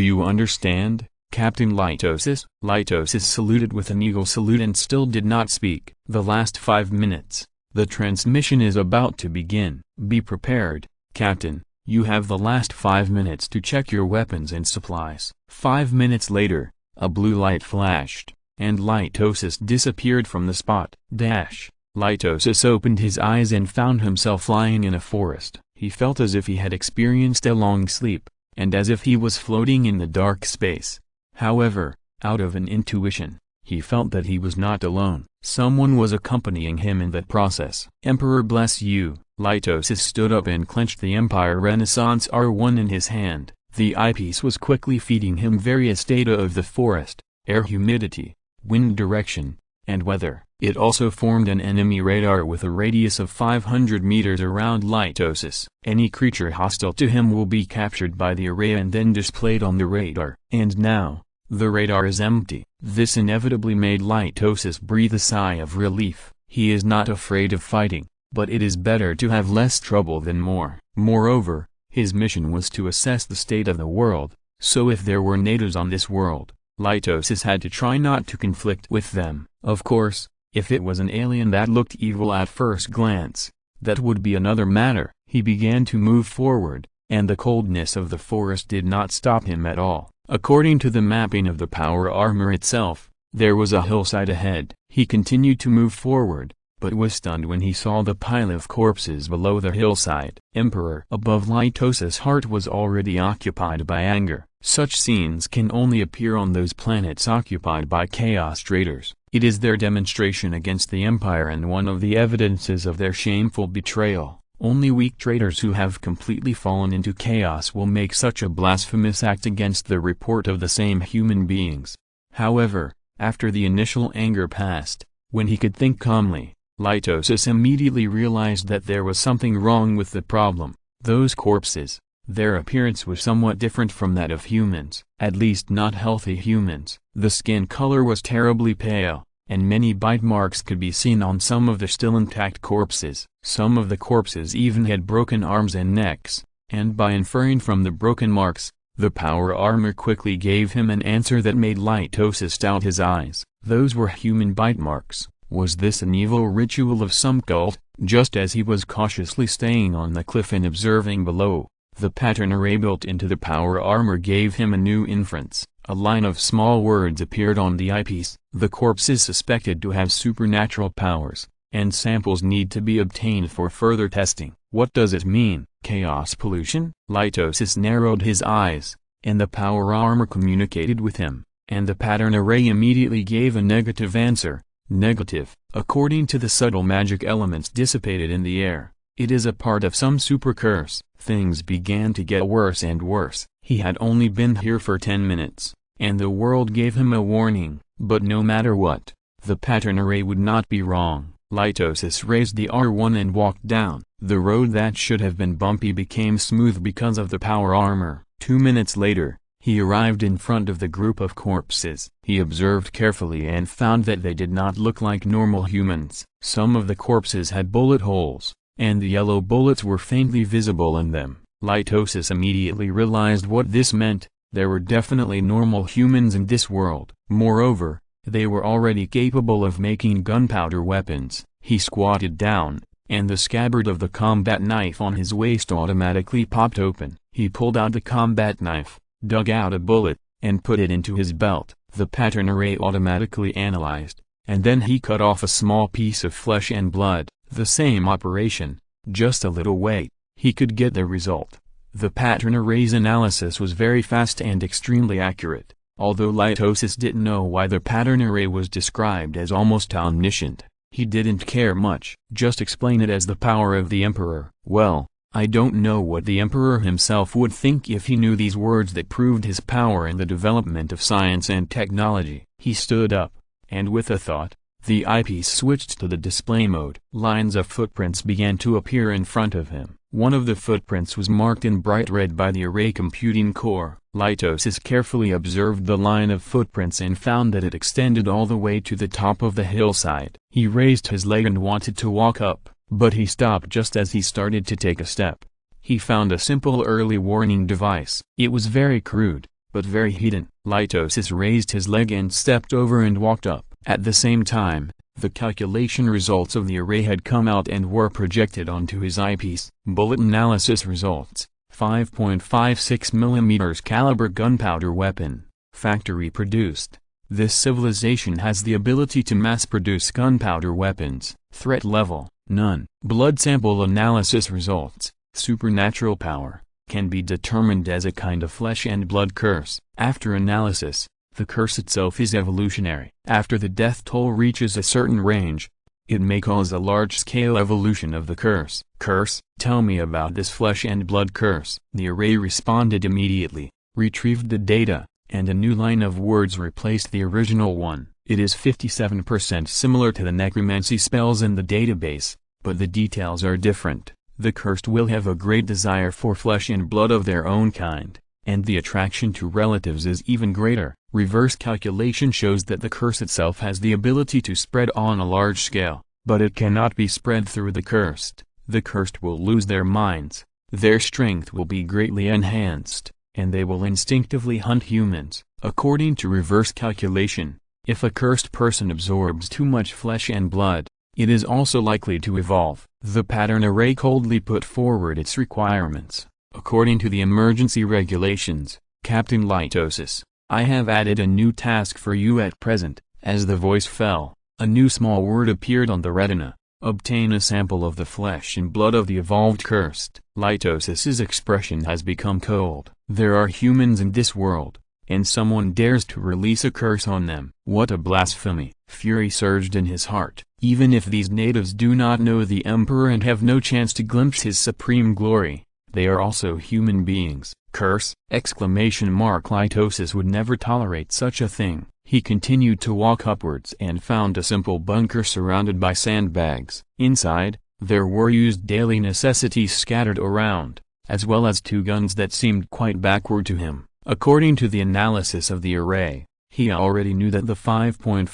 you understand, Captain Litosis? Litosis saluted with an eagle salute and still did not speak. The last 5 minutes. The transmission is about to begin. Be prepared, Captain. You have the last 5 minutes to check your weapons and supplies. 5 minutes later, a blue light flashed, and Litosis disappeared from the spot. Litosis opened his eyes and found himself lying in a forest. He felt as if he had experienced a long sleep, and as if he was floating in the dark space. However, out of an intuition, he felt that he was not alone. Someone was accompanying him in that process. Emperor bless you. Litosis stood up and clenched the Empire Renaissance R1 in his hand. The eyepiece was quickly feeding him various data of the forest, air humidity, wind direction, and weather. It also formed an enemy radar with a radius of 500 meters around Litosis. Any creature hostile to him will be captured by the array and then displayed on the radar. And now, the radar is empty. This inevitably made Litosis breathe a sigh of relief. He is not afraid of fighting, but it is better to have less trouble than more. Moreover, his mission was to assess the state of the world, so if there were natives on this world, Litosis had to try not to conflict with them. Of course, if it was an alien that looked evil at first glance, that would be another matter. He began to move forward, and the coldness of the forest did not stop him at all. According to the mapping of the power armor itself, there was a hillside ahead. He continued to move forward, but was stunned when he saw the pile of corpses below the hillside. Emperor. Above Litosis' heart was already occupied by anger. Such scenes can only appear on those planets occupied by Chaos Traders. It is their demonstration against the Empire and one of the evidences of their shameful betrayal. Only weak traders who have completely fallen into chaos will make such a blasphemous act against the report of the same human beings. However, after the initial anger passed, when he could think calmly, Litosis immediately realized that there was something wrong with the problem. Those corpses, their appearance was somewhat different from that of humans, at least not healthy humans. The skin color was terribly pale, and many bite marks could be seen on some of the still intact corpses. Some of the corpses even had broken arms and necks, and by inferring from the broken marks, the power armor quickly gave him an answer that made Litosis doubt his eyes. Those were human bite marks. Was this an evil ritual of some cult? Just as he was cautiously staying on the cliff and observing below, the pattern array built into the power armor gave him a new inference. A line of small words appeared on the eyepiece. The corpse is suspected to have supernatural powers, and samples need to be obtained for further testing. What does it mean? Chaos pollution? Litosis narrowed his eyes, and the power armor communicated with him. and the pattern array immediately gave a negative answer. Negative. According to the subtle magic elements dissipated in the air, it is a part of some super curse. Things began to get worse and worse. He had only been here for 10 minutes, and the world gave him a warning, but no matter what, the pattern array would not be wrong. Litosis raised the R1 and walked down. The road that should have been bumpy became smooth because of the power armor. 2 minutes later, he arrived in front of the group of corpses. He observed carefully and found that they did not look like normal humans. Some of the corpses had bullet holes, and the yellow bullets were faintly visible in them. Litosis immediately realized what this meant. There were definitely normal humans in this world. Moreover, they were already capable of making gunpowder weapons. He squatted down, and the scabbard of the combat knife on his waist automatically popped open. He pulled out the combat knife, dug out a bullet, and put it into his belt. The pattern array automatically analyzed, and then he cut off a small piece of flesh and blood. The same operation, just a little weight. He could get the result. The pattern array's analysis was very fast and extremely accurate. Although Litosis didn't know why the pattern array was described as almost omniscient, he didn't care much. Just explain it as the power of the Emperor. Well, I don't know what the Emperor himself would think if he knew these words that proved his power in the development of science and technology. He stood up, and with a thought, the eyepiece switched to the display mode. Lines of footprints began to appear in front of him. One of the footprints was marked in bright red by the array computing core. Litosis carefully observed the line of footprints and found that it extended all the way to the top of the hillside. He raised his leg and wanted to walk up, but he stopped just as he started to take a step. He found a simple early warning device. It was very crude, but very hidden. Litosis raised his leg and stepped over and walked up. At the same time, the calculation results of the array had come out and were projected onto his eyepiece. Bullet analysis results: 5.56 mm caliber gunpowder weapon, factory produced. This civilization has the ability to mass-produce gunpowder weapons. Threat level: none. Blood sample analysis results: supernatural power, can be determined as a kind of flesh and blood curse. After analysis, the curse itself is evolutionary. After the death toll reaches a certain range, it may cause a large-scale evolution of the curse. Curse: tell me about this flesh and blood curse. The array responded immediately, retrieved the data, and a new line of words replaced the original one. It is 57% similar to the necromancy spells in the database, but the details are different. The cursed will have a great desire for flesh and blood of their own kind, and the attraction to relatives is even greater. Reverse calculation shows that the curse itself has the ability to spread on a large scale, but it cannot be spread through the cursed. The cursed will lose their minds, their strength will be greatly enhanced, and they will instinctively hunt humans. According to reverse calculation, if a cursed person absorbs too much flesh and blood, it is also likely to evolve. The pattern array coldly put forward its requirements. According to the emergency regulations, Captain Litosis, I have added a new task for you at present. As the voice fell, a new small word appeared on the retina: obtain a sample of the flesh and blood of the evolved cursed. Litosis's expression has become cold. There are humans in this world, and someone dares to release a curse on them. What a blasphemy! Fury surged in his heart. Even if these natives do not know the Emperor and have no chance to glimpse his supreme glory, they are also human beings. Curse! Litosis would never tolerate such a thing. He continued to walk upwards and found a simple bunker surrounded by sandbags. Inside, there were used daily necessities scattered around, as well as 2 guns that seemed quite backward to him. According to the analysis of the array, he already knew that the 5.56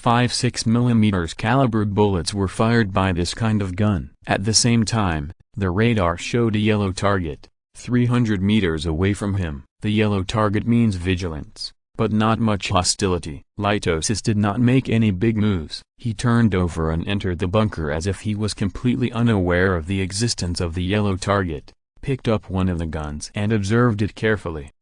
mm caliber bullets were fired by this kind of gun. At the same time, the radar showed a yellow target 300 meters away from him. The yellow target means vigilance, but not much hostility. Litosis did not make any big moves. He turned over and entered the bunker as if he was completely unaware of the existence of the yellow target, picked up one of the guns and observed it carefully.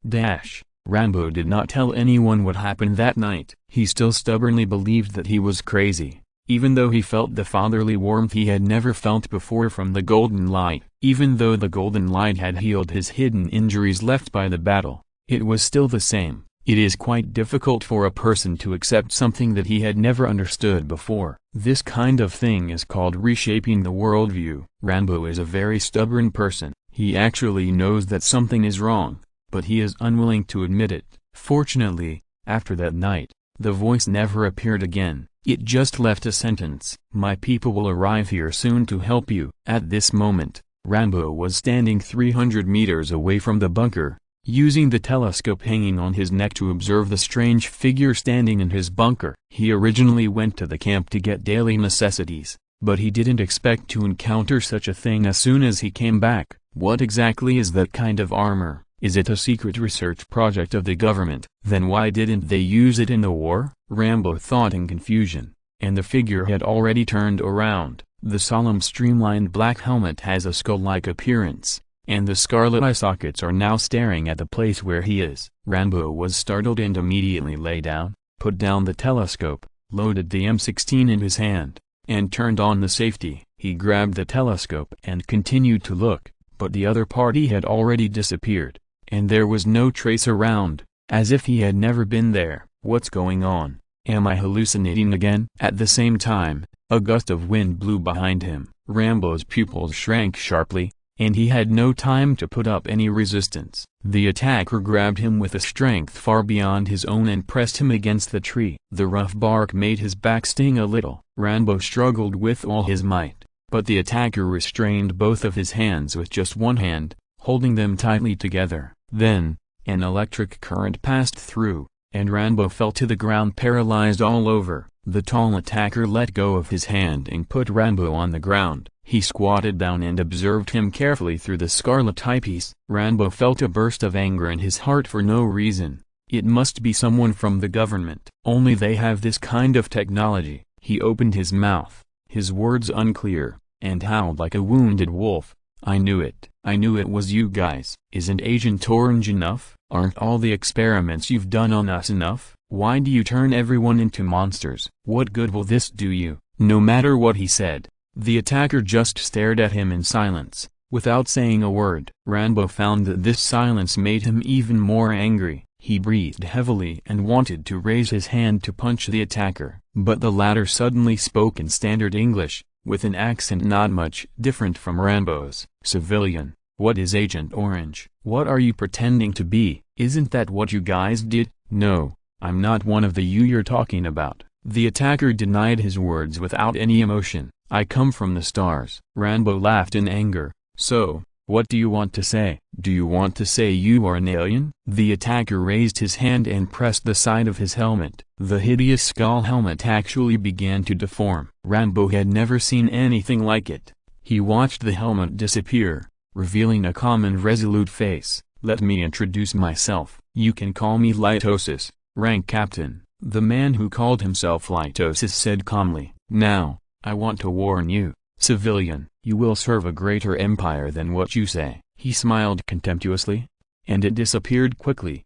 Rambo did not tell anyone what happened that night. He still stubbornly believed that he was crazy, even though he felt the fatherly warmth he had never felt before from the golden light. Even though the golden light had healed his hidden injuries left by the battle, it was still the same. It is quite difficult for a person to accept something that he had never understood before. This kind of thing is called reshaping the worldview. Rambo is a very stubborn person. He actually knows that something is wrong, but he is unwilling to admit it. Fortunately, after that night, the voice never appeared again. It just left a sentence: "My people will arrive here soon to help you." At this moment, Rambo was standing 300 meters away from the bunker, using the telescope hanging on his neck to observe the strange figure standing in his bunker. He originally went to the camp to get daily necessities, but he didn't expect to encounter such a thing as soon as he came back. What exactly is that kind of armor? Is it a secret research project of the government? Then why didn't they use it in the war? Rambo thought in confusion, and the figure had already turned around. The solemn streamlined black helmet has a skull-like appearance, and the scarlet eye sockets are now staring at the place where he is. Rambo was startled and immediately lay down, put down the telescope, loaded the M16 in his hand, and turned on the safety. He grabbed the telescope and continued to look, but the other party had already disappeared, and there was no trace around, as if he had never been there. What's going on? Am I hallucinating again? At the same time, a gust of wind blew behind him. Rambo's pupils shrank sharply, and he had no time to put up any resistance. The attacker grabbed him with a strength far beyond his own and pressed him against the tree. The rough bark made his back sting a little. Rambo struggled with all his might, but the attacker restrained both of his hands with just one hand, holding them tightly together. Then, an electric current passed through, and Rambo fell to the ground paralyzed all over. The tall attacker let go of his hand and put Rambo on the ground. He squatted down and observed him carefully through the scarlet eyepiece. Rambo felt a burst of anger in his heart for no reason. It must be someone from the government. Only they have this kind of technology. He opened his mouth, his words unclear, and howled like a wounded wolf. "I knew it. I knew it was you guys. Isn't Agent Orange enough? Aren't all the experiments you've done on us enough? Why do you turn everyone into monsters? What good will this do you?" No matter what he said, the attacker just stared at him in silence, without saying a word. Rambo found that this silence made him even more angry. He breathed heavily and wanted to raise his hand to punch the attacker, but the latter suddenly spoke in standard English, with an accent not much different from Rambo's. "Civilian, what is Agent Orange? What are you pretending to be? Isn't that what you guys did?" "No, I'm not one of the you're talking about." The attacker denied his words without any emotion. "I come from the stars." Rambo laughed in anger. "So, what do you want to say? Do you want to say you are an alien?" The attacker raised his hand and pressed the side of his helmet. The hideous skull helmet actually began to deform. Rambo had never seen anything like it. He watched the helmet disappear, revealing a calm and resolute face. "Let me introduce myself. You can call me Litosis, rank captain." The man who called himself Litosis said calmly, "Now, I want to warn you, civilian, you will serve a greater empire than what you say." He smiled contemptuously, and it disappeared quickly.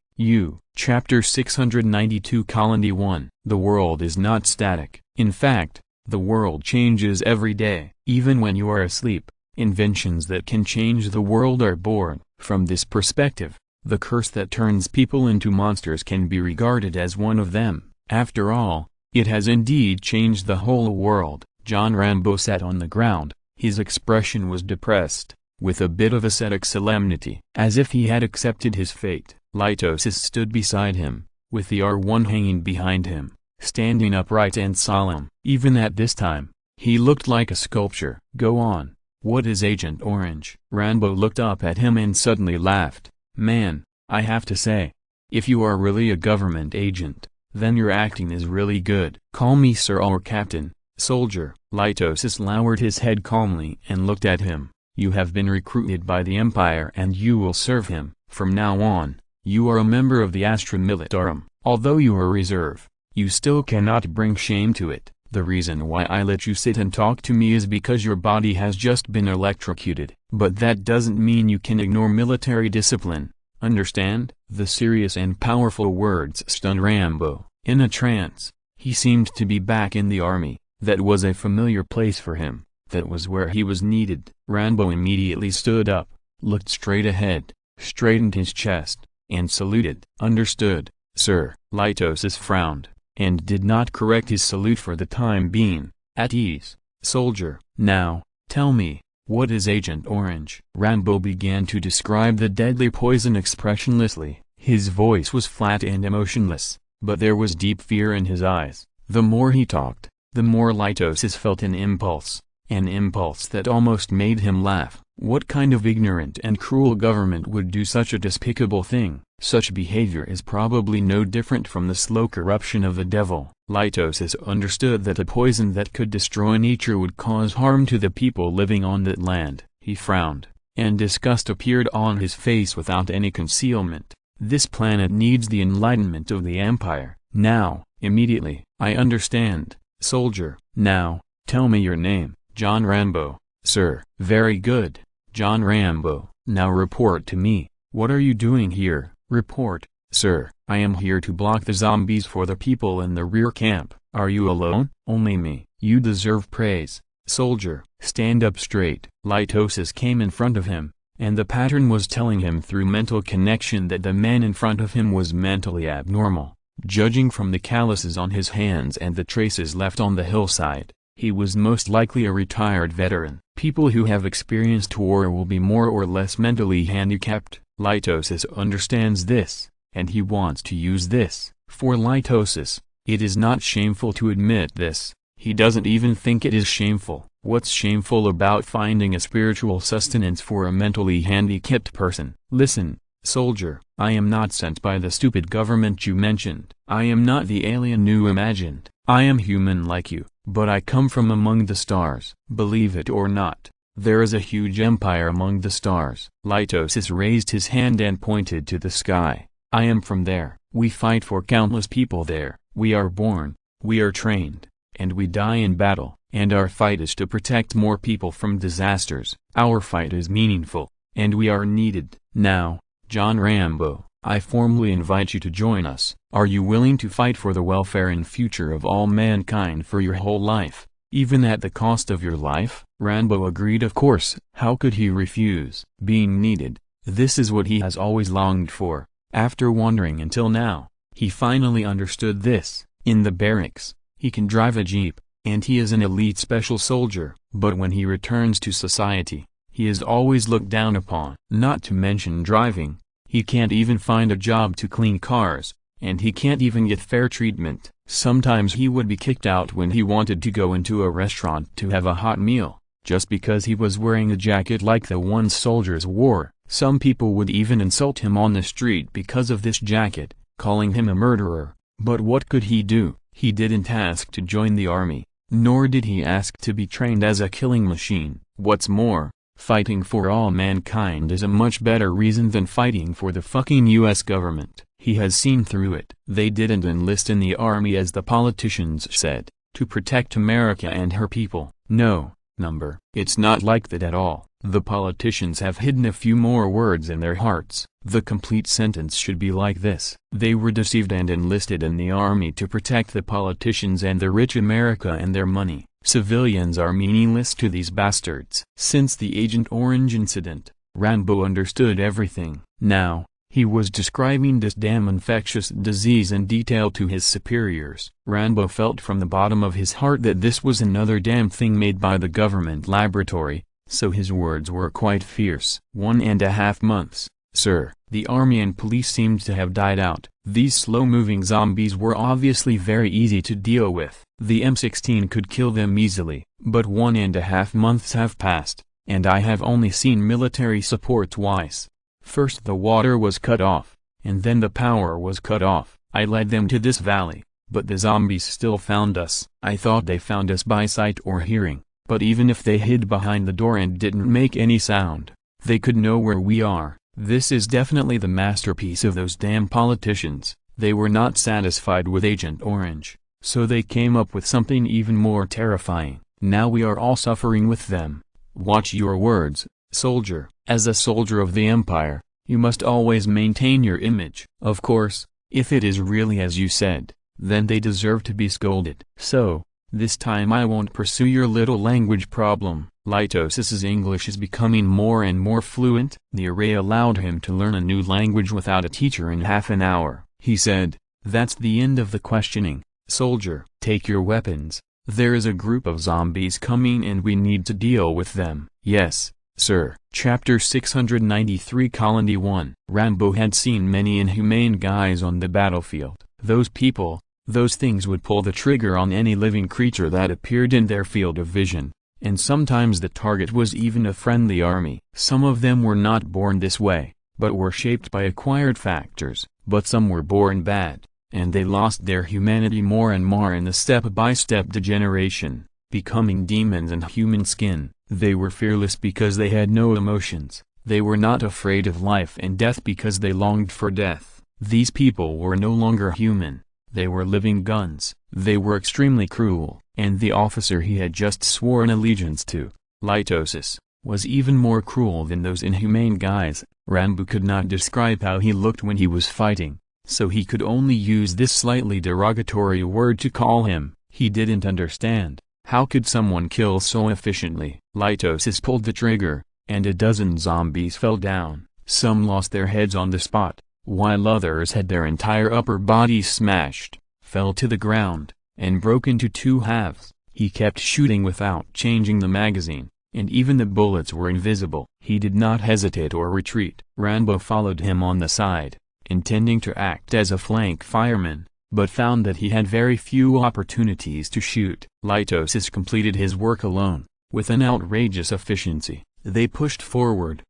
Chapter 692 Colony 1. The world is not static. In fact, the world changes every day. Even when you are asleep, inventions that can change the world are born. From this perspective, the curse that turns people into monsters can be regarded as one of them. After all, it has indeed changed the whole world. John Rambo sat on the ground. His expression was depressed, with a bit of ascetic solemnity, as if he had accepted his fate. Litosis stood beside him, with the R1 hanging behind him, standing upright and solemn. Even at this time, he looked like a sculpture. "Go on. What is Agent Orange?" Rambo looked up at him and suddenly laughed. "Man, I have to say, if you are really a government agent, then your acting is really good. Call me sir or captain, soldier." Litosis lowered his head calmly and looked at him. "You have been recruited by the Empire and you will serve him. From now on, you are a member of the Astra Militarum. Although you are reserve, you still cannot bring shame to it. The reason why I let you sit and talk to me is because your body has just been electrocuted. But that doesn't mean you can ignore military discipline. Understand?" The serious and powerful words stunned Rambo. In a trance, he seemed to be back in the army. That was a familiar place for him. That was where he was needed. Rambo immediately stood up, looked straight ahead, straightened his chest, and saluted. "Understood, sir. Litosis frowned, and did not correct his salute for the time being. At ease, soldier. Now, tell me, what is Agent Orange? Rambo began to describe the deadly poison expressionlessly. His voice was flat and emotionless, but there was deep fear in his eyes. The more he talked, the more Litosis felt an impulse that almost made him laugh. What kind of ignorant and cruel government would do such a despicable thing? Such behavior is probably no different from the slow corruption of the devil. Litosis understood that a poison that could destroy nature would cause harm to the people living on that land. He frowned, and disgust appeared on his face without any concealment. This planet needs the enlightenment of the Empire, now, immediately. I understand, soldier. Now, tell me your name. John Rambo, sir. Very good, John Rambo. Now report to me. What are you doing here? Report, sir. I am here to block the zombies for the people in the rear camp. Are you alone? Only me. You deserve praise, soldier. Stand up straight. Litosis came in front of him, and the pattern was telling him through mental connection that the man in front of him was mentally abnormal. Judging from the calluses on his hands and the traces left on the hillside, he was most likely a retired veteran. People who have experienced war will be more or less mentally handicapped. Litosis understands this, and he wants to use this. For Litosis, it is not shameful to admit this. He doesn't even think it is shameful. What's shameful about finding a spiritual sustenance for a mentally handicapped person? Listen, soldier, I am not sent by the stupid government you mentioned. I am not the alien you imagined. I am human like you, but I come from among the stars. Believe it or not, there is a huge empire among the stars. Litosis raised his hand and pointed to the sky. I am from there. We fight for countless people there. We are born, we are trained, and we die in battle, and our fight is to protect more people from disasters. Our fight is meaningful, and we are needed. Now, John Rambo, I formally invite you to join us. Are you willing to fight for the welfare and future of all mankind for your whole life, even at the cost of your life? Rambo agreed, of course. How could he refuse? Being needed, this is what he has always longed for. After wandering until now, he finally understood this. In the barracks, he can drive a jeep, and he is an elite special soldier, but when he returns to society, he is always looked down upon. Not to mention driving, he can't even find a job to clean cars, and he can't even get fair treatment. Sometimes he would be kicked out when he wanted to go into a restaurant to have a hot meal, just because he was wearing a jacket like the one soldiers wore. Some people would even insult him on the street because of this jacket, calling him a murderer. But what could he do? He didn't ask to join the army, nor did he ask to be trained as a killing machine. What's more, fighting for all mankind is a much better reason than fighting for the fucking US government. He has seen through it. They didn't enlist in the army as the politicians said, to protect America and her people. No, number. It's not like that at all. The politicians have hidden a few more words in their hearts. The complete sentence should be like this. They were deceived and enlisted in the army to protect the politicians and the rich America and their money. Civilians are meaningless to these bastards. Since the Agent Orange incident, Rambo understood everything. Now, he was describing this damn infectious disease in detail to his superiors. Rambo felt from the bottom of his heart that this was another damn thing made by the government laboratory, so his words were quite fierce. 1.5 months, sir. The army and police seemed to have died out. These slow-moving zombies were obviously very easy to deal with. The M16 could kill them easily, but 1.5 months have passed, and I have only seen military support twice. First the water was cut off, and then the power was cut off. I led them to this valley, but the zombies still found us. I thought they found us by sight or hearing, but even if they hid behind the door and didn't make any sound, they could know where we are. This is definitely the masterpiece of those damn politicians. They were not satisfied with Agent Orange, so they came up with something even more terrifying. Now we are all suffering with them. Watch your words, soldier. As a soldier of the Empire, you must always maintain your image. Of course, if it is really as you said, then they deserve to be scolded. So, this time I won't pursue your little language problem. Litosis's English is becoming more and more fluent. The array allowed him to learn a new language without a teacher in half an hour. He said, That's the end of the questioning. Soldier, take your weapons. There is a group of zombies coming and we need to deal with them. Yes, sir. Chapter 693 Colony 1. Rambo had seen many inhumane guys on the battlefield. Those people, those things would pull the trigger on any living creature that appeared in their field of vision. And sometimes the target was even a friendly army. Some of them were not born this way, but were shaped by acquired factors. But some were born bad, and they lost their humanity more and more in the step-by-step degeneration, becoming demons in human skin. They were fearless because they had no emotions. They were not afraid of life and death because they longed for death. These people were no longer human. They were living guns. They were extremely cruel, and the officer he had just sworn allegiance to, Litosis, was even more cruel than those inhumane guys. Rambo could not describe how he looked when he was fighting, so he could only use this slightly derogatory word to call him. He didn't understand. How could someone kill so efficiently? Litosis pulled the trigger, and a dozen zombies fell down. Some lost their heads on the spot, while others had their entire upper bodies smashed, fell to the ground, and broke into two halves. He kept shooting without changing the magazine, and even the bullets were invisible. He did not hesitate or retreat. Rambo followed him on the side, intending to act as a flank fireman, but found that he had very few opportunities to shoot. Litosis completed his work alone, with an outrageous efficiency. They pushed forward,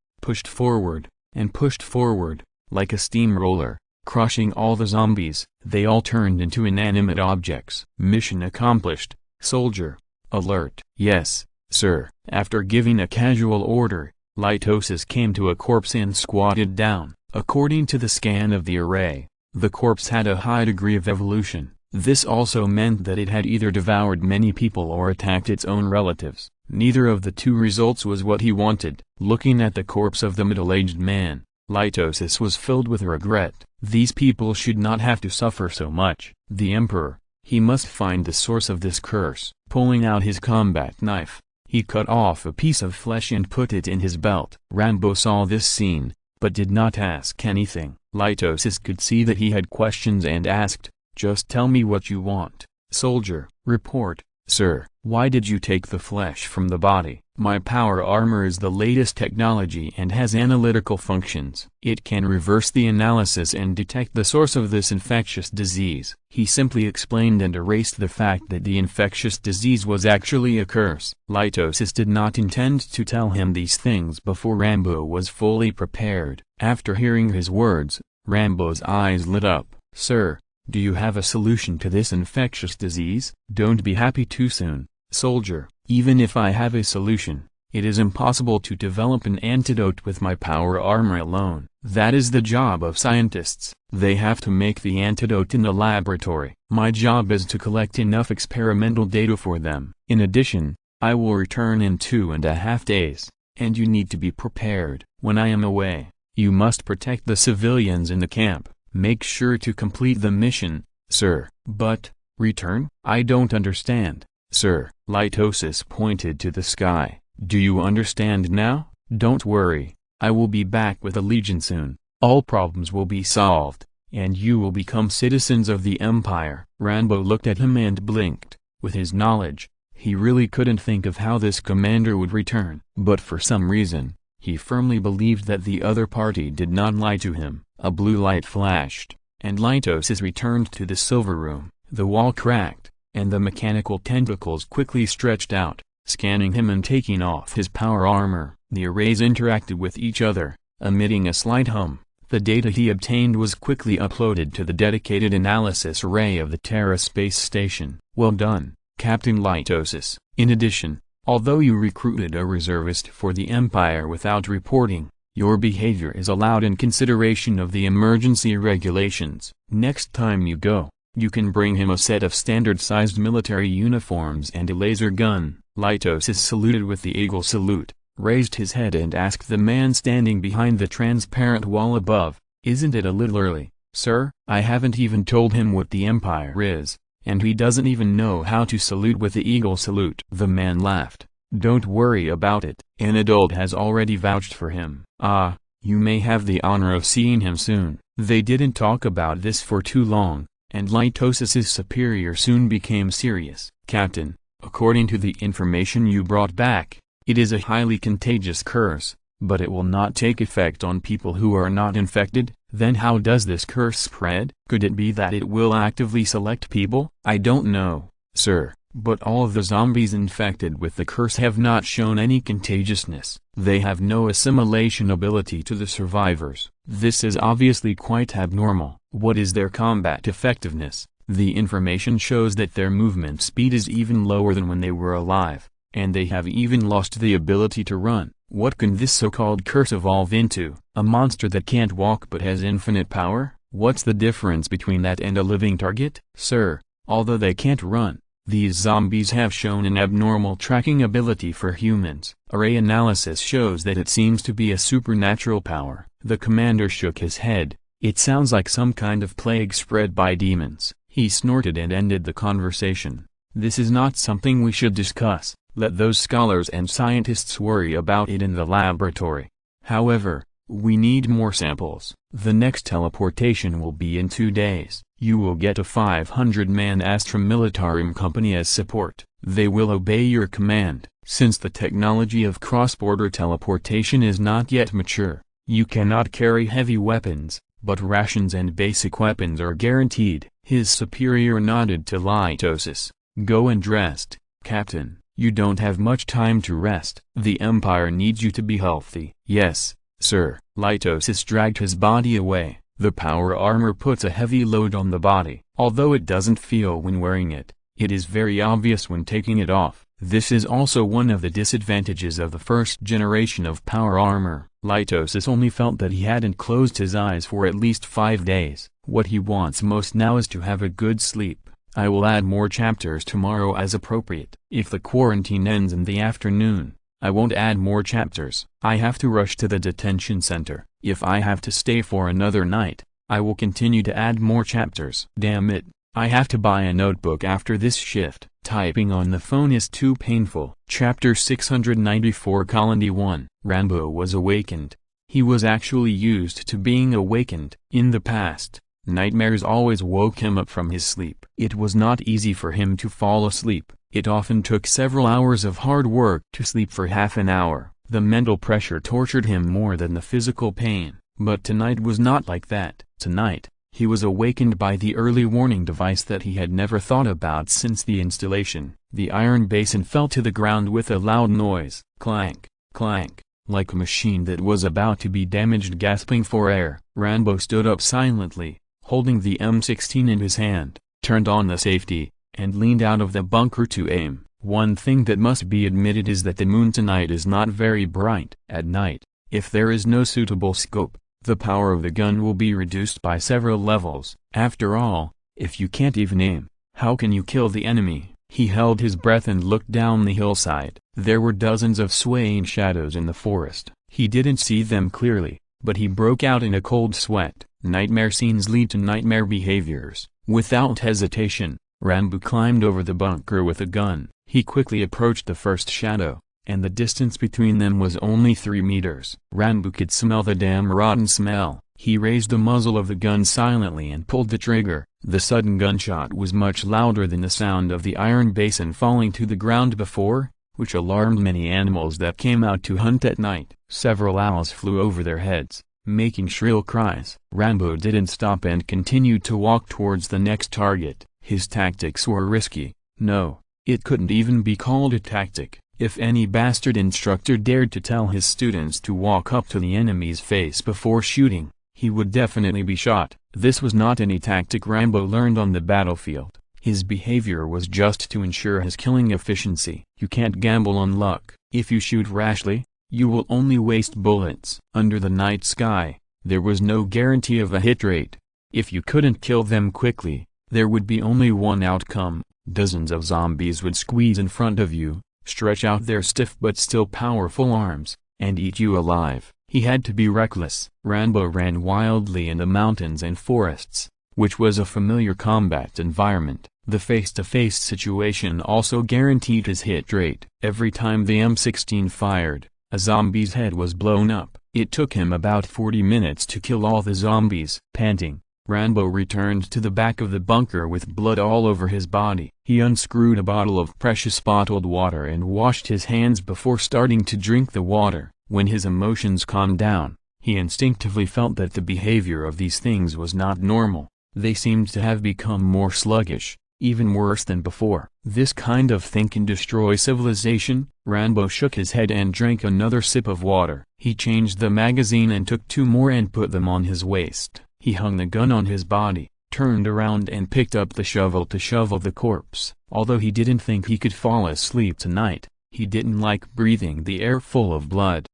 and pushed forward, like a steamroller, crushing all the zombies. They all turned into inanimate objects. Mission accomplished. Soldier, alert. Yes, sir. After giving a casual order, Litosis came to a corpse and squatted down. According to the scan of the array, the corpse had a high degree of evolution. This also meant that it had either devoured many people or attacked its own relatives. Neither of the two results was what he wanted. Looking at the corpse of the middle-aged man, Litosis was filled with regret. These people should not have to suffer so much. The Emperor, he must find the source of this curse. Pulling out his combat knife, he cut off a piece of flesh and put it in his belt. Rambo saw this scene, but did not ask anything. Litosis could see that he had questions and asked, "Just tell me what you want." Soldier, report, sir. Why did you take the flesh from the body? My power armor is the latest technology and has analytical functions. It can reverse the analysis and detect the source of this infectious disease. He simply explained and erased the fact that the infectious disease was actually a curse. Litosis did not intend to tell him these things before Rambo was fully prepared. After hearing his words, Rambo's eyes lit up. Sir, do you have a solution to this infectious disease? Don't be happy too soon. Soldier, even if I have a solution, it is impossible to develop an antidote with my power armor alone. That is the job of scientists. They have to make the antidote in the laboratory. My job is to collect enough experimental data for them. In addition, I will return in 2.5 days, and you need to be prepared. When I am away, you must protect the civilians in the camp. Make sure to complete the mission, sir. But, return? I don't understand, sir. Litosis pointed to the sky. Do you understand now? Don't worry, I will be back with a legion soon. All problems will be solved, and you will become citizens of the Empire. Rambo looked at him and blinked. With his knowledge, he really couldn't think of how this commander would return. But for some reason, he firmly believed that the other party did not lie to him. A blue light flashed, and Litosis returned to the silver room. The wall cracked, and the mechanical tentacles quickly stretched out, scanning him and taking off his power armor. The arrays interacted with each other, emitting a slight hum. The data he obtained was quickly uploaded to the dedicated analysis array of the Terra space station. Well done, Captain Litosis. In addition, although you recruited a reservist for the Empire without reporting, your behavior is allowed in consideration of the emergency regulations. Next time you go, you can bring him a set of standard-sized military uniforms and a laser gun. Litosis saluted with the eagle salute, raised his head and asked the man standing behind the transparent wall above, "Isn't it a little early, sir?" I haven't even told him what the Empire is, and he doesn't even know how to salute with the eagle salute. The man laughed. Don't worry about it. An adult has already vouched for him. Ah, you may have the honor of seeing him soon. They didn't talk about this for too long, and Litosis's superior soon became serious. "Captain, according to the information you brought back, it is a highly contagious curse, but it will not take effect on people who are not infected. Then how does this curse spread? Could it be that it will actively select people?" "I don't know, sir, but all of the zombies infected with the curse have not shown any contagiousness. They have no assimilation ability to the survivors. This is obviously quite abnormal." "What is their combat effectiveness?" "The information shows that their movement speed is even lower than when they were alive, and they have even lost the ability to run." "What can this so-called curse evolve into? A monster that can't walk but has infinite power? What's the difference between that and a living target?" "Sir, although they can't run, these zombies have shown an abnormal tracking ability for humans. Array analysis shows that it seems to be a supernatural power." The commander shook his head. "It sounds like some kind of plague spread by demons." He snorted and ended the conversation. "This is not something we should discuss. Let those scholars and scientists worry about it in the laboratory. However, we need more samples. The next teleportation will be in 2 days. You will get a 500-man Astra Militarum company as support. They will obey your command. Since the technology of cross-border teleportation is not yet mature, you cannot carry heavy weapons, but rations and basic weapons are guaranteed." His superior nodded to Litosis. "Go and rest, Captain. You don't have much time to rest. The Empire needs you to be healthy." "Yes, sir." Litosis dragged his body away. The power armor puts a heavy load on the body. Although it doesn't feel when wearing it, it is very obvious when taking it off. This is also one of the disadvantages of the first generation of power armor. Litosis only felt that he hadn't closed his eyes for at least 5 days. What he wants most now is to have a good sleep. "I will add more chapters tomorrow as appropriate. If the quarantine ends in the afternoon, I won't add more chapters. I have to rush to the detention center. If I have to stay for another night, I will continue to add more chapters." "Damn it, I have to buy a notebook after this shift. Typing on the phone is too painful." Chapter 694 Colony 1. Rambo was awakened. He was actually used to being awakened. In the past, nightmares always woke him up from his sleep. It was not easy for him to fall asleep. It often took several hours of hard work to sleep for half an hour. The mental pressure tortured him more than the physical pain. But tonight was not like that. Tonight, he was awakened by the early warning device that he had never thought about since the installation. The iron basin fell to the ground with a loud noise. Clank, clank, like a machine that was about to be damaged, gasping for air. Rambo stood up silently, holding the M16 in his hand, turned on the safety, and leaned out of the bunker to aim. One thing that must be admitted is that the moon tonight is not very bright. At night, if there is no suitable scope, the power of the gun will be reduced by several levels. After all, if you can't even aim, how can you kill the enemy? He held his breath and looked down the hillside. There were dozens of swaying shadows in the forest. He didn't see them clearly, but he broke out in a cold sweat. Nightmare scenes lead to nightmare behaviors. Without hesitation, Rambo climbed over the bunker with a gun. He quickly approached the first shadow, and the distance between them was only 3 meters. Rambo could smell the damn rotten smell. He raised the muzzle of the gun silently and pulled the trigger. The sudden gunshot was much louder than the sound of the iron basin falling to the ground before, which alarmed many animals that came out to hunt at night. Several owls flew over their heads, making shrill cries. Rambo didn't stop and continued to walk towards the next target. His tactics were risky. No, it couldn't even be called a tactic. If any bastard instructor dared to tell his students to walk up to the enemy's face before shooting, he would definitely be shot. This was not any tactic Rambo learned on the battlefield. His behavior was just to ensure his killing efficiency. You can't gamble on luck. If you shoot rashly, you will only waste bullets. Under the night sky, there was no guarantee of a hit rate. If you couldn't kill them quickly, there would be only one outcome. Dozens of zombies would squeeze in front of you, stretch out their stiff but still powerful arms, and eat you alive. He had to be reckless. Rambo ran wildly in the mountains and forests, which was a familiar combat environment. The face-to-face situation also guaranteed his hit rate. Every time the M16 fired, a zombie's head was blown up. It took him about 40 minutes to kill all the zombies. Panting, Rambo returned to the back of the bunker with blood all over his body. He unscrewed a bottle of precious bottled water and washed his hands before starting to drink the water. When his emotions calmed down, he instinctively felt that the behavior of these things was not normal. They seemed to have become more sluggish, even worse than before. This kind of thing can destroy civilization. Rambo shook his head and drank another sip of water. He changed the magazine and took 2 more and put them on his waist. He hung the gun on his body, turned around and picked up the shovel to shovel the corpse. Although he didn't think he could fall asleep tonight, he didn't like breathing the air full of blood.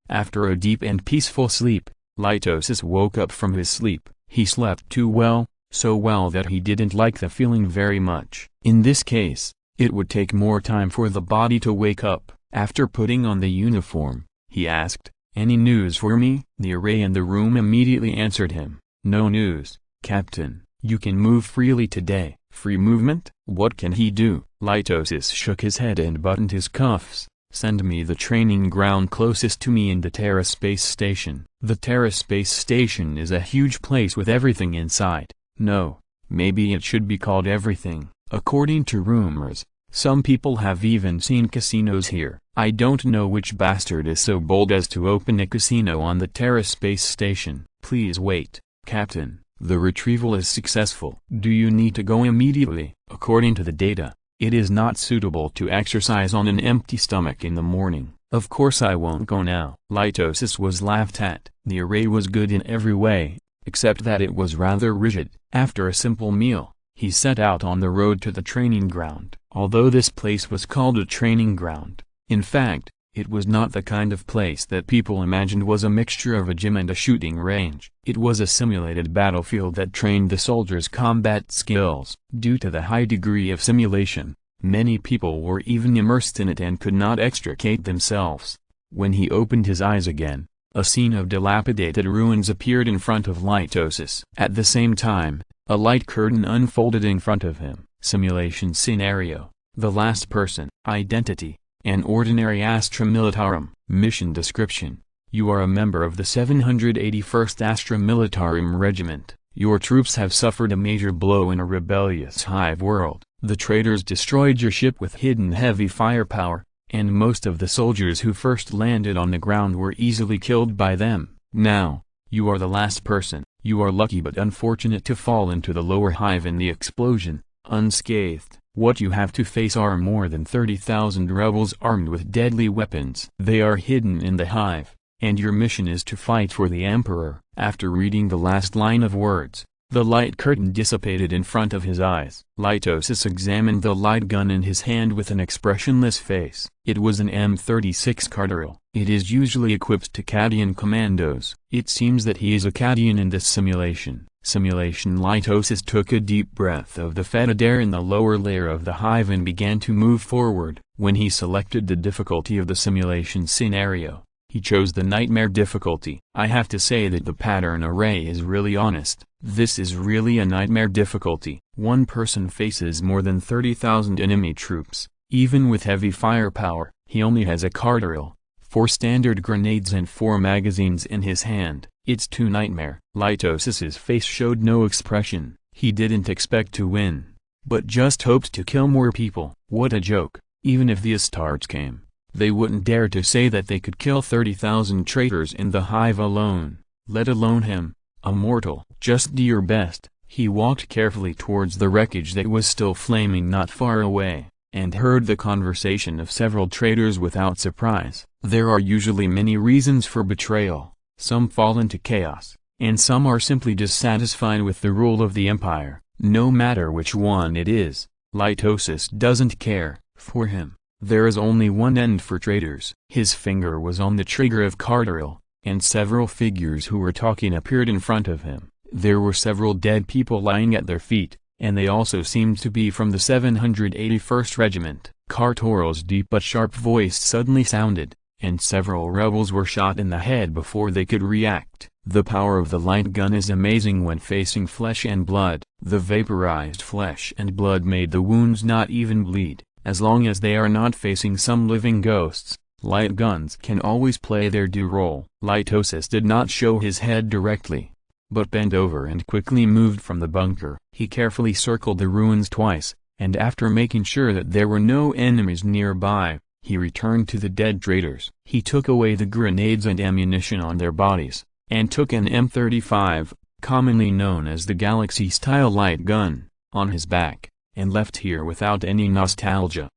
After a deep and peaceful sleep, Litosis woke up from his sleep. He slept too well, so well that he didn't like the feeling very much. In this case, it would take more time for the body to wake up. After putting on the uniform, he asked, "Any news for me?" The array in the room immediately answered him, "No news, Captain. You can move freely today." Free movement? What can he do? Litosis shook his head and buttoned his cuffs. "Send me the training ground closest to me in the Terra Space Station." The Terra Space Station is a huge place with everything inside. No, maybe it should be called everything. According to rumors, some people have even seen casinos here. I don't know which bastard is so bold as to open a casino on the Terra Space Station. Please wait, Captain. The retrieval is successful. Do you need to go immediately? According to the data, it is not suitable to exercise on an empty stomach in the morning. Of course I won't go now. Litosis was laughed at. The array was good in every way, except that it was rather rigid. After a simple meal, he set out on the road to the training ground. Although this place was called a training ground, in fact, it was not the kind of place that people imagined was a mixture of a gym and a shooting range. It was a simulated battlefield that trained the soldiers' combat skills. Due to the high degree of simulation, many people were even immersed in it and could not extricate themselves. When he opened his eyes again, a scene of dilapidated ruins appeared in front of Litosis. At the same time, a light curtain unfolded in front of him. Simulation scenario. The last person. Identity. An ordinary Astra Militarum. Mission description. You are a member of the 781st Astra Militarum Regiment. Your troops have suffered a major blow in a rebellious hive world. The traitors destroyed your ship with hidden heavy firepower, and most of the soldiers who first landed on the ground were easily killed by them. Now, you are the last person. You are lucky but unfortunate to fall into the lower hive in the explosion, unscathed. What you have to face are more than 30,000 rebels armed with deadly weapons. They are hidden in the hive, and your mission is to fight for the Emperor. After reading the last line of words, the light curtain dissipated in front of his eyes. Litosis examined the light gun in his hand with an expressionless face. It was an M36 Carteril. It is usually equipped to Cadian commandos. It seems that he is a Cadian in this simulation. Litosis took a deep breath of the fetid air in the lower layer of the hive and began to move forward. When he selected the difficulty of the simulation scenario, he chose the nightmare difficulty. I have to say that the pattern array is really honest. This is really a nightmare difficulty. One person faces more than 30,000 enemy troops. Even with heavy firepower, he only has a Carteril, 4 standard grenades and 4 magazines in his hand. It's too nightmare. Litosis's face showed no expression. He didn't expect to win, but just hoped to kill more people. What a joke. Even if the Astartes came, they wouldn't dare to say that they could kill 30,000 traitors in the hive alone, let alone him, a mortal. Just do your best. He walked carefully towards the wreckage that was still flaming not far away, and heard the conversation of several traitors without surprise. There are usually many reasons for betrayal. Some fall into chaos, and some are simply dissatisfied with the rule of the Empire. No matter which one it is, Litosis doesn't care. For him, there is only one end for traitors. His finger was on the trigger of Carteril, and several figures who were talking appeared in front of him. There were several dead people lying at their feet, and they also seemed to be from the 781st Regiment. Carteril's deep but sharp voice suddenly sounded, and several rebels were shot in the head before they could react. The power of the light gun is amazing when facing flesh and blood. The vaporized flesh and blood made the wounds not even bleed. As long as they are not facing some living ghosts, light guns can always play their due role. Litosis did not show his head directly, but bent over and quickly moved from the bunker. He carefully circled the ruins twice, and after making sure that there were no enemies nearby, he returned to the dead traders. He took away the grenades and ammunition on their bodies, and took an M35, commonly known as the Galaxy-style light gun, on his back, and left here without any nostalgia.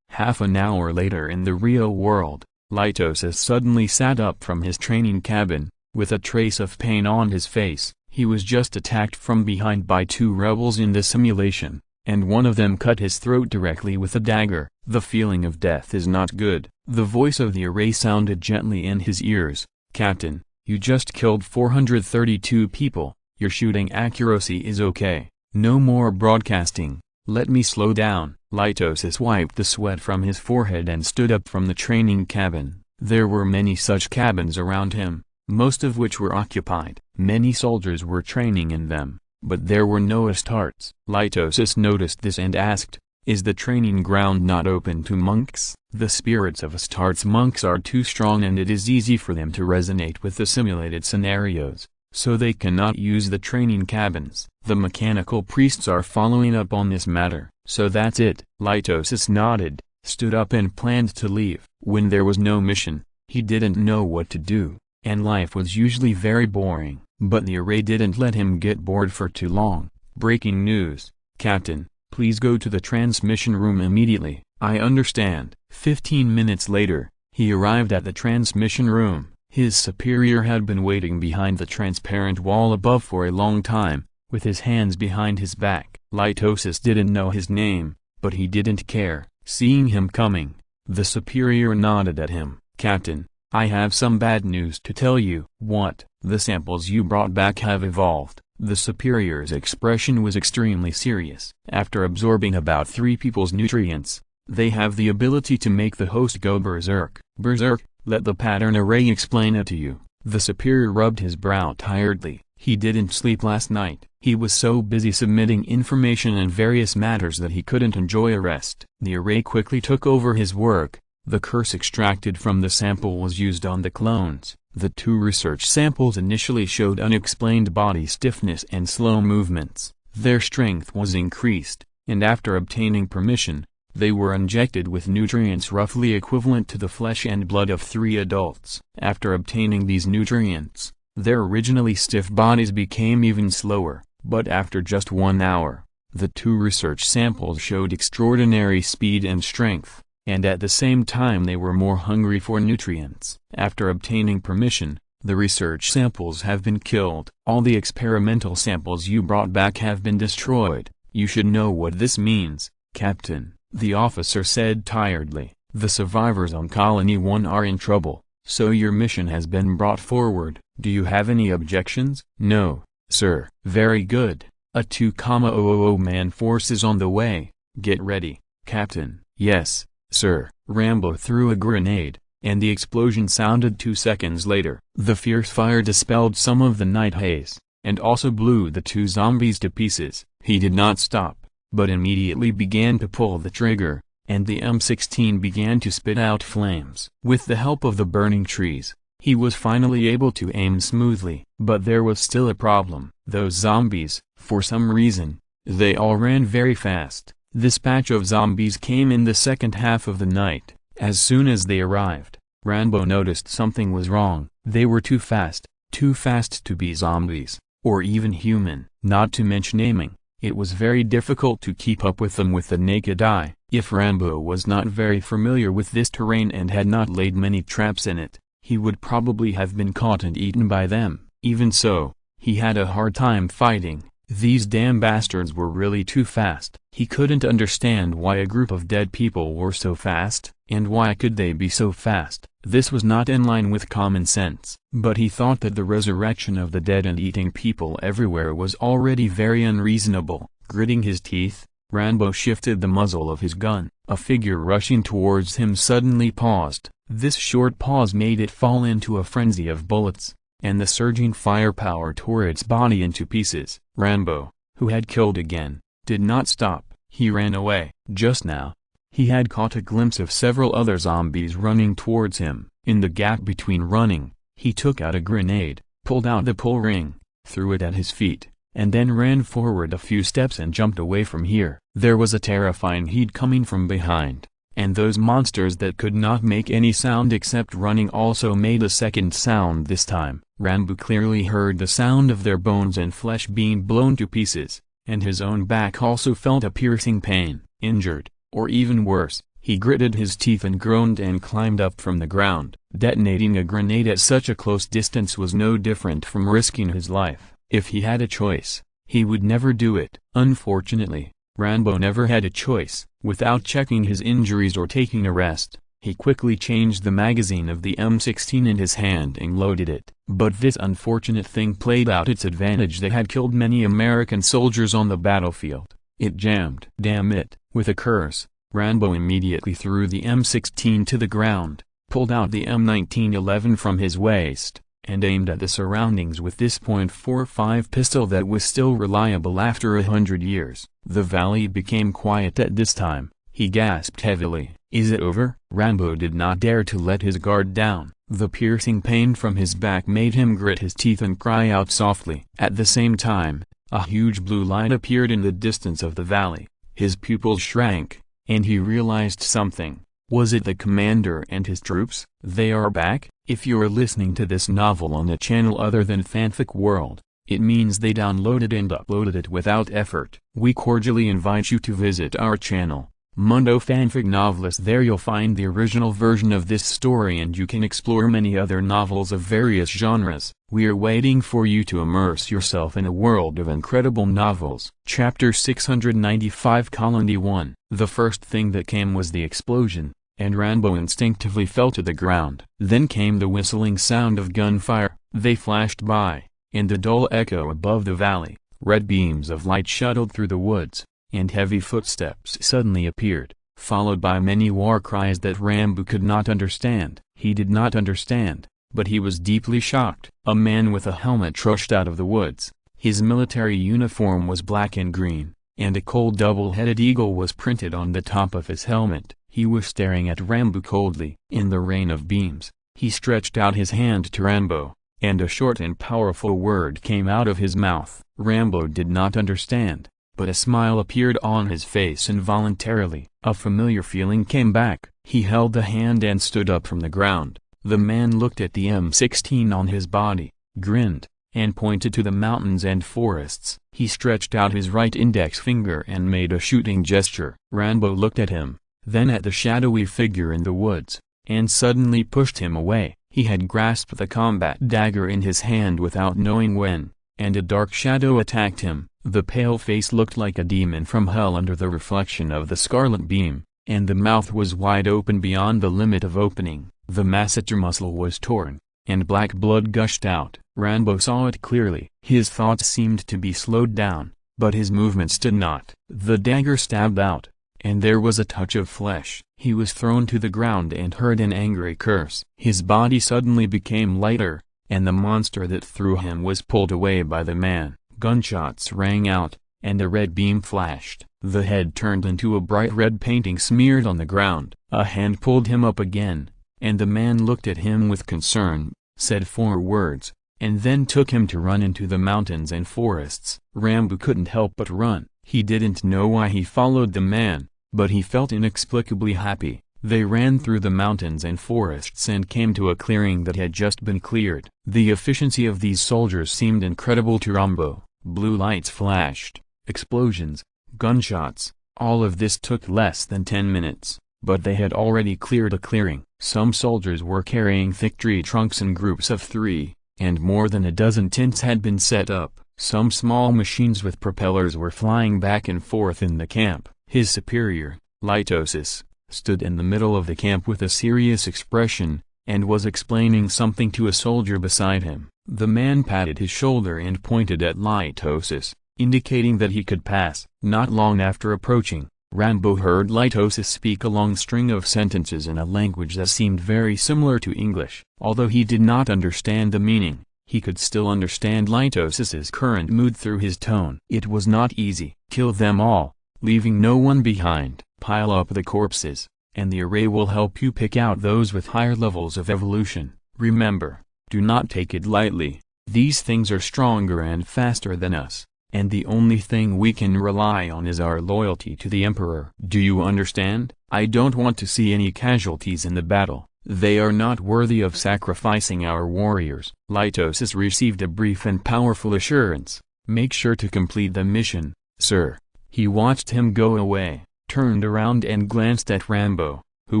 Half an hour later in the real world, Lytosis suddenly sat up from his training cabin, with a trace of pain on his face. He was just attacked from behind by two rebels in the simulation, and one of them cut his throat directly with a dagger. The feeling of death is not good. The voice of the array sounded gently in his ears. Captain, you just killed 432 people, your shooting accuracy is okay. No more broadcasting, let me slow down. Lytosis wiped the sweat from his forehead and stood up from the training cabin. There were many such cabins around him, most of which were occupied. Many soldiers were training in them, but there were no Astartes. Lytosis noticed this and asked, is the training ground not open to monks? The spirits of Astartes monks are too strong and it is easy for them to resonate with the simulated scenarios, so they cannot use the training cabins. The mechanical priests are following up on this matter. So that's it. Lytosis nodded, stood up and planned to leave. When there was no mission, he didn't know what to do, and life was usually very boring. But the array didn't let him get bored for too long. Breaking news. Captain, please go to the transmission room immediately. I understand. 15 minutes later, he arrived at the transmission room. His superior had been waiting behind the transparent wall above for a long time, with his hands behind his back. Lytosis didn't know his name, but he didn't care. Seeing him coming, the superior nodded at him. Captain, I have some bad news to tell you. What? The samples you brought back have evolved. The superior's expression was extremely serious. After absorbing about 3 people's nutrients, they have the ability to make the host go berserk. Berserk? Let the pattern array explain it to you. The superior rubbed his brow tiredly. He didn't sleep last night. He was so busy submitting information and various matters that he couldn't enjoy a rest. The array quickly took over his work. The curse extracted from the sample was used on the clones. The 2 research samples initially showed unexplained body stiffness and slow movements. Their strength was increased, and after obtaining permission, they were injected with nutrients roughly equivalent to the flesh and blood of 3 adults. After obtaining these nutrients, their originally stiff bodies became even slower, but after just 1 hour, the 2 research samples showed extraordinary speed and strength, and at the same time they were more hungry for nutrients. After obtaining permission, the research samples have been killed. All the experimental samples you brought back have been destroyed. You should know what this means, Captain, the officer said tiredly. The survivors on Colony 1 are in trouble, so your mission has been brought forward. Do you have any objections? No, sir. Very good. A 2,000 man force is on the way. Get ready, Captain. Yes, sir. Rambo threw a grenade, and the explosion sounded 2 seconds later. The fierce fire dispelled some of the night haze, and also blew the 2 zombies to pieces. He did not stop, but immediately began to pull the trigger, and the M16 began to spit out flames. With the help of the burning trees, he was finally able to aim smoothly. But there was still a problem. Those zombies, for some reason, they all ran very fast. This batch of zombies came in the second half of the night. As soon as they arrived, Rambo noticed something was wrong. They were too fast to be zombies, or even human. Not to mention aiming, it was very difficult to keep up with them with the naked eye. If Rambo was not very familiar with this terrain and had not laid many traps in it, he would probably have been caught and eaten by them. Even so, he had a hard time fighting. These damn bastards were really too fast. He couldn't understand why a group of dead people were so fast, and why could they be so fast. This was not in line with common sense. But he thought that the resurrection of the dead and eating people everywhere was already very unreasonable. Gritting his teeth, Rambo shifted the muzzle of his gun. A figure rushing towards him suddenly paused. This short pause made it fall into a frenzy of bullets, and the surging firepower tore its body into pieces. Rambo, who had killed again, did not stop. He ran away. Just now, he had caught a glimpse of several other zombies running towards him. In the gap between running, he took out a grenade, pulled out the pull ring, threw it at his feet, and then ran forward a few steps and jumped away from here. There was a terrifying heat coming from behind, and those monsters that could not make any sound except running also made a second sound this time. Ranboo clearly heard the sound of their bones and flesh being blown to pieces, and his own back also felt a piercing pain. Injured, or even worse, he gritted his teeth and groaned and climbed up from the ground. Detonating a grenade at such a close distance was no different from risking his life. If he had a choice, he would never do it. Unfortunately, Ranboo never had a choice. Without checking his injuries or taking a rest, he quickly changed the magazine of the M16 in his hand and loaded it. But this unfortunate thing played out its advantage that had killed many American soldiers on the battlefield. It jammed. Damn it. With a curse, Ranboo immediately threw the M16 to the ground, pulled out the M1911 from his waist, and aimed at the surroundings with this .45 pistol that was still reliable after 100 years. The valley became quiet at this time. He gasped heavily. Is it over? Ranboo did not dare to let his guard down. The piercing pain from his back made him grit his teeth and cry out softly. At the same time, a huge blue light appeared in the distance of the valley. His pupils shrank, and he realized something. Was it the commander and his troops? They are back? If you're listening to this novel on a channel other than Fanfic World, it means they downloaded and uploaded it without effort. We cordially invite you to visit our channel, Mundo Fanfic Novelist. There you'll find the original version of this story and you can explore many other novels of various genres. We're waiting for you to immerse yourself in a world of incredible novels. Chapter 695 Colony 1. The first thing that came was the explosion, and Ranboo instinctively fell to the ground. Then came the whistling sound of gunfire. They flashed by, and a dull echo above the valley. Red beams of light shuttled through the woods, and heavy footsteps suddenly appeared, followed by many war cries that Ranboo could not understand. He did not understand, but he was deeply shocked. A man with a helmet rushed out of the woods. His military uniform was black and green, and a cold double-headed eagle was printed on the top of his helmet. He was staring at Ranboo coldly. In the rain of beams, he stretched out his hand to Ranboo, and a short and powerful word came out of his mouth. Ranboo did not understand, but a smile appeared on his face involuntarily. A familiar feeling came back. He held the hand and stood up from the ground. The man looked at the M16 on his body, grinned, and pointed to the mountains and forests. He stretched out his right index finger and made a shooting gesture. Ranboo looked at him, then at the shadowy figure in the woods, and suddenly pushed him away. He had grasped the combat dagger in his hand without knowing when, and a dark shadow attacked him. The pale face looked like a demon from hell under the reflection of the scarlet beam, and the mouth was wide open beyond the limit of opening. The masseter muscle was torn, and black blood gushed out. Ranboo saw it clearly. His thoughts seemed to be slowed down, but his movements did not. The dagger stabbed out, and there was a touch of flesh. He was thrown to the ground and heard an angry curse. His body suddenly became lighter, and the monster that threw him was pulled away by the man. Gunshots rang out, and a red beam flashed. The head turned into a bright red painting smeared on the ground. A hand pulled him up again, and the man looked at him with concern, said 4 words, and then took him to run into the mountains and forests. Ranboo couldn't help but run. He didn't know why he followed the man, but he felt inexplicably happy. They ran through the mountains and forests and came to a clearing that had just been cleared. The efficiency of these soldiers seemed incredible to Ranboo. Blue lights flashed, explosions, gunshots, all of this took less than 10 minutes, but they had already cleared a clearing. Some soldiers were carrying thick tree trunks in groups of 3, and more than a dozen tents had been set up. Some small machines with propellers were flying back and forth in the camp. His superior, Litosis, stood in the middle of the camp with a serious expression, and was explaining something to a soldier beside him. The man patted his shoulder and pointed at Litosis, indicating that he could pass. Not long after approaching, Ranboo heard Litosis speak a long string of sentences in a language that seemed very similar to English. Although he did not understand the meaning, he could still understand Litosis's current mood through his tone. It was not easy. Kill them all, leaving no one behind. Pile up the corpses, and the array will help you pick out those with higher levels of evolution. Remember, do not take it lightly. These things are stronger and faster than us, and the only thing we can rely on is our loyalty to the Emperor. Do you understand? I don't want to see any casualties in the battle. They are not worthy of sacrificing our warriors. Litosis received a brief and powerful assurance. Make sure to complete the mission, sir. He watched him go away, turned around and glanced at Rambo, who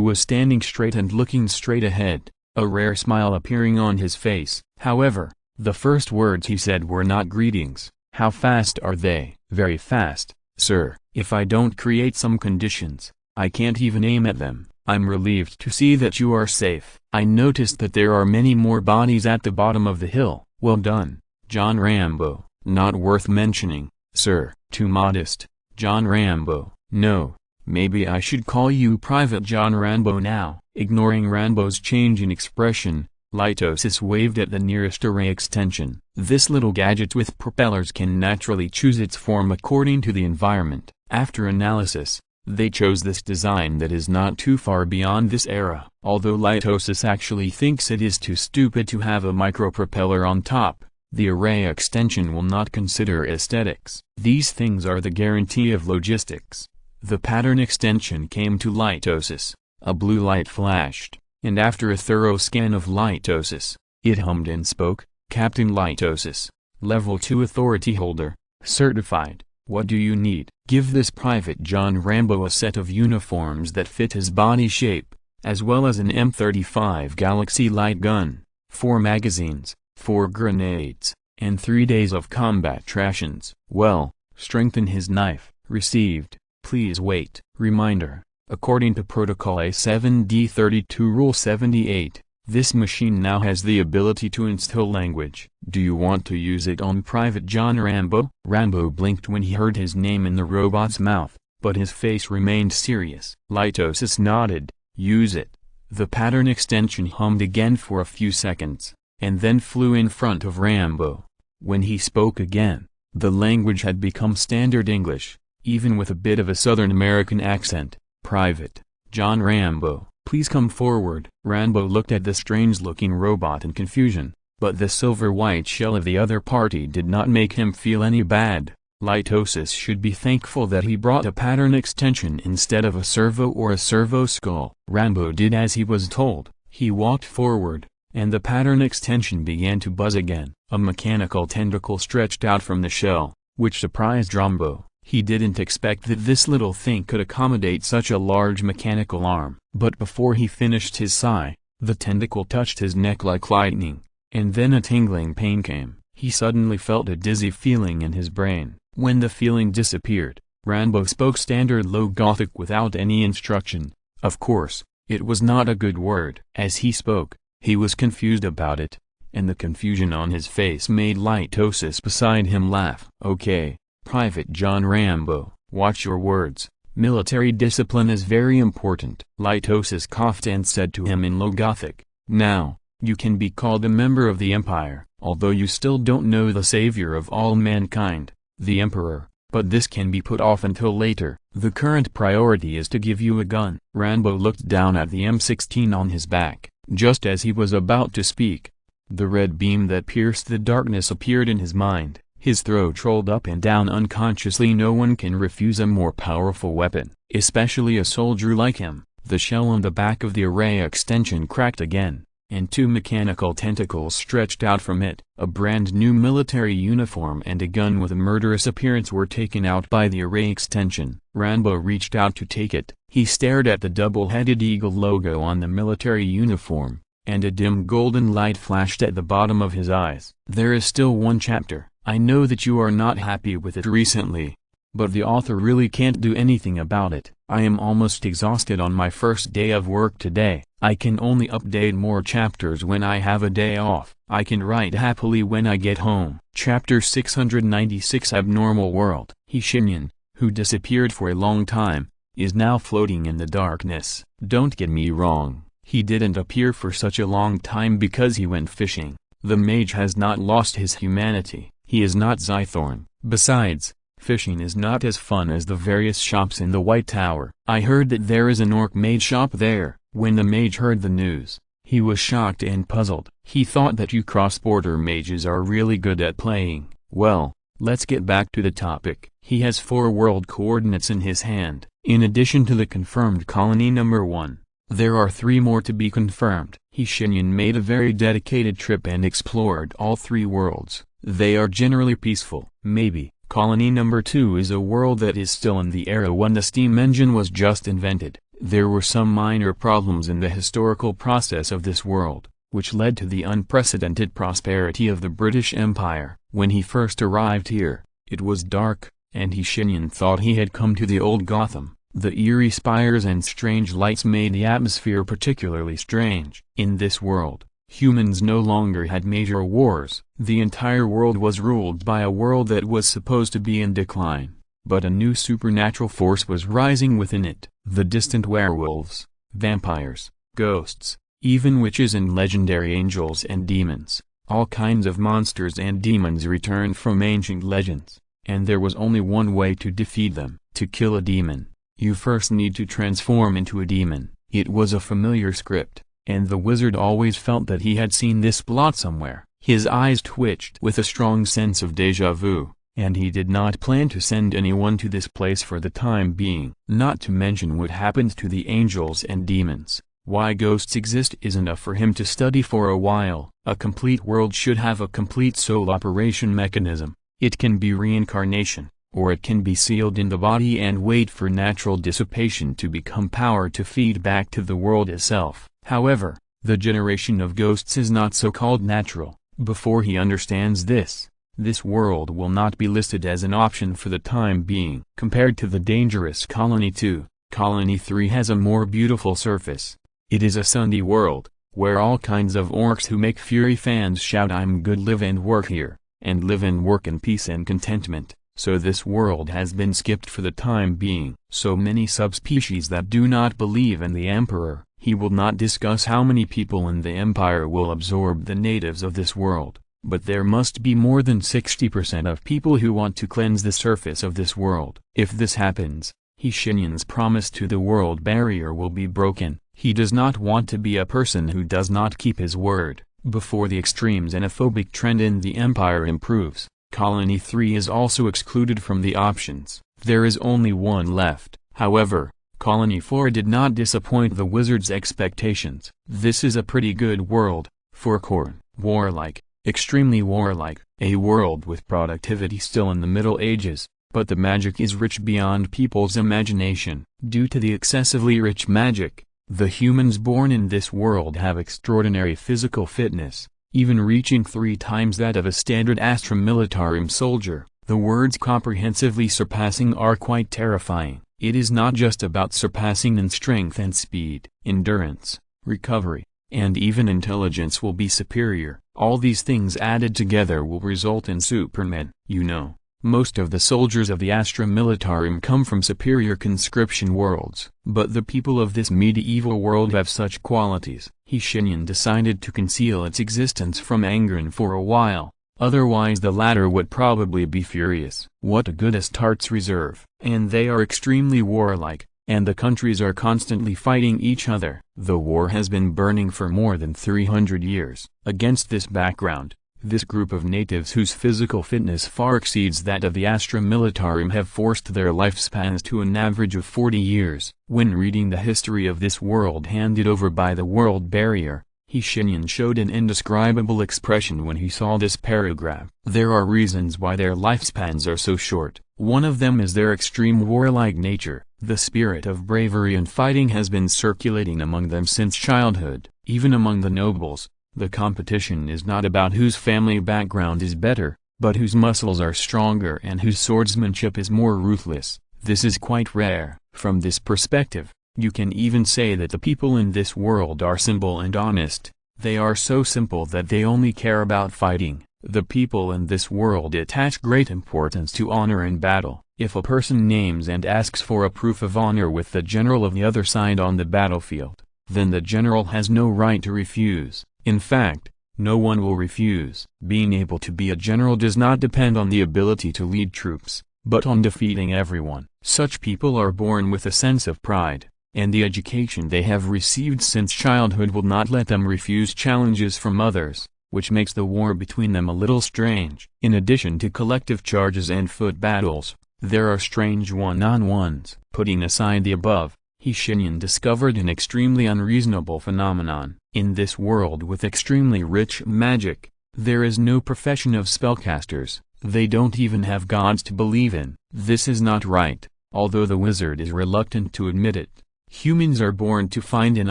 was standing straight and looking straight ahead, a rare smile appearing on his face. However, the first words he said were not greetings. How fast are they? Very fast, sir. If I don't create some conditions, I can't even aim at them. I'm relieved to see that you are safe. I noticed that there are many more bodies at the bottom of the hill. Well done, John Rambo. Not worth mentioning, sir. Too modest, John Rambo. No, maybe I should call you Private John Rambo now. Ignoring Rambo's change in expression, Litosis waved at the nearest array extension. This little gadget with propellers can naturally choose its form according to the environment. After analysis, they chose this design that is not too far beyond this era. Although Litosis actually thinks it is too stupid to have a micropropeller on top, the array extension will not consider aesthetics. These things are the guarantee of logistics. The pattern extension came to Litosis. A blue light flashed, and after a thorough scan of Litosis, it hummed and spoke. Captain Litosis, Level 2 Authority Holder, Certified. What do you need? Give this Private John Rambo a set of uniforms that fit his body shape, as well as an M35 Galaxy light gun, 4 magazines, 4 grenades, and 3 days of combat rations. Well, strengthen his knife. Received. Please wait. Reminder. According to Protocol A7D32 Rule 78, this machine now has the ability to instill language. Do you want to use it on Private John Rambo? Rambo blinked when he heard his name in the robot's mouth, but his face remained serious. Litosis nodded. Use it. The pattern extension hummed again for a few seconds, and then flew in front of Rambo. When he spoke again, the language had become standard English, even with a bit of a Southern American accent. Private John Rambo, please come forward. Rambo looked at the strange-looking robot in confusion, but the silver-white shell of the other party did not make him feel any bad. Litosis should be thankful that he brought a pattern extension instead of a servo or a servo skull. Rambo did as he was told. He walked forward, and the pattern extension began to buzz again. A mechanical tentacle stretched out from the shell, which surprised Rambo. He didn't expect that this little thing could accommodate such a large mechanical arm. But before he finished his sigh, the tentacle touched his neck like lightning, and then a tingling pain came. He suddenly felt a dizzy feeling in his brain. When the feeling disappeared, Rambo spoke standard low Gothic without any instruction. Of course, it was not a good word. As he spoke, he was confused about it, and the confusion on his face made Litosis beside him laugh. Okay, Private John Rambo, watch your words. Military discipline is very important. Litosis coughed and said to him in low Gothic, now, you can be called a member of the Empire, although you still don't know the savior of all mankind, the Emperor, but this can be put off until later. The current priority is to give you a gun. Rambo looked down at the M16 on his back. Just as he was about to speak, the red beam that pierced the darkness appeared in his mind. His throat rolled up and down unconsciously. No one can refuse a more powerful weapon, especially a soldier like him. The shell on the back of the array extension cracked again, and 2 mechanical tentacles stretched out from it. A brand new military uniform and a gun with a murderous appearance were taken out by the array extension. Rambo reached out to take it. He stared at the double-headed eagle logo on the military uniform, and a dim golden light flashed at the bottom of his eyes. There is still one chapter. I know that you are not happy with it recently, but the author really can't do anything about it. I am almost exhausted on my first day of work today. I can only update more chapters when I have a day off. I can write happily when I get home. Chapter 696 Abnormal World. Shenyan, who disappeared for a long time, is now floating in the darkness. Don't get me wrong, he didn't appear for such a long time because he went fishing. The mage has not lost his humanity. He is not Zythorn. Besides, fishing is not as fun as the various shops in the White Tower. I heard that there is an orc mage shop there. When the mage heard the news, He was shocked and puzzled. He thought that you cross-border mages are really good at playing. Well, let's get back to the topic. He has 4 world coordinates in his hand. In addition to the confirmed colony number 1, there are 3 more to be confirmed. Shenyan made a very dedicated trip and explored all 3 worlds. They are generally peaceful. Maybe. Colony number 2 is a world that is still in the era when the steam engine was just invented. There were some minor problems in the historical process of this world, which led to the unprecedented prosperity of the British Empire. When he first arrived here, it was dark, and Shenyan thought he had come to the old Gotham. The eerie spires and strange lights made the atmosphere particularly strange. In this world, humans no longer had major wars. The entire world was ruled by a world that was supposed to be in decline, but a new supernatural force was rising within it. The distant werewolves, vampires, ghosts, even witches and legendary angels and demons. All kinds of monsters and demons returned from ancient legends, and there was only one way to defeat them. To kill a demon, you first need to transform into a demon. It was a familiar script, and the wizard always felt that he had seen this plot somewhere. His eyes twitched with a strong sense of déjà vu, and he did not plan to send anyone to this place for the time being. Not to mention what happened to the angels and demons. Why ghosts exist is enough for him to study for a while. A complete world should have a complete soul operation mechanism. It can be reincarnation, or it can be sealed in the body and wait for natural dissipation to become power to feed back to the world itself. However, the generation of ghosts is not so-called natural. Before he understands this world will not be listed as an option for the time being. Compared to the dangerous Colony 2, Colony 3 has a more beautiful surface. It is a sunny world, where all kinds of orcs who make Fury fans shout "I'm good" live and work here, and live and work in peace and contentment. So this world has been skipped for the time being. So many subspecies that do not believe in the Emperor. He will not discuss how many people in the Empire will absorb the natives of this world, but there must be more than 60% of people who want to cleanse the surface of this world. If this happens, Shenyan's promise to the world barrier will be broken. He does not want to be a person who does not keep his word. Before the extreme xenophobic trend in the Empire improves, Colony 3 is also excluded from the options. There is only one left. However, Colony 4 did not disappoint the wizard's expectations. This is a pretty good world, for Khorne. Warlike, extremely warlike, a world with productivity still in the Middle Ages, but the magic is rich beyond people's imagination. Due to the excessively rich magic, the humans born in this world have extraordinary physical fitness, even reaching 3 times that of a standard Astra Militarum soldier. The words comprehensively surpassing are quite terrifying. It is not just about surpassing in strength and speed. Endurance, recovery, and even intelligence will be superior. All these things added together will result in supermen. You know, most of the soldiers of the Astra Militarum come from superior conscription worlds. But the people of this medieval world have such qualities. Shenyan decided to conceal its existence from Angren for a while. Otherwise the latter would probably be furious. What a good Astartes reserve. And they are extremely warlike, and the countries are constantly fighting each other. The war has been burning for more than 300 years. Against this background, this group of natives whose physical fitness far exceeds that of the Astra Militarum have forced their lifespans to an average of 40 years. When reading the history of this world handed over by the world barrier, Shenyan showed an indescribable expression when he saw this paragraph. There are reasons why their lifespans are so short. One of them is their extreme warlike nature. The spirit of bravery and fighting has been circulating among them since childhood. Even among the nobles, the competition is not about whose family background is better, but whose muscles are stronger and whose swordsmanship is more ruthless. This is quite rare. From this perspective, you can even say that the people in this world are simple and honest. They are so simple that they only care about fighting. The people in this world attach great importance to honor in battle. If a person names and asks for a proof of honor with the general of the other side on the battlefield, then the general has no right to refuse. In fact, no one will refuse. Being able to be a general does not depend on the ability to lead troops, but on defeating everyone. Such people are born with a sense of pride. and the education they have received since childhood will not let them refuse challenges from others, which makes the war between them a little strange. In addition to collective charges and foot battles, there are strange one-on-ones. Putting aside the above, Shenyan discovered an extremely unreasonable phenomenon. In this world with extremely rich magic, there is no profession of spellcasters. They don't even have gods to believe in. This is not right, although the wizard is reluctant to admit it. Humans are born to find an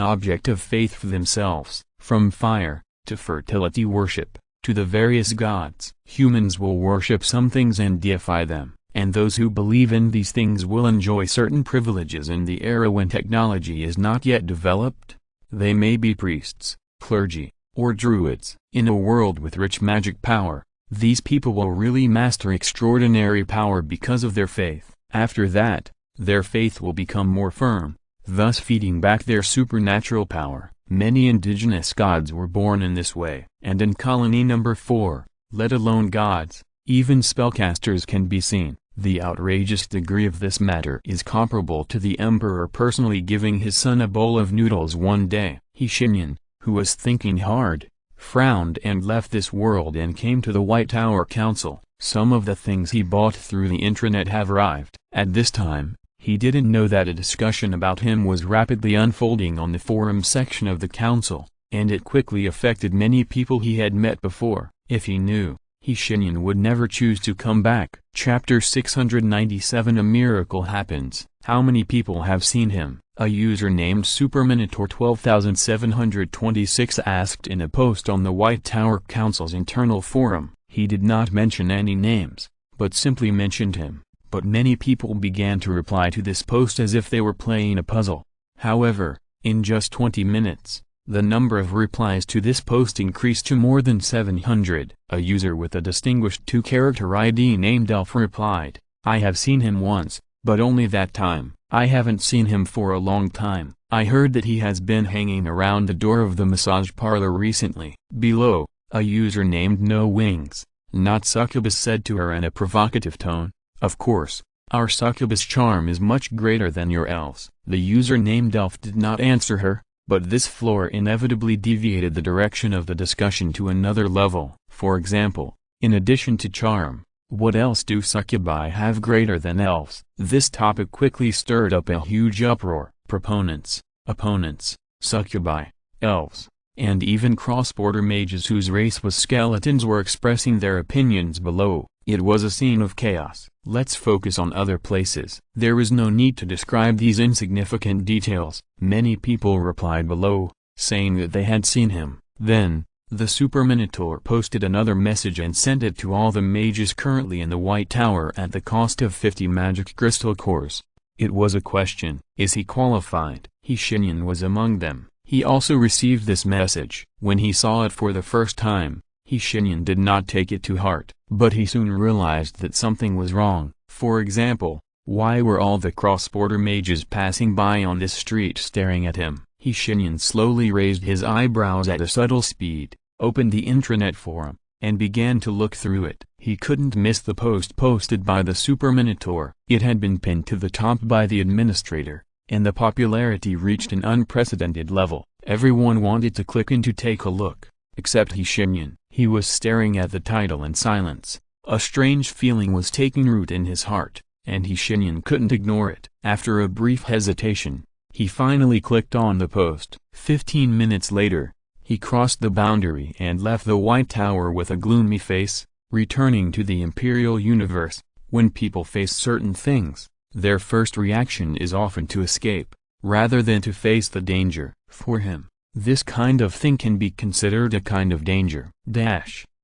object of faith for themselves. From fire, to fertility worship, to the various gods. Humans will worship some things and deify them, and those who believe in these things will enjoy certain privileges in the era when technology is not yet developed. They may be priests, clergy, or druids. In a world with rich magic power, these people will really master extraordinary power because of their faith. After that, their faith will become more firm, thus feeding back their supernatural power. Many indigenous gods were born in this way. And in colony number 4, let alone gods, even spellcasters can be seen. The outrageous degree of this matter is comparable to the emperor personally giving his son a bowl of noodles one day. Shenyan, who was thinking hard, frowned and left this world and came to the White Tower Council. Some of the things he bought through the intranet have arrived. At this time, he didn't know that a discussion about him was rapidly unfolding on the forum section of the council, and it quickly affected many people he had met before. If he knew, Shenyan would never choose to come back. Chapter 697 A miracle happens. How many people have seen him? A user named SuperMinotaur12726 asked in a post on the White Tower Council's internal forum. He did not mention any names, but simply mentioned him. But many people began to reply to this post as if they were playing a puzzle. However, in just 20 minutes, the number of replies to this post increased to more than 700. A user with a distinguished 2-character ID named Elf replied, "I have seen him once, but only that time. I haven't seen him for a long time. I heard that he has been hanging around the door of the massage parlor recently." Below, a user named No Wings, Not Succubus said to her in a provocative tone, "Of course, our succubus charm is much greater than your elves." The user named Elf did not answer her, but this floor inevitably deviated the direction of the discussion to another level. For example, in addition to charm, what else do succubi have greater than elves? This topic quickly stirred up a huge uproar. Proponents, opponents, succubi, elves, and even cross-border mages whose race was skeletons were expressing their opinions below. It was a scene of chaos. Let's focus on other places. There is no need to describe these insignificant details. Many people replied below, saying that they had seen him. Then, the Super Minotaur posted another message and sent it to all the mages currently in the White Tower at the cost of 50 magic crystal cores. It was a question: is he qualified? Shenyan was among them. He also received this message. When he saw it for the first time, Shenyan did not take it to heart, but he soon realized that something was wrong. For example, why were all the cross-border mages passing by on this street staring at him? Shenyan slowly raised his eyebrows at a subtle speed, opened the intranet forum, and began to look through it. He couldn't miss the post posted by the Super Minotaur. It had been pinned to the top by the administrator, and the popularity reached an unprecedented level. Everyone wanted to click in to take a look, except Shenyan. He was staring at the title in silence. A strange feeling was taking root in his heart, and Shenyan couldn't ignore it. After a brief hesitation, he finally clicked on the post. 15 minutes later, he crossed the boundary and left the White Tower with a gloomy face. Returning to the Imperial Universe, when people face certain things, their first reaction is often to escape, rather than to face the danger. For him, this kind of thing can be considered a kind of danger.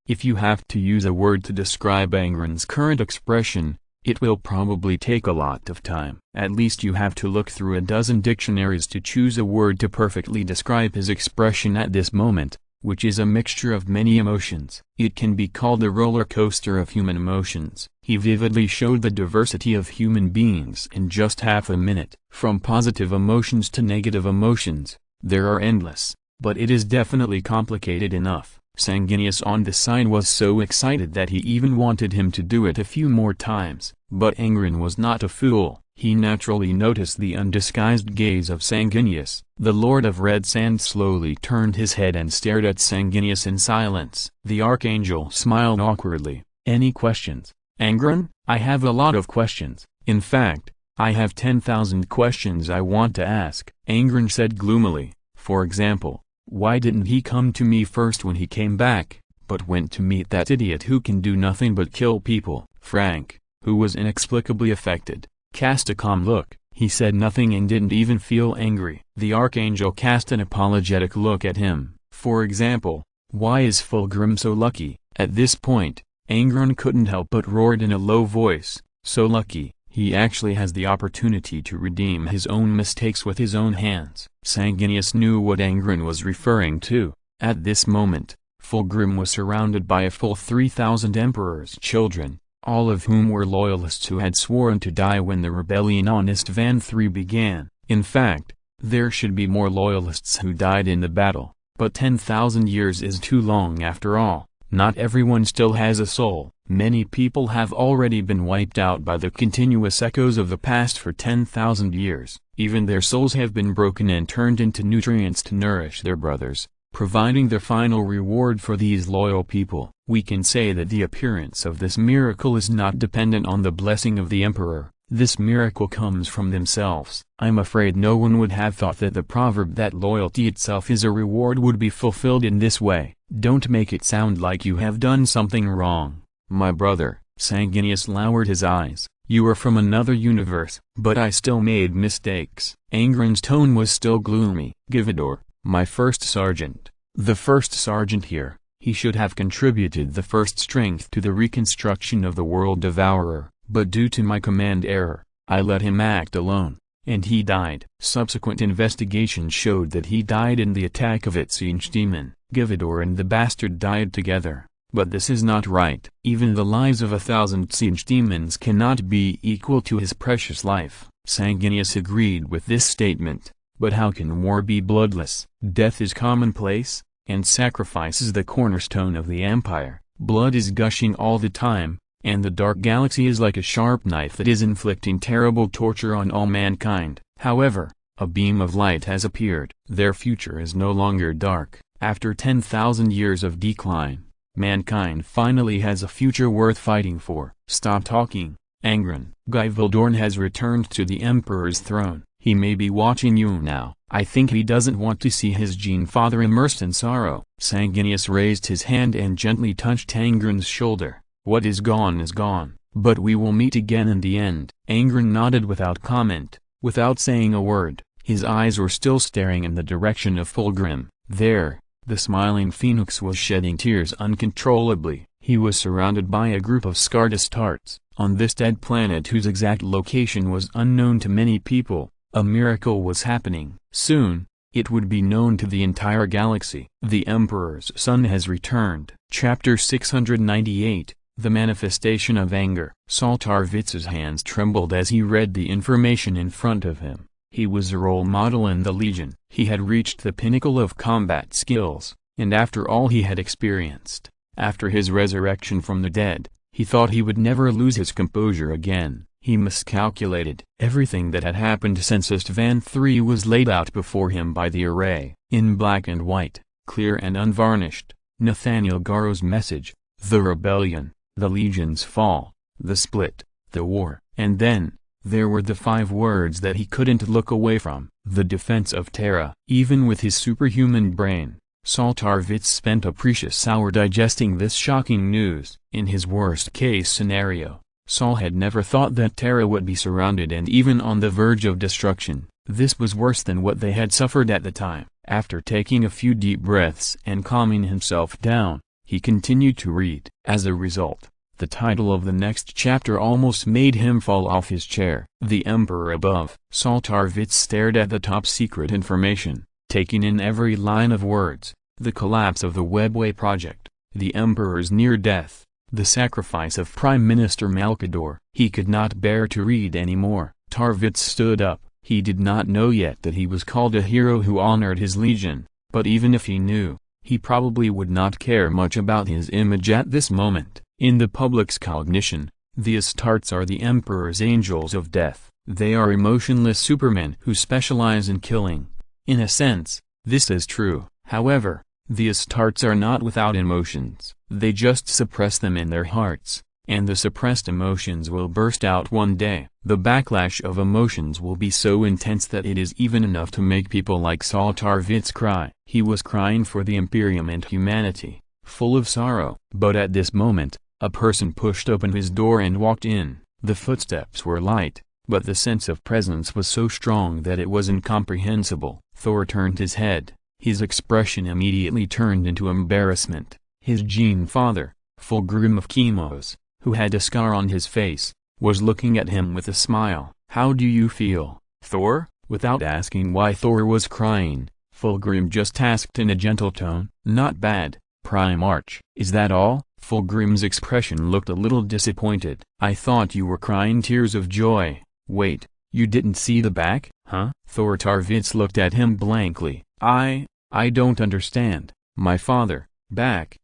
If you have to use a word to describe Angren's current expression, it will probably take a lot of time. At least you have to look through a dozen dictionaries to choose a word to perfectly describe his expression at this moment, which is a mixture of many emotions. It can be called a roller coaster of human emotions. He vividly showed the diversity of human beings in just half a minute. From positive emotions to negative emotions, there are endless, but it is definitely complicated enough. Sanguinius on the side was so excited that he even wanted him to do it a few more times, but Angren was not a fool. He naturally noticed the undisguised gaze of Sanguinius. The Lord of Red Sand slowly turned his head and stared at Sanguinius in silence. The Archangel smiled awkwardly. "Any questions, Angren?" "I have a lot of questions. In fact, I have 10,000 questions I want to ask," Angren said gloomily. "For example, why didn't he come to me first when he came back, but went to meet that idiot who can do nothing but kill people?" Frank, who was inexplicably affected, cast a calm look. He said nothing and didn't even feel angry. The Archangel cast an apologetic look at him. "For example, why is Fulgrim so lucky?" At this point, Angren couldn't help but roared in a low voice, "So lucky, he actually has the opportunity to redeem his own mistakes with his own hands." Sanguinius knew what Angren was referring to. At this moment, Fulgrim was surrounded by a full 3,000 Emperor's children, all of whom were loyalists who had sworn to die when the rebellion on Istvan III began. In fact, there should be more loyalists who died in the battle, but 10,000 years is too long after all. Not everyone still has a soul. Many people have already been wiped out by the continuous echoes of the past for 10,000 years. Even their souls have been broken and turned into nutrients to nourish their brothers, providing the final reward for these loyal people. We can say that the appearance of this miracle is not dependent on the blessing of the Emperor. This miracle comes from themselves. I'm afraid no one would have thought that the proverb that loyalty itself is a reward would be fulfilled in this way. Don't make it sound like you have done something wrong, my brother. Sanguinius lowered his eyes. You are from another universe. But I still made mistakes. Angren's tone was still gloomy. Givador, my first sergeant, the first sergeant here, he should have contributed the first strength to the reconstruction of the World Devourer. But due to my command error, I let him act alone, and he died. Subsequent investigation showed that he died in the attack of Itzinch demon. Givador and the bastard died together, but this is not right. Even the lives of 1,000 Itzinch demons cannot be equal to his precious life. Sanguinius agreed with this statement, but how can war be bloodless? Death is commonplace, and sacrifice is the cornerstone of the empire. Blood is gushing all the time, and the dark galaxy is like a sharp knife that is inflicting terrible torture on all mankind. However, a beam of light has appeared. Their future is no longer dark. After 10,000 years of decline, mankind finally has a future worth fighting for. Stop talking, Angren. Givaldorn has returned to the Emperor's throne. He may be watching you now. I think he doesn't want to see his Gene father immersed in sorrow. Sanguinius raised his hand and gently touched Angren's shoulder. What is gone, but we will meet again in the end. Angren nodded without comment, without saying a word. His eyes were still staring in the direction of Fulgrim. There, the smiling phoenix was shedding tears uncontrollably. He was surrounded by a group of scarred Astartes. On this dead planet whose exact location was unknown to many people, a miracle was happening. Soon, it would be known to the entire galaxy. The Emperor's son has returned. Chapter 698. The Manifestation of Anger. Saltarvitz's hands trembled as he read the information in front of him. He was a role model in the Legion. He had reached the pinnacle of combat skills, and after all he had experienced, after his resurrection from the dead, he thought he would never lose his composure again. He miscalculated. Everything that had happened since Istvan III was laid out before him by the array, in black and white, clear and unvarnished. Nathaniel Garo's message, the rebellion, the Legion's fall, the split, the war, and then, there were the 5 words that he couldn't look away from. The defense of Terra. Even with his superhuman brain, Saltarvitz spent a precious hour digesting this shocking news. In his worst-case scenario, Saul had never thought that Terra would be surrounded and even on the verge of destruction. This was worse than what they had suffered at the time. After taking a few deep breaths and calming himself down, he continued to read. As a result, the title of the next chapter almost made him fall off his chair. The Emperor above. Saltarvitz stared at the top-secret information, taking in every line of words. The collapse of the Webway project, the Emperor's near death, the sacrifice of Prime Minister Malkador. He could not bear to read any more. Tarvitz stood up. He did not know yet that he was called a hero who honored his legion, but even if he knew, He probably would not care much about his image at this moment. In the public's cognition, the Astartes are the Emperor's angels of death. They are emotionless supermen who specialize in killing. In a sense, this is true. However, the Astartes are not without emotions. They just suppress them in their hearts, and the suppressed emotions will burst out one day. The backlash of emotions will be so intense that it is even enough to make people like Saul Tarvitz cry. He was crying for the Imperium and humanity, full of sorrow. But at this moment, a person pushed open his door and walked in. The footsteps were light, but the sense of presence was so strong that it was incomprehensible. Thor turned his head. His expression immediately turned into embarrassment. His Gene father, Fulgrim of Chemos, who had a scar on his face, was looking at him with a smile. "How do you feel, Thor?" Without asking why Thor was crying, Fulgrim just asked in a gentle tone. "Not bad, Primarch." "Is that all?" Fulgrim's expression looked a little disappointed. "I thought you were crying tears of joy." "Wait, you didn't see the back, huh?" Thor Tarvitz looked at him blankly. I don't understand." "My father, back?"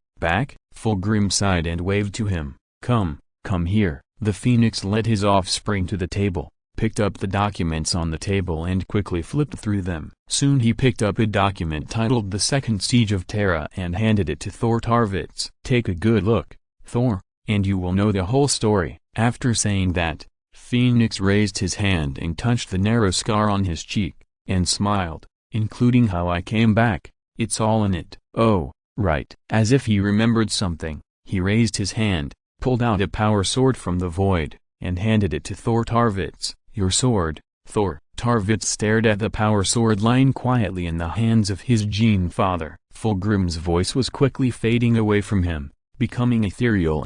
Fulgrim sighed and waved to him. Come here." The Phoenix led his offspring to the table, picked up the documents on the table and quickly flipped through them. Soon he picked up a document titled The Second Siege of Terra and handed it to Thor Tarvitz. "Take a good look, Thor, and you will know the whole story." After saying that, Phoenix raised his hand and touched the narrow scar on his cheek, and smiled. "Including how I came back, it's all in it." "Oh, right." As if he remembered something, he raised his hand, pulled out a power sword from the void, and handed it to Thor Tarvitz. "Your sword, Thor." Tarvitz stared at the power sword lying quietly in the hands of his Gene father. Fulgrim's voice was quickly fading away from him, becoming ethereal,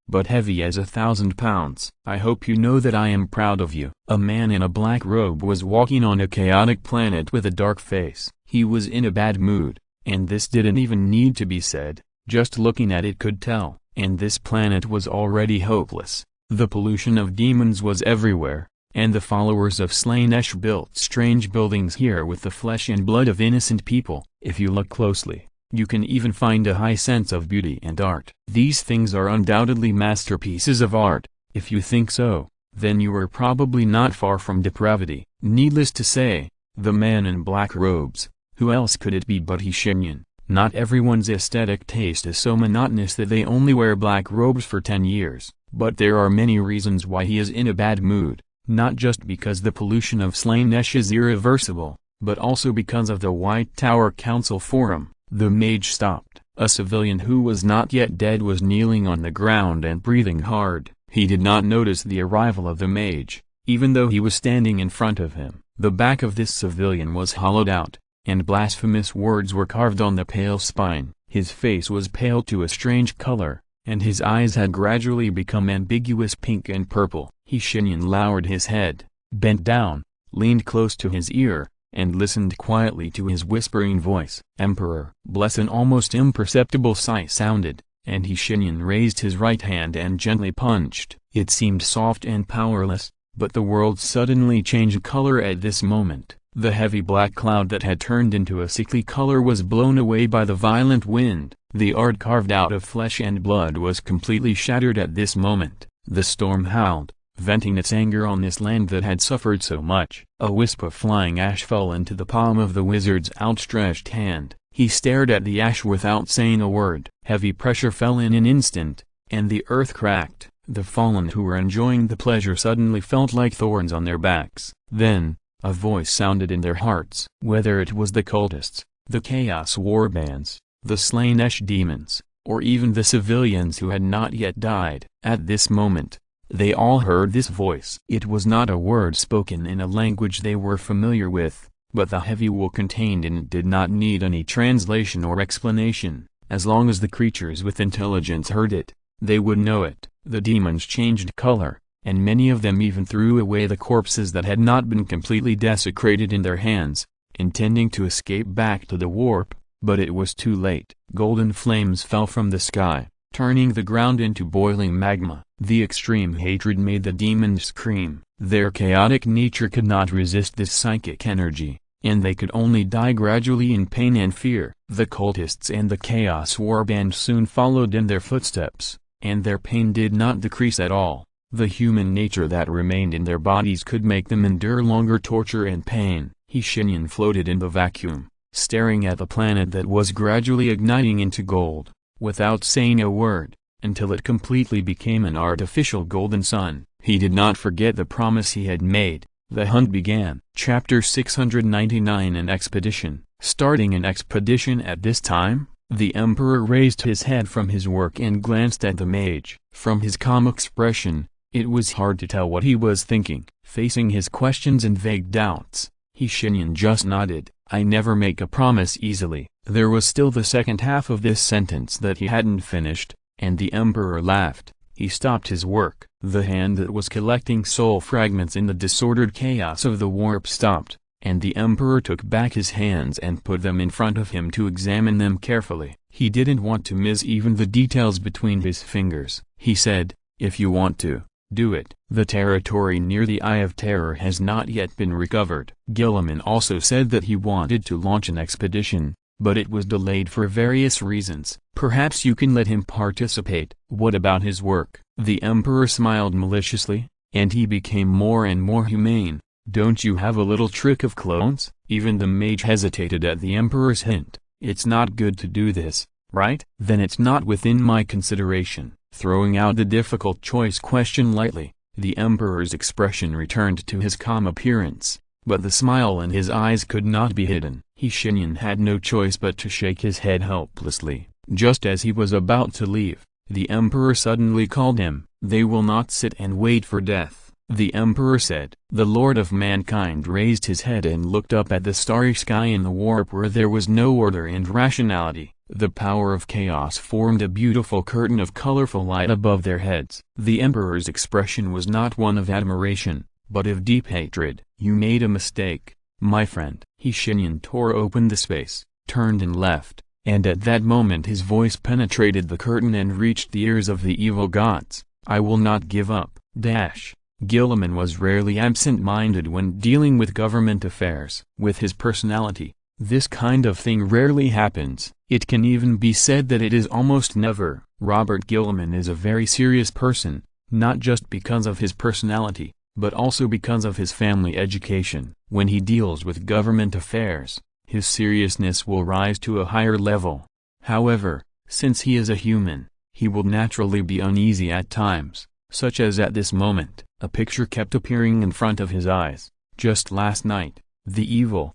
but heavy as 1,000 pounds. "I hope you know that I am proud of you." A man in a black robe was walking on a chaotic planet with a dark face. He was in a bad mood, and this didn't even need to be said, just looking at it could tell. And this planet was already hopeless. The pollution of demons was everywhere, and the followers of Slaanesh built strange buildings here with the flesh and blood of innocent people. If you look closely, you can even find a high sense of beauty and art. These things are undoubtedly masterpieces of art. If you think so, then you are probably not far from depravity. Needless to say, the man in black robes, who else could it be but he Shenyan? Not everyone's aesthetic taste is so monotonous that they only wear black robes for 10 years, but there are many reasons why he is in a bad mood, not just because the pollution of Slaanesh is irreversible, but also because of the White Tower Council Forum. The mage stopped. A civilian who was not yet dead was kneeling on the ground and breathing hard. He did not notice the arrival of the mage, even though he was standing in front of him. The back of this civilian was hollowed out, and blasphemous words were carved on the pale spine. His face was pale to a strange color, and his eyes had gradually become ambiguous pink and purple. Shenyan lowered his head, bent down, leaned close to his ear, and listened quietly to his whispering voice. "Emperor." Bless an almost imperceptible sigh sounded, and Shenyan raised his right hand and gently punched. It seemed soft and powerless, but the world suddenly changed color at this moment. The heavy black cloud that had turned into a sickly color was blown away by the violent wind. The art carved out of flesh and blood was completely shattered at this moment. The storm howled, venting its anger on this land that had suffered so much. A wisp of flying ash fell into the palm of the wizard's outstretched hand. He stared at the ash without saying a word. Heavy pressure fell in an instant, and the earth cracked. The fallen who were enjoying the pleasure suddenly felt like thorns on their backs. Then, a voice sounded in their hearts. Whether it was the cultists, the Chaos Warbands, the Slaanesh demons, or even the civilians who had not yet died, at this moment, they all heard this voice. It was not a word spoken in a language they were familiar with, but the heavy wool contained in it did not need any translation or explanation. As long as the creatures with intelligence heard it, they would know it. The demons changed color, and many of them even threw away the corpses that had not been completely desecrated in their hands, intending to escape back to the warp, but it was too late. Golden flames fell from the sky, turning the ground into boiling magma. The extreme hatred made the demons scream. Their chaotic nature could not resist this psychic energy, and they could only die gradually in pain and fear. The cultists and the Chaos Warband soon followed in their footsteps, and their pain did not decrease at all. The human nature that remained in their bodies could make them endure longer torture and pain. Shenyan floated in the vacuum, staring at the planet that was gradually igniting into gold, without saying a word, until it completely became an artificial golden sun. He did not forget the promise he had made. The hunt began. Chapter 699 An Expedition. Starting an expedition at this time? The Emperor raised his head from his work and glanced at the mage. From his calm expression, it was hard to tell what he was thinking. Facing his questions and vague doubts, Shenyan just nodded. I never make a promise easily. There was still the second half of this sentence that he hadn't finished, and the Emperor laughed. He stopped his work. The hand that was collecting soul fragments in the disordered chaos of the warp stopped, and the Emperor took back his hands and put them in front of him to examine them carefully. He didn't want to miss even the details between his fingers. He said, if you want to, do it. The territory near the Eye of Terror has not yet been recovered. Guilliman also said that he wanted to launch an expedition, but it was delayed for various reasons. Perhaps you can let him participate. What about his work? The Emperor smiled maliciously, and he became more and more humane. Don't you have a little trick of clones? Even the mage hesitated at the Emperor's hint. It's not good to do this, right? Then it's not within my consideration. Throwing out the difficult choice question lightly, the Emperor's expression returned to his calm appearance, but the smile in his eyes could not be hidden. Shenyan had no choice but to shake his head helplessly. Just as he was about to leave, the Emperor suddenly called him. They will not sit and wait for death, the Emperor said. The Lord of Mankind raised his head and looked up at the starry sky in the warp where there was no order and rationality. The power of chaos formed a beautiful curtain of colorful light above their heads. The Emperor's expression was not one of admiration, but of deep hatred. You made a mistake, my friend. Shenyan tore open the space, turned and left, and at that moment his voice penetrated the curtain and reached the ears of the evil gods. I will not give up. Guilliman was rarely absent-minded when dealing with government affairs. With his personality, this kind of thing rarely happens. It can even be said that it is almost never. Robert Guilliman is a very serious person, not just because of his personality, but also because of his family education. When he deals with government affairs, his seriousness will rise to a higher level. However, since he is a human, he will naturally be uneasy at times, such as at this moment. A picture kept appearing in front of his eyes. Just last night, the evil,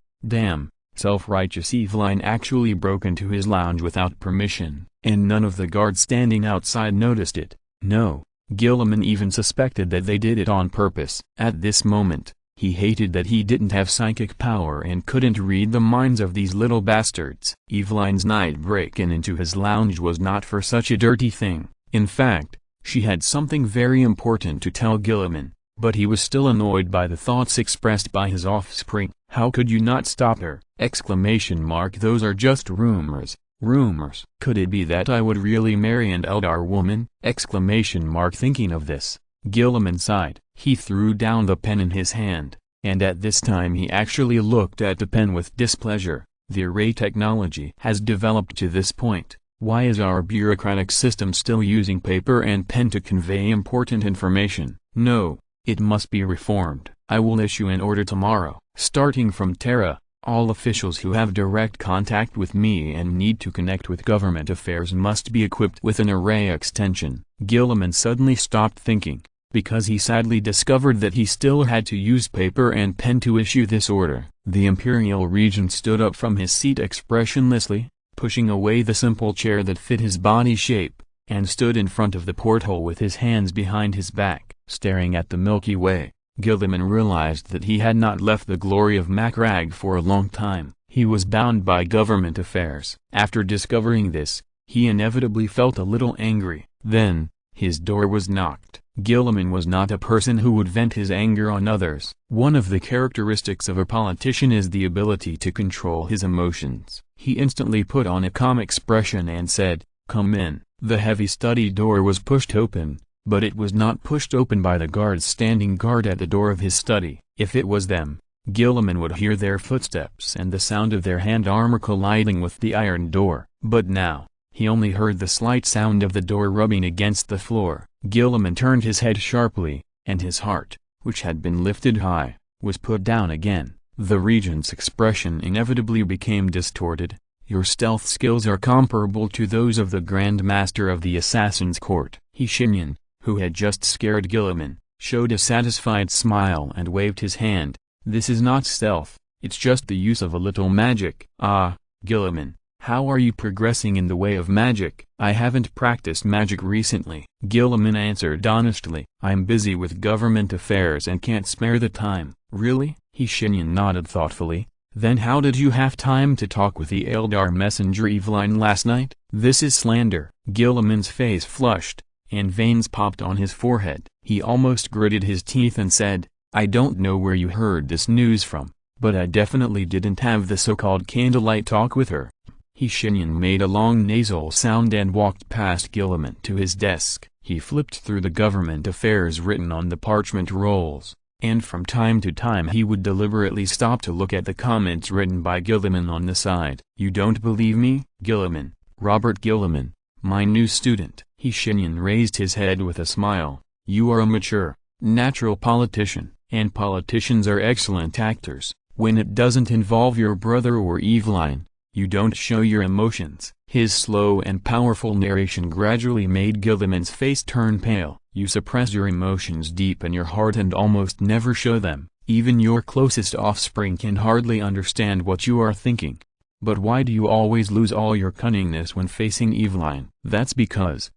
self-righteous Eveline actually broke into his lounge without permission, and none of the guards standing outside noticed it. No, Guilliman even suspected that they did it on purpose. At this moment, he hated that he didn't have psychic power and couldn't read the minds of these little bastards. Eveline's night break-in into his lounge was not for such a dirty thing. In fact, she had something very important to tell Guilliman, but he was still annoyed by the thoughts expressed by his offspring. How could you not stop her? ! Those are just rumors. Rumors. Could it be that I would really marry an Eldar woman? ! Thinking of this, Guilliman sighed. He threw down the pen in his hand, and at this time he actually looked at the pen with displeasure. The array technology has developed to this point. Why is our bureaucratic system still using paper and pen to convey important information? No, it must be reformed. I will issue an order tomorrow. Starting from Terra, all officials who have direct contact with me and need to connect with government affairs must be equipped with an array extension. Guilliman suddenly stopped thinking, because he sadly discovered that he still had to use paper and pen to issue this order. The Imperial Regent stood up from his seat expressionlessly, pushing away the simple chair that fit his body shape, and stood in front of the porthole with his hands behind his back. Staring at the Milky Way, Guilliman realized that he had not left the glory of Macragge for a long time. He was bound by government affairs. After discovering this, he inevitably felt a little angry. Then, his door was knocked. Guilliman was not a person who would vent his anger on others. One of the characteristics of a politician is the ability to control his emotions. He instantly put on a calm expression and said, "Come in." The heavy study door was pushed open, but it was not pushed open by the guards standing guard at the door of his study. If it was them, Gilliman would hear their footsteps and the sound of their hand armor colliding with the iron door. But now, he only heard the slight sound of the door rubbing against the floor. Gilliman turned his head sharply, and his heart, which had been lifted high, was put down again. The regent's expression inevitably became distorted. "Your stealth skills are comparable to those of the Grand Master of the Assassin's Court." Shenyan, who had just scared Gilliman, showed a satisfied smile and waved his hand. "This is not stealth, it's just the use of a little magic." "Ah, Gilliman, how are you progressing in the way of magic?" "I haven't practiced magic recently," Gilliman answered honestly. "I'm busy with government affairs and can't spare the time." "Really?" Shenyan nodded thoughtfully. "Then how did you have time to talk with the Eldar messenger Eveline last night?" "This is slander." Gilliman's face flushed, and veins popped on his forehead. He almost gritted his teeth and said, "I don't know where you heard this news from, but I definitely didn't have the so-called candlelight talk with her." Shenyan made a long nasal sound and walked past Gilliman to his desk. He flipped through the government affairs written on the parchment rolls, and from time to time he would deliberately stop to look at the comments written by Gilliman on the side. "You don't believe me?" "Gilliman, Robert Gilliman, my new student." Shenyan raised his head with a smile. "You are a mature, natural politician, and politicians are excellent actors. When it doesn't involve your brother or Eveline, you don't show your emotions." His slow and powerful narration gradually made Gilliman's face turn pale. "You suppress your emotions deep in your heart and almost never show them. Even your closest offspring can hardly understand what you are thinking. But why do you always lose all your cunningness when facing Eveline?" "That's because..."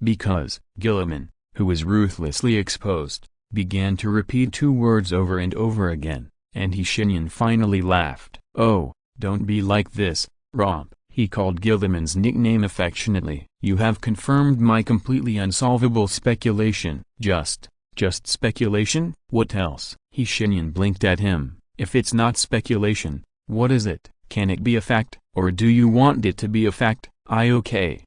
Gilliman, who was ruthlessly exposed, began to repeat two words over and over again, and Shenyan finally laughed. "Oh, don't be like this, Rob." He called Gilliman's nickname affectionately. "You have confirmed my completely unsolvable speculation." Just speculation? What else?" Shenyan blinked at him. "If it's not speculation, what is it? Can it be a fact, or do you want it to be a fact?" Okay,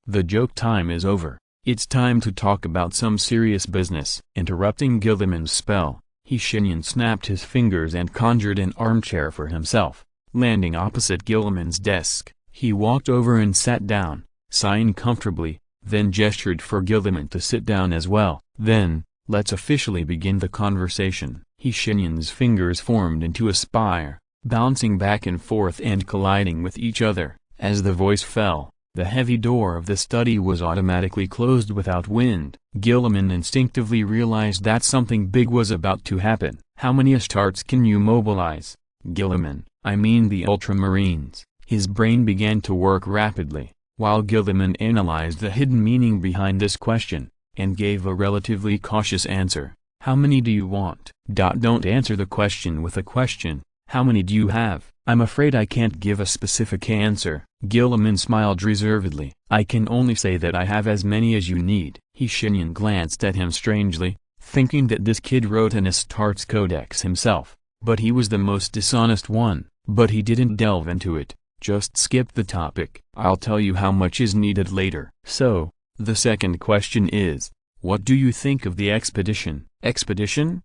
the joke time is over. It's time to talk about some serious business." Interrupting Gilliman's spell, Shenyan snapped his fingers and conjured an armchair for himself. Landing opposite Gilliman's desk, he walked over and sat down, sighing comfortably, then gestured for Gilliman to sit down as well. "Then, let's officially begin the conversation." Shenyan's fingers formed into a spire, bouncing back and forth and colliding with each other. As the voice fell, the heavy door of the study was automatically closed without wind. Gilliman instinctively realized that something big was about to happen. "How many Astartes can you mobilize?" "Gilliman, I mean the Ultramarines." His brain began to work rapidly, while Gilliman analyzed the hidden meaning behind this question, and gave a relatively cautious answer. "How many do you want?" Don't answer the question with a question. "How many do you have?" "I'm afraid I can't give a specific answer." Gilliman smiled reservedly. "I can only say that I have as many as you need." Shenyan glanced at him strangely, thinking that this kid wrote an Astartes Codex himself, but he was the most dishonest one. But he didn't delve into it, just skipped the topic. "I'll tell you how much is needed later." "So, the second question is, what do you think of the expedition?" Expedition?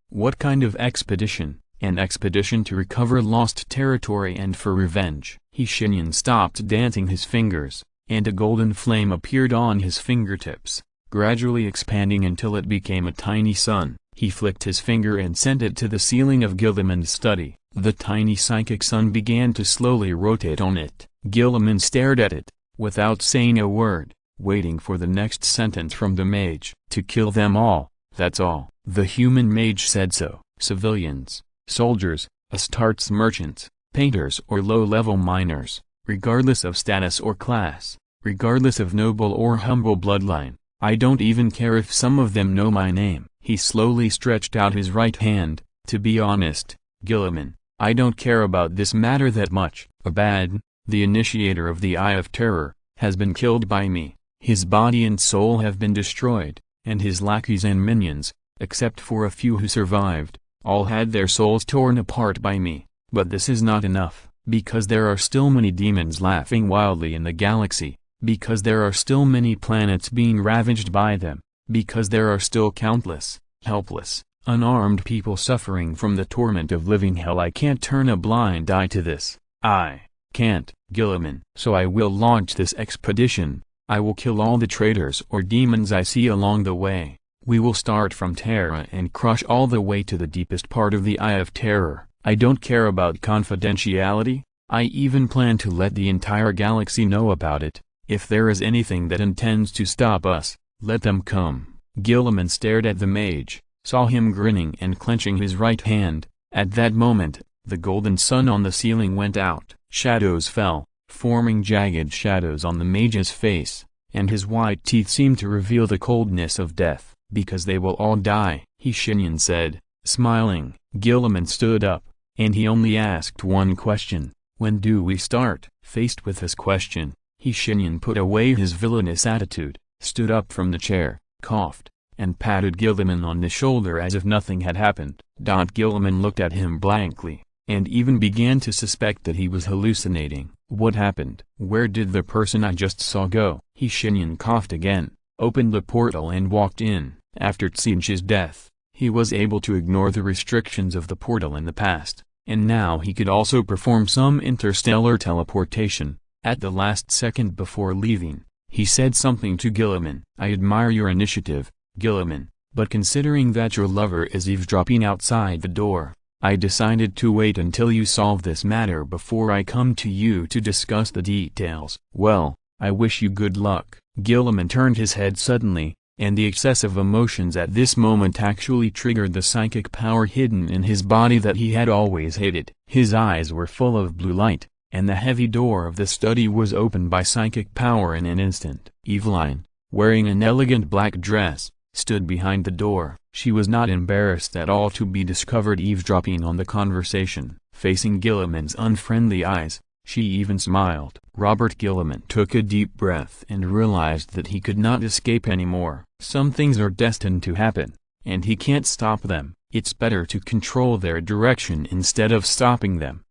What kind of expedition?" "An expedition to recover lost territory and for revenge." Shenyan stopped dancing his fingers, and a golden flame appeared on his fingertips, gradually expanding until it became a tiny sun. He flicked his finger and sent it to the ceiling of Gilliman's study. The tiny psychic sun began to slowly rotate on it. Gilliman stared at it, without saying a word, waiting for the next sentence from the mage. "To kill them all, that's all." The human mage said so. Civilians, soldiers, Astartes merchants, painters or low-level miners, regardless of status or class, regardless of noble or humble bloodline. I don't even care if some of them know my name. He slowly stretched out his right hand. "To be honest, Gilliman, I don't care about this matter that much. Abad, the initiator of the Eye of Terror, has been killed by me. His body and soul have been destroyed, and his lackeys and minions, except for a few who survived, all had their souls torn apart by me. But this is not enough, because there are still many demons laughing wildly in the galaxy, because there are still many planets being ravaged by them, because there are still countless, helpless, unarmed people suffering from the torment of living hell. I can't turn a blind eye to this. I can't, Gilliman. So I will launch this expedition. I will kill all the traitors or demons I see along the way. We will start from Terra and crush all the way to the deepest part of the Eye of Terror. I don't care about confidentiality. I even plan to let the entire galaxy know about it. If there is anything that intends to stop us, let them come. Gilliman stared at the mage, saw him grinning and clenching his right hand. At that moment, the golden sun on the ceiling went out. Shadows fell, forming jagged shadows on the mage's face, and his white teeth seemed to reveal the coldness of death. Because they will all die, Shenyan said, smiling. Gilliman stood up, and he only asked one question. When do we start? Faced with this question, Shenyan put away his villainous attitude, stood up from the chair, coughed, and patted Gilliman on the shoulder as if nothing had happened. Gilliman looked at him blankly, and even began to suspect that he was hallucinating. What happened? Where did the person I just saw go? Shenyan coughed again, opened the portal and walked in. After Tsinch's death, he was able to ignore the restrictions of the portal in the past, and now he could also perform some interstellar teleportation. At the last second before leaving, he said something to Gilliman. I admire your initiative, Gilliman, but considering that your lover is eavesdropping outside the door, I decided to wait until you solve this matter before I come to you to discuss the details. Well, I wish you good luck. Gilliman turned his head suddenly, and the excessive emotions at this moment actually triggered the psychic power hidden in his body that he had always hated. His eyes were full of blue light, and the heavy door of the study was opened by psychic power in an instant. Eveline, wearing an elegant black dress, stood behind the door. She was not embarrassed at all to be discovered eavesdropping on the conversation. Facing Gilliman's unfriendly eyes, she even smiled. Robert Gilliman took a deep breath and realized that he could not escape anymore. Some things are destined to happen, and he can't stop them. It's better to control their direction instead of stopping them.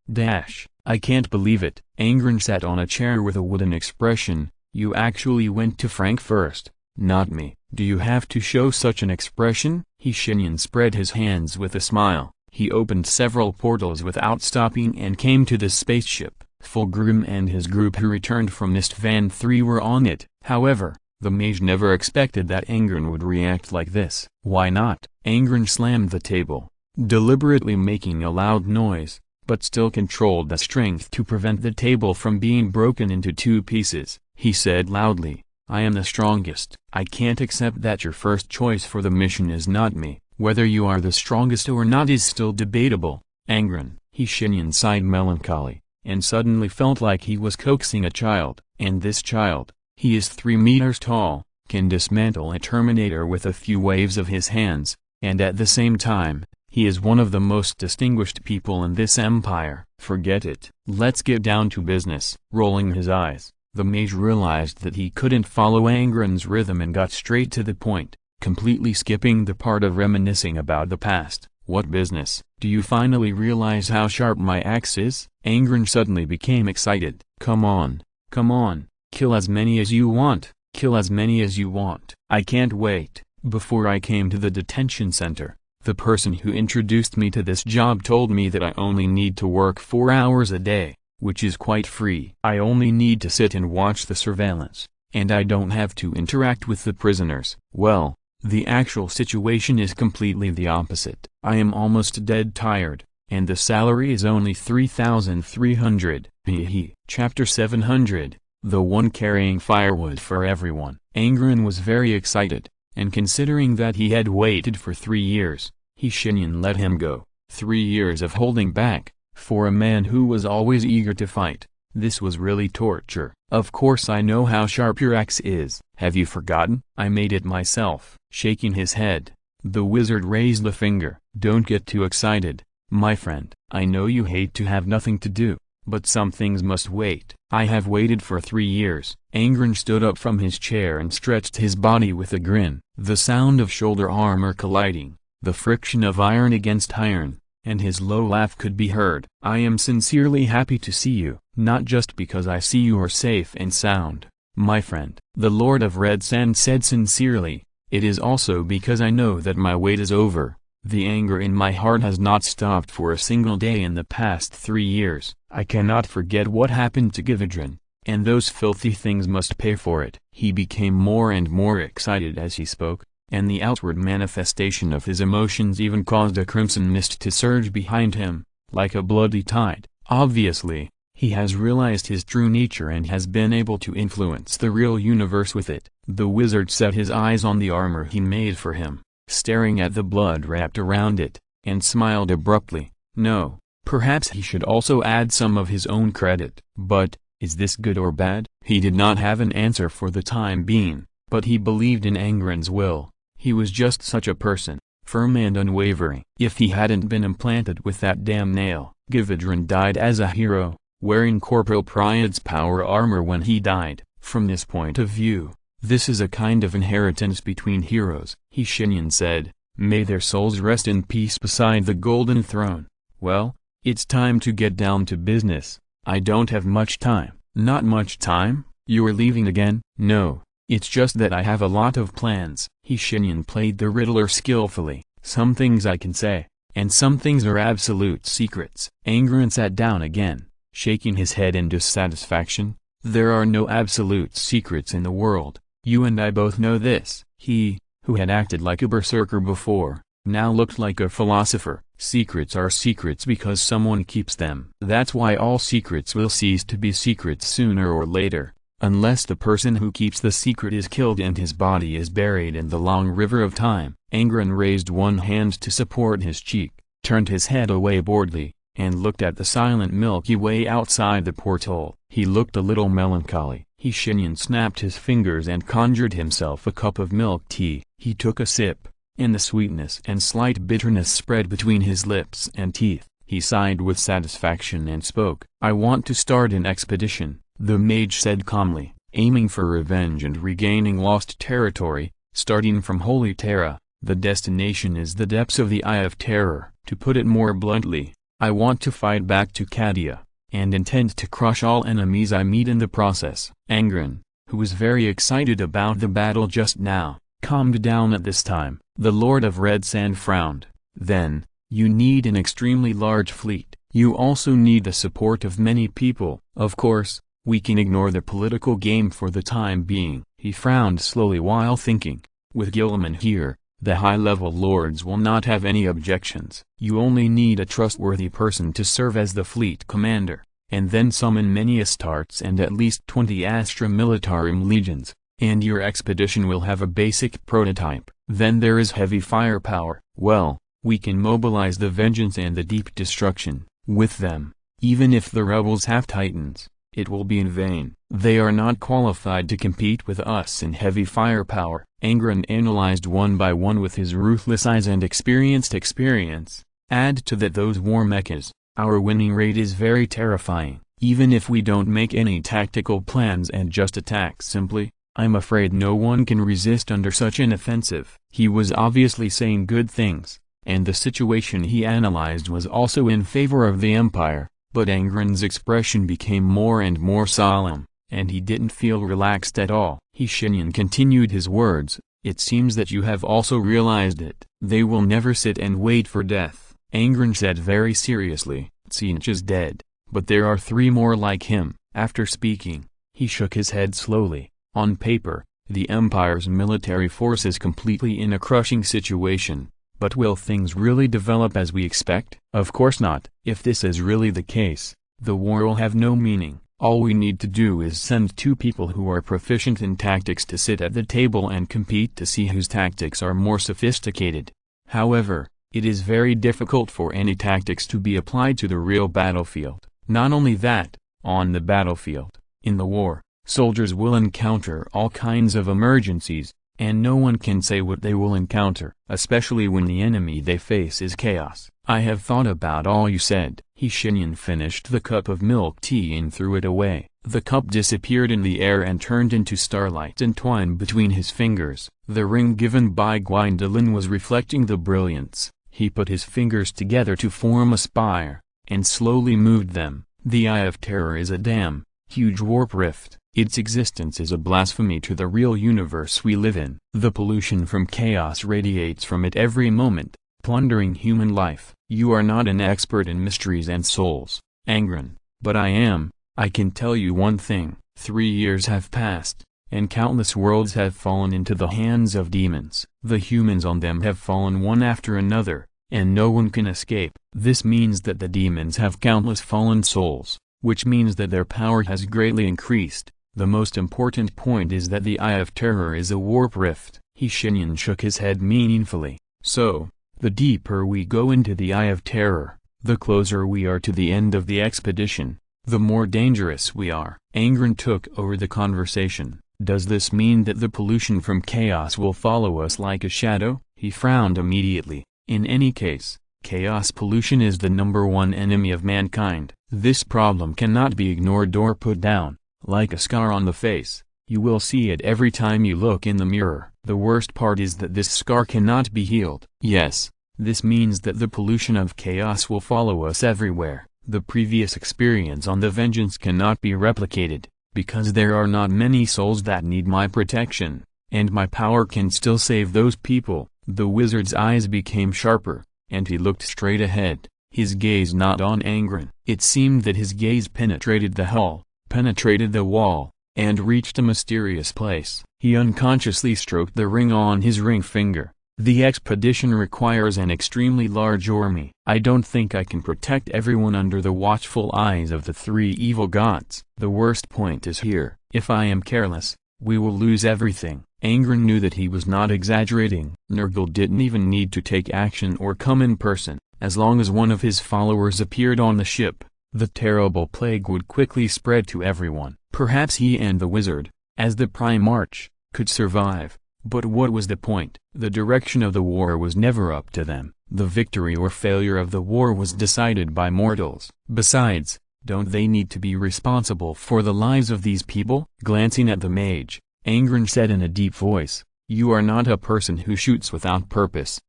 I can't believe it. Angren sat on a chair with a wooden expression. You actually went to Frank first, not me. Do you have to show such an expression? Shenyan spread his hands with a smile. He opened several portals without stopping and came to the spaceship. Fulgrim and his group who returned from Mistvan 3 were on it. However, the mage never expected that Angren would react like this. Why not? Angren slammed the table, deliberately making a loud noise, but still controlled the strength to prevent the table from being broken into 2 pieces. He said loudly, I am the strongest. I can't accept that your first choice for the mission is not me. Whether you are the strongest or not is still debatable, Angren. Shenyan sighed melancholy, and suddenly felt like he was coaxing a child. And this child, he is 3 meters tall, can dismantle a Terminator with a few waves of his hands, and at the same time, he is one of the most distinguished people in this empire. Forget it. Let's get down to business. Rolling his eyes, the mage realized that he couldn't follow Angren's rhythm and got straight to the point, completely skipping the part of reminiscing about the past. What business? Do you finally realize how sharp my axe is? Angren suddenly became excited. Come on, kill as many as you want, kill as many as you want. I can't wait. Before I came to the detention center, the person who introduced me to this job told me that I only need to work 4 hours a day, which is quite free. I only need to sit and watch the surveillance, and I don't have to interact with the prisoners. Well, the actual situation is completely the opposite. I am almost dead tired, and the salary is only 3,300. Chapter 700, the one carrying firewood for everyone. Angren was very excited, and considering that he had waited for 3 years, Shenyan let him go. 3 years of holding back, for a man who was always eager to fight, this was really torture. Of course I know how sharp your axe is. Have you forgotten? I made it myself. Shaking his head, the wizard raised a finger. Don't get too excited, my friend. I know you hate to have nothing to do, but some things must wait. I have waited for 3 years. Angren stood up from his chair and stretched his body with a grin. The sound of shoulder armor colliding, the friction of iron against iron, and his low laugh could be heard. I am sincerely happy to see you, not just because I see you are safe and sound, my friend. The Lord of Red Sand said sincerely, it is also because I know that my wait is over. The anger in my heart has not stopped for a single day in the past 3 years. I cannot forget what happened to Gividron, and those filthy things must pay for it. He became more and more excited as he spoke, and the outward manifestation of his emotions even caused a crimson mist to surge behind him, like a bloody tide. Obviously, he has realized his true nature and has been able to influence the real universe with it. The wizard set his eyes on the armor he made for him, staring at the blood wrapped around it, and smiled abruptly. No, perhaps he should also add some of his own credit. But, is this good or bad? He did not have an answer for the time being, but he believed in Angren's will. He was just such a person, firm and unwavering. If he hadn't been implanted with that damn nail, Gividron died as a hero, wearing Corporal Priad's power armor when he died. From this point of view, this is a kind of inheritance between heroes. Shenyan said, "May their souls rest in peace beside the golden throne." Well, it's time to get down to business. I don't have much time. Not much time? You're leaving again? No, it's just that I have a lot of plans. Shenyan played the riddler skillfully. Some things I can say, and some things are absolute secrets. Angren sat down again, shaking his head in dissatisfaction. There are no absolute secrets in the world. You and I both know this. He, who had acted like a berserker before, now looked like a philosopher. Secrets are secrets because someone keeps them. That's why all secrets will cease to be secrets sooner or later, unless the person who keeps the secret is killed and his body is buried in the long river of time. Angren raised one hand to support his cheek, turned his head away boredly, and looked at the silent Milky Way outside the porthole. He looked a little melancholy. Shenyan snapped his fingers and conjured himself a cup of milk tea. He took a sip, and the sweetness and slight bitterness spread between his lips and teeth. He sighed with satisfaction and spoke. "I want to start an expedition," the mage said calmly, "aiming for revenge and regaining lost territory, starting from Holy Terra. The destination is the depths of the Eye of Terror. To put it more bluntly, I want to fight back to Cadia, and intend to crush all enemies I meet in the process." Angren, who was very excited about the battle just now, calmed down at this time. The Lord of Red Sand frowned. "Then, you need an extremely large fleet. You also need the support of many people. Of course, we can ignore the political game for the time being." He frowned slowly while thinking. "With Gilliman here, the high-level lords will not have any objections. You only need a trustworthy person to serve as the fleet commander, and then summon many Astartes and at least 20 Astra Militarum legions, and your expedition will have a basic prototype. Then there is heavy firepower. Well, we can mobilize the Vengeance and the Deep Destruction. With them, even if the rebels have titans, it will be in vain. They are not qualified to compete with us in heavy firepower." Angren analyzed one by one with his ruthless eyes and experienced experience. "Add to that those war mechas. Our winning rate is very terrifying. Even if we don't make any tactical plans and just attack simply, I'm afraid no one can resist under such an offensive." He was obviously saying good things, and the situation he analyzed was also in favor of the Empire, but Angren's expression became more and more solemn, and he didn't feel relaxed at all. Shenyan continued his words, "It seems that you have also realized it. They will never sit and wait for death." Angren said very seriously, "Tzeentch is dead, but there are 3 more like him." After speaking, he shook his head slowly. "On paper, the Empire's military force is completely in a crushing situation, but will things really develop as we expect? Of course not. If this is really the case, the war will have no meaning. All we need to do is send 2 people who are proficient in tactics to sit at the table and compete to see whose tactics are more sophisticated. However, it is very difficult for any tactics to be applied to the real battlefield. Not only that, on the battlefield, in the war, soldiers will encounter all kinds of emergencies, and no one can say what they will encounter, especially when the enemy they face is chaos. I have thought about all you said." Shenyan finished the cup of milk tea and threw it away. The cup disappeared in the air and turned into starlight entwined between his fingers. The ring given by Gwyndolin was reflecting the brilliance. He put his fingers together to form a spire, and slowly moved them. The Eye of Terror is a damn, huge warp rift. Its existence is a blasphemy to the real universe we live in. The pollution from chaos radiates from it every moment. plundering human life. You are not an expert in mysteries and souls, Angren, but I am. I can tell you one thing, 3 years have passed, and countless worlds have fallen into the hands of demons. The humans on them have fallen one after another, and no one can escape. This means that the demons have countless fallen souls, which means that their power has greatly increased. The most important point is that the Eye of Terror is a warp rift. Shenyan shook his head meaningfully. So, the deeper we go into the Eye of Terror, the closer we are to the end of the expedition, the more dangerous we are. Angren took over the conversation. Does this mean that the pollution from chaos will follow us like a shadow? He frowned immediately. In any case, chaos pollution is the #1 enemy of mankind. This problem cannot be ignored or put down, like a scar on the face. You will see it every time you look in the mirror. The worst part is that this scar cannot be healed. Yes, this means that the pollution of chaos will follow us everywhere. The previous experience on the vengeance cannot be replicated, because there are not many souls that need my protection, and my power can still save those people. The wizard's eyes became sharper, and he looked straight ahead, his gaze not on Angren. It seemed that his gaze penetrated the hull, penetrated the wall, and reached a mysterious place. He unconsciously stroked the ring on his ring finger. The expedition requires an extremely large army. I don't think I can protect everyone under the watchful eyes of the 3 evil gods. The worst point is here. If I am careless, we will lose everything. Angren knew that he was not exaggerating. Nurgle didn't even need to take action or come in person. As long as one of his followers appeared on the ship, the terrible plague would quickly spread to everyone. Perhaps he and the wizard, as the Primarch, could survive. But what was the point? The direction of the war was never up to them. The victory or failure of the war was decided by mortals. Besides, don't they need to be responsible for the lives of these people? Glancing at the mage, Angren said in a deep voice, "You are not a person who shoots without purpose.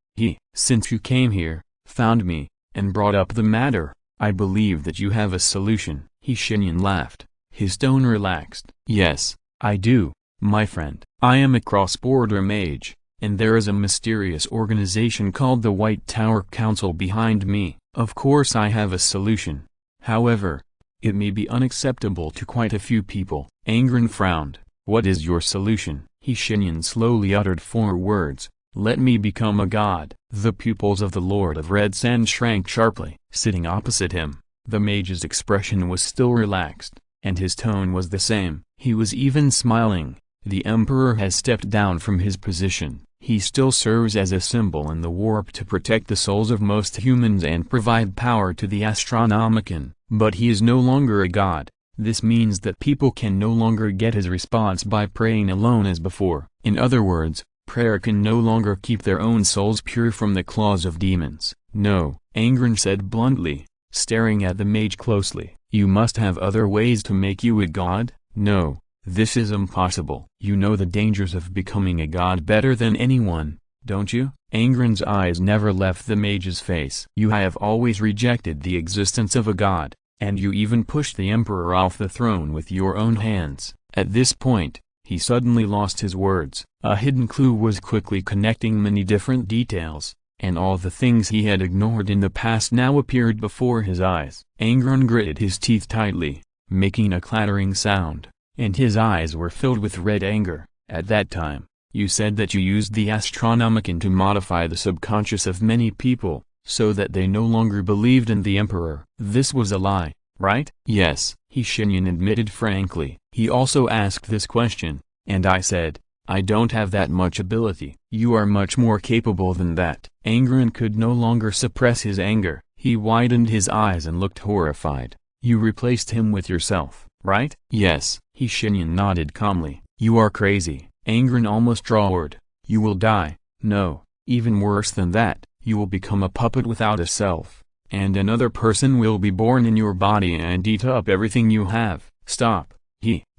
Since you came here, found me, and brought up the matter, I believe that you have a solution." Shenyan laughed. His tone relaxed. "Yes, I do, my friend. I am a cross-border mage, and there is a mysterious organization called the White Tower Council behind me. Of course I have a solution. However, it may be unacceptable to quite a few people." Angren frowned. "What is your solution?" Shenyan slowly uttered 4 words. "Let me become a god." The pupils of the Lord of Red Sand shrank sharply. Sitting opposite him, the mage's expression was still relaxed, and his tone was the same. He was even smiling. The Emperor has stepped down from his position. He still serves as a symbol in the warp to protect the souls of most humans and provide power to the Astronomicon, but he is no longer a god. This means that people can no longer get his response by praying alone as before. In other words, prayer can no longer keep their own souls pure from the claws of demons. "No," Angren said bluntly, staring at the mage closely. "You must have other ways to make you a god?" "No. This is impossible." "You know the dangers of becoming a god better than anyone, don't you?" Angren's eyes never left the mage's face. "You have always rejected the existence of a god, and you even pushed the Emperor off the throne with your own hands." At this point, he suddenly lost his words. A hidden clue was quickly connecting many different details, and all the things he had ignored in the past now appeared before his eyes. Angren gritted his teeth tightly, making a clattering sound, and his eyes were filled with red anger. "At that time, you said that you used the Astronomicon to modify the subconscious of many people, so that they no longer believed in the Emperor. This was a lie, right?" "Yes," Shenyan admitted frankly. "He also asked this question, and I said, I don't have that much ability." "You are much more capable than that." Angren could no longer suppress his anger. He widened his eyes and looked horrified. "You replaced him with yourself, right?" "Yes." Shenyan nodded calmly. "You are crazy." Angren almost roared. "You will die. No, even worse than that, you will become a puppet without a self, and another person will be born in your body and eat up everything you have. Stop."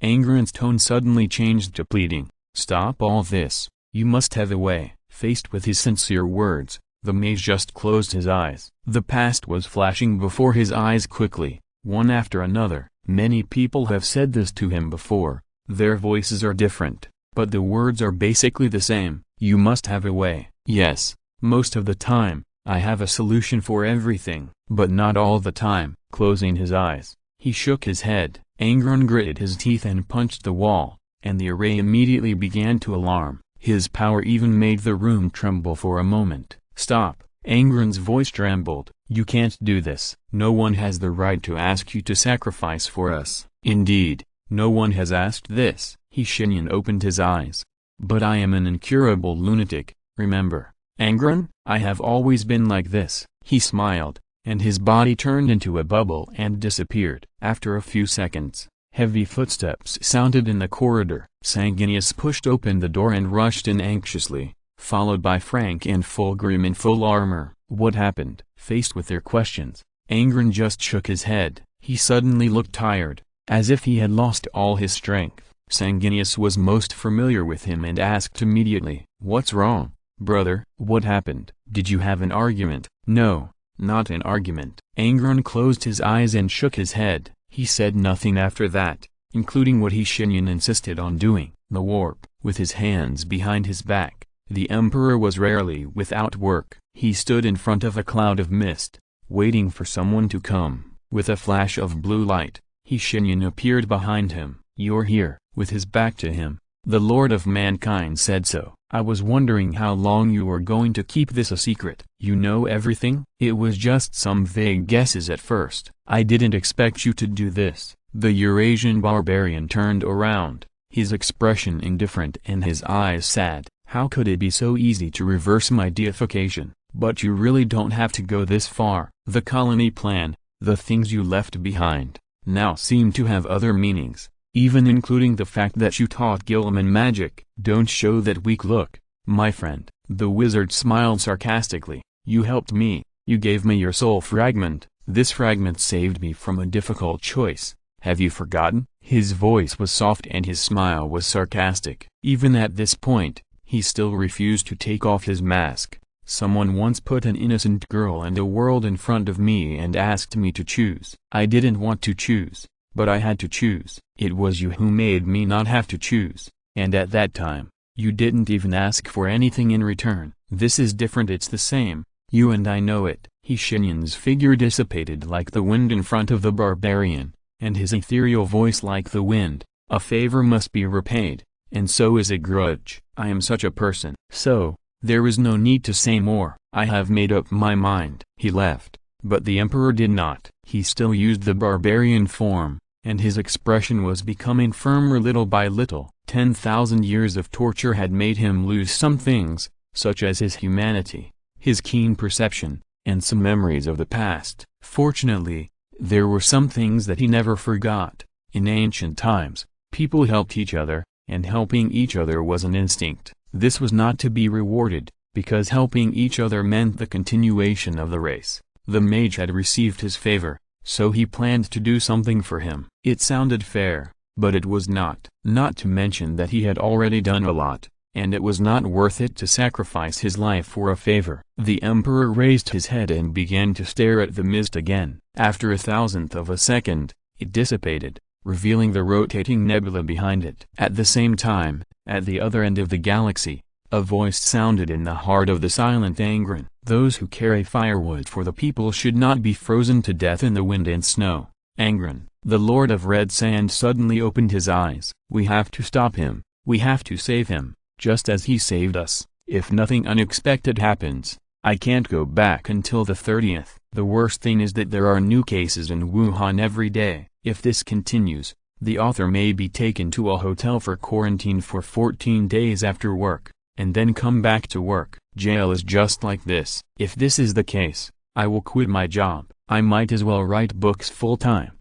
Angren's tone suddenly changed to pleading. "Stop all this. You must have a way." Faced with his sincere words, the mage just closed his eyes. The past was flashing before his eyes quickly, one after another. Many people have said this to him before. Their voices are different, but the words are basically the same. "You must have a way." Yes, most of the time, I have a solution for everything, but not all the time. Closing his eyes, he shook his head. Angron gritted his teeth and punched the wall, and the array immediately began to alarm. His power even made the room tremble for a moment. Stop! Angron's voice trembled. You can't do this. No one has the right to ask you to sacrifice for us. Indeed, no one has asked this. Shenyan opened his eyes. But I am an incurable lunatic, remember. Angron, I have always been like this. He smiled, and his body turned into a bubble and disappeared. After a few seconds, heavy footsteps sounded in the corridor. Sanguinius pushed open the door and rushed in anxiously, followed by Frank and Fulgrim in full armor. What happened? Faced with their questions, Angron just shook his head. He suddenly looked tired, as if he had lost all his strength. Sanguinius was most familiar with him and asked immediately, "What's wrong, brother? What happened? Did you have an argument?" "No, not an argument." Angron closed his eyes and shook his head. He said nothing after that, including what Shenyan insisted on doing, the warp. With his hands behind his back, the Emperor was rarely without work. He stood in front of a cloud of mist, waiting for someone to come. With a flash of blue light, Shenyan appeared behind him. "You're here." With his back to him, the Lord of Mankind said so. "I was wondering how long you were going to keep this a secret." "You know everything?" "It was just some vague guesses at first. I didn't expect you to do this." The Eurasian barbarian turned around, his expression indifferent and his eyes sad. "How could it be so easy to reverse my deification? But you really don't have to go this far. The colony plan, the things you left behind, now seem to have other meanings. Even including the fact that you taught Gilliman magic. Don't show that weak look, my friend." The wizard smiled sarcastically. "You helped me, you gave me your soul fragment. This fragment saved me from a difficult choice. Have you forgotten?" His voice was soft and his smile was sarcastic. Even at this point, he still refused to take off his mask. "Someone once put an innocent girl and a world in front of me and asked me to choose. I didn't want to choose, but I had to choose. It was you who made me not have to choose, and at that time, you didn't even ask for anything in return. This is different. It's the same. You and I know it." Shenyan's figure dissipated like the wind in front of the barbarian, and his ethereal voice like the wind. "A favor must be repaid, and so is a grudge. I am such a person. So, there is no need to say more. I have made up my mind." He left, but the Emperor did not. He still used the barbarian form, and his expression was becoming firmer little by little. 10,000 years of torture had made him lose some things, such as his humanity, his keen perception, and some memories of the past. Fortunately, there were some things that he never forgot. In ancient times, people helped each other, and helping each other was an instinct. This was not to be rewarded, because helping each other meant the continuation of the race. The mage had received his favor, so he planned to do something for him. It sounded fair, but it was not. Not to mention that he had already done a lot, and it was not worth it to sacrifice his life for a favor. The Emperor raised his head and began to stare at the mist again. After a thousandth of a second, it dissipated, revealing the rotating nebula behind it. At the same time, at the other end of the galaxy, a voice sounded in the heart of the silent Angron. "Those who carry firewood for the people should not be frozen to death in the wind and snow." Angron, the Lord of Red Sand, suddenly opened his eyes. "We have to stop him. We have to save him, just as he saved us. If nothing unexpected happens, I can't go back until the 30th. The worst thing is that there are new cases in Wuhan every day. If this continues, the author may be taken to a hotel for quarantine for 14 days after work, and then come back to work. Jail is just like this. If this is the case, I will quit my job. I might as well write books full-time."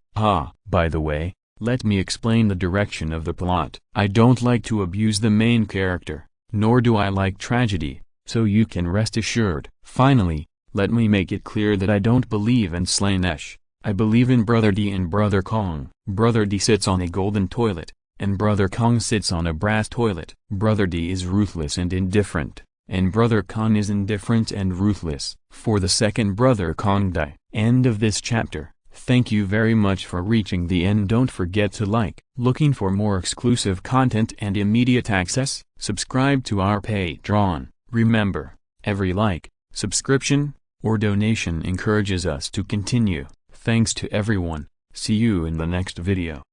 By the way, let me explain the direction of the plot. I don't like to abuse the main character, nor do I like tragedy, so you can rest assured. Finally, let me make it clear that I don't believe in Slaanesh. I believe in Brother D and Brother Kong. Brother D sits on a golden toilet, and Brother Kong sits on a brass toilet. Brother D is ruthless and indifferent, and Brother Kong is indifferent and ruthless. For the second Brother Kong die. End of this chapter. Thank you very much for reaching the end. Don't forget to like. Looking for more exclusive content and immediate access? Subscribe to our Patreon. Remember, every like, subscription, or donation encourages us to continue. Thanks to everyone. See you in the next video.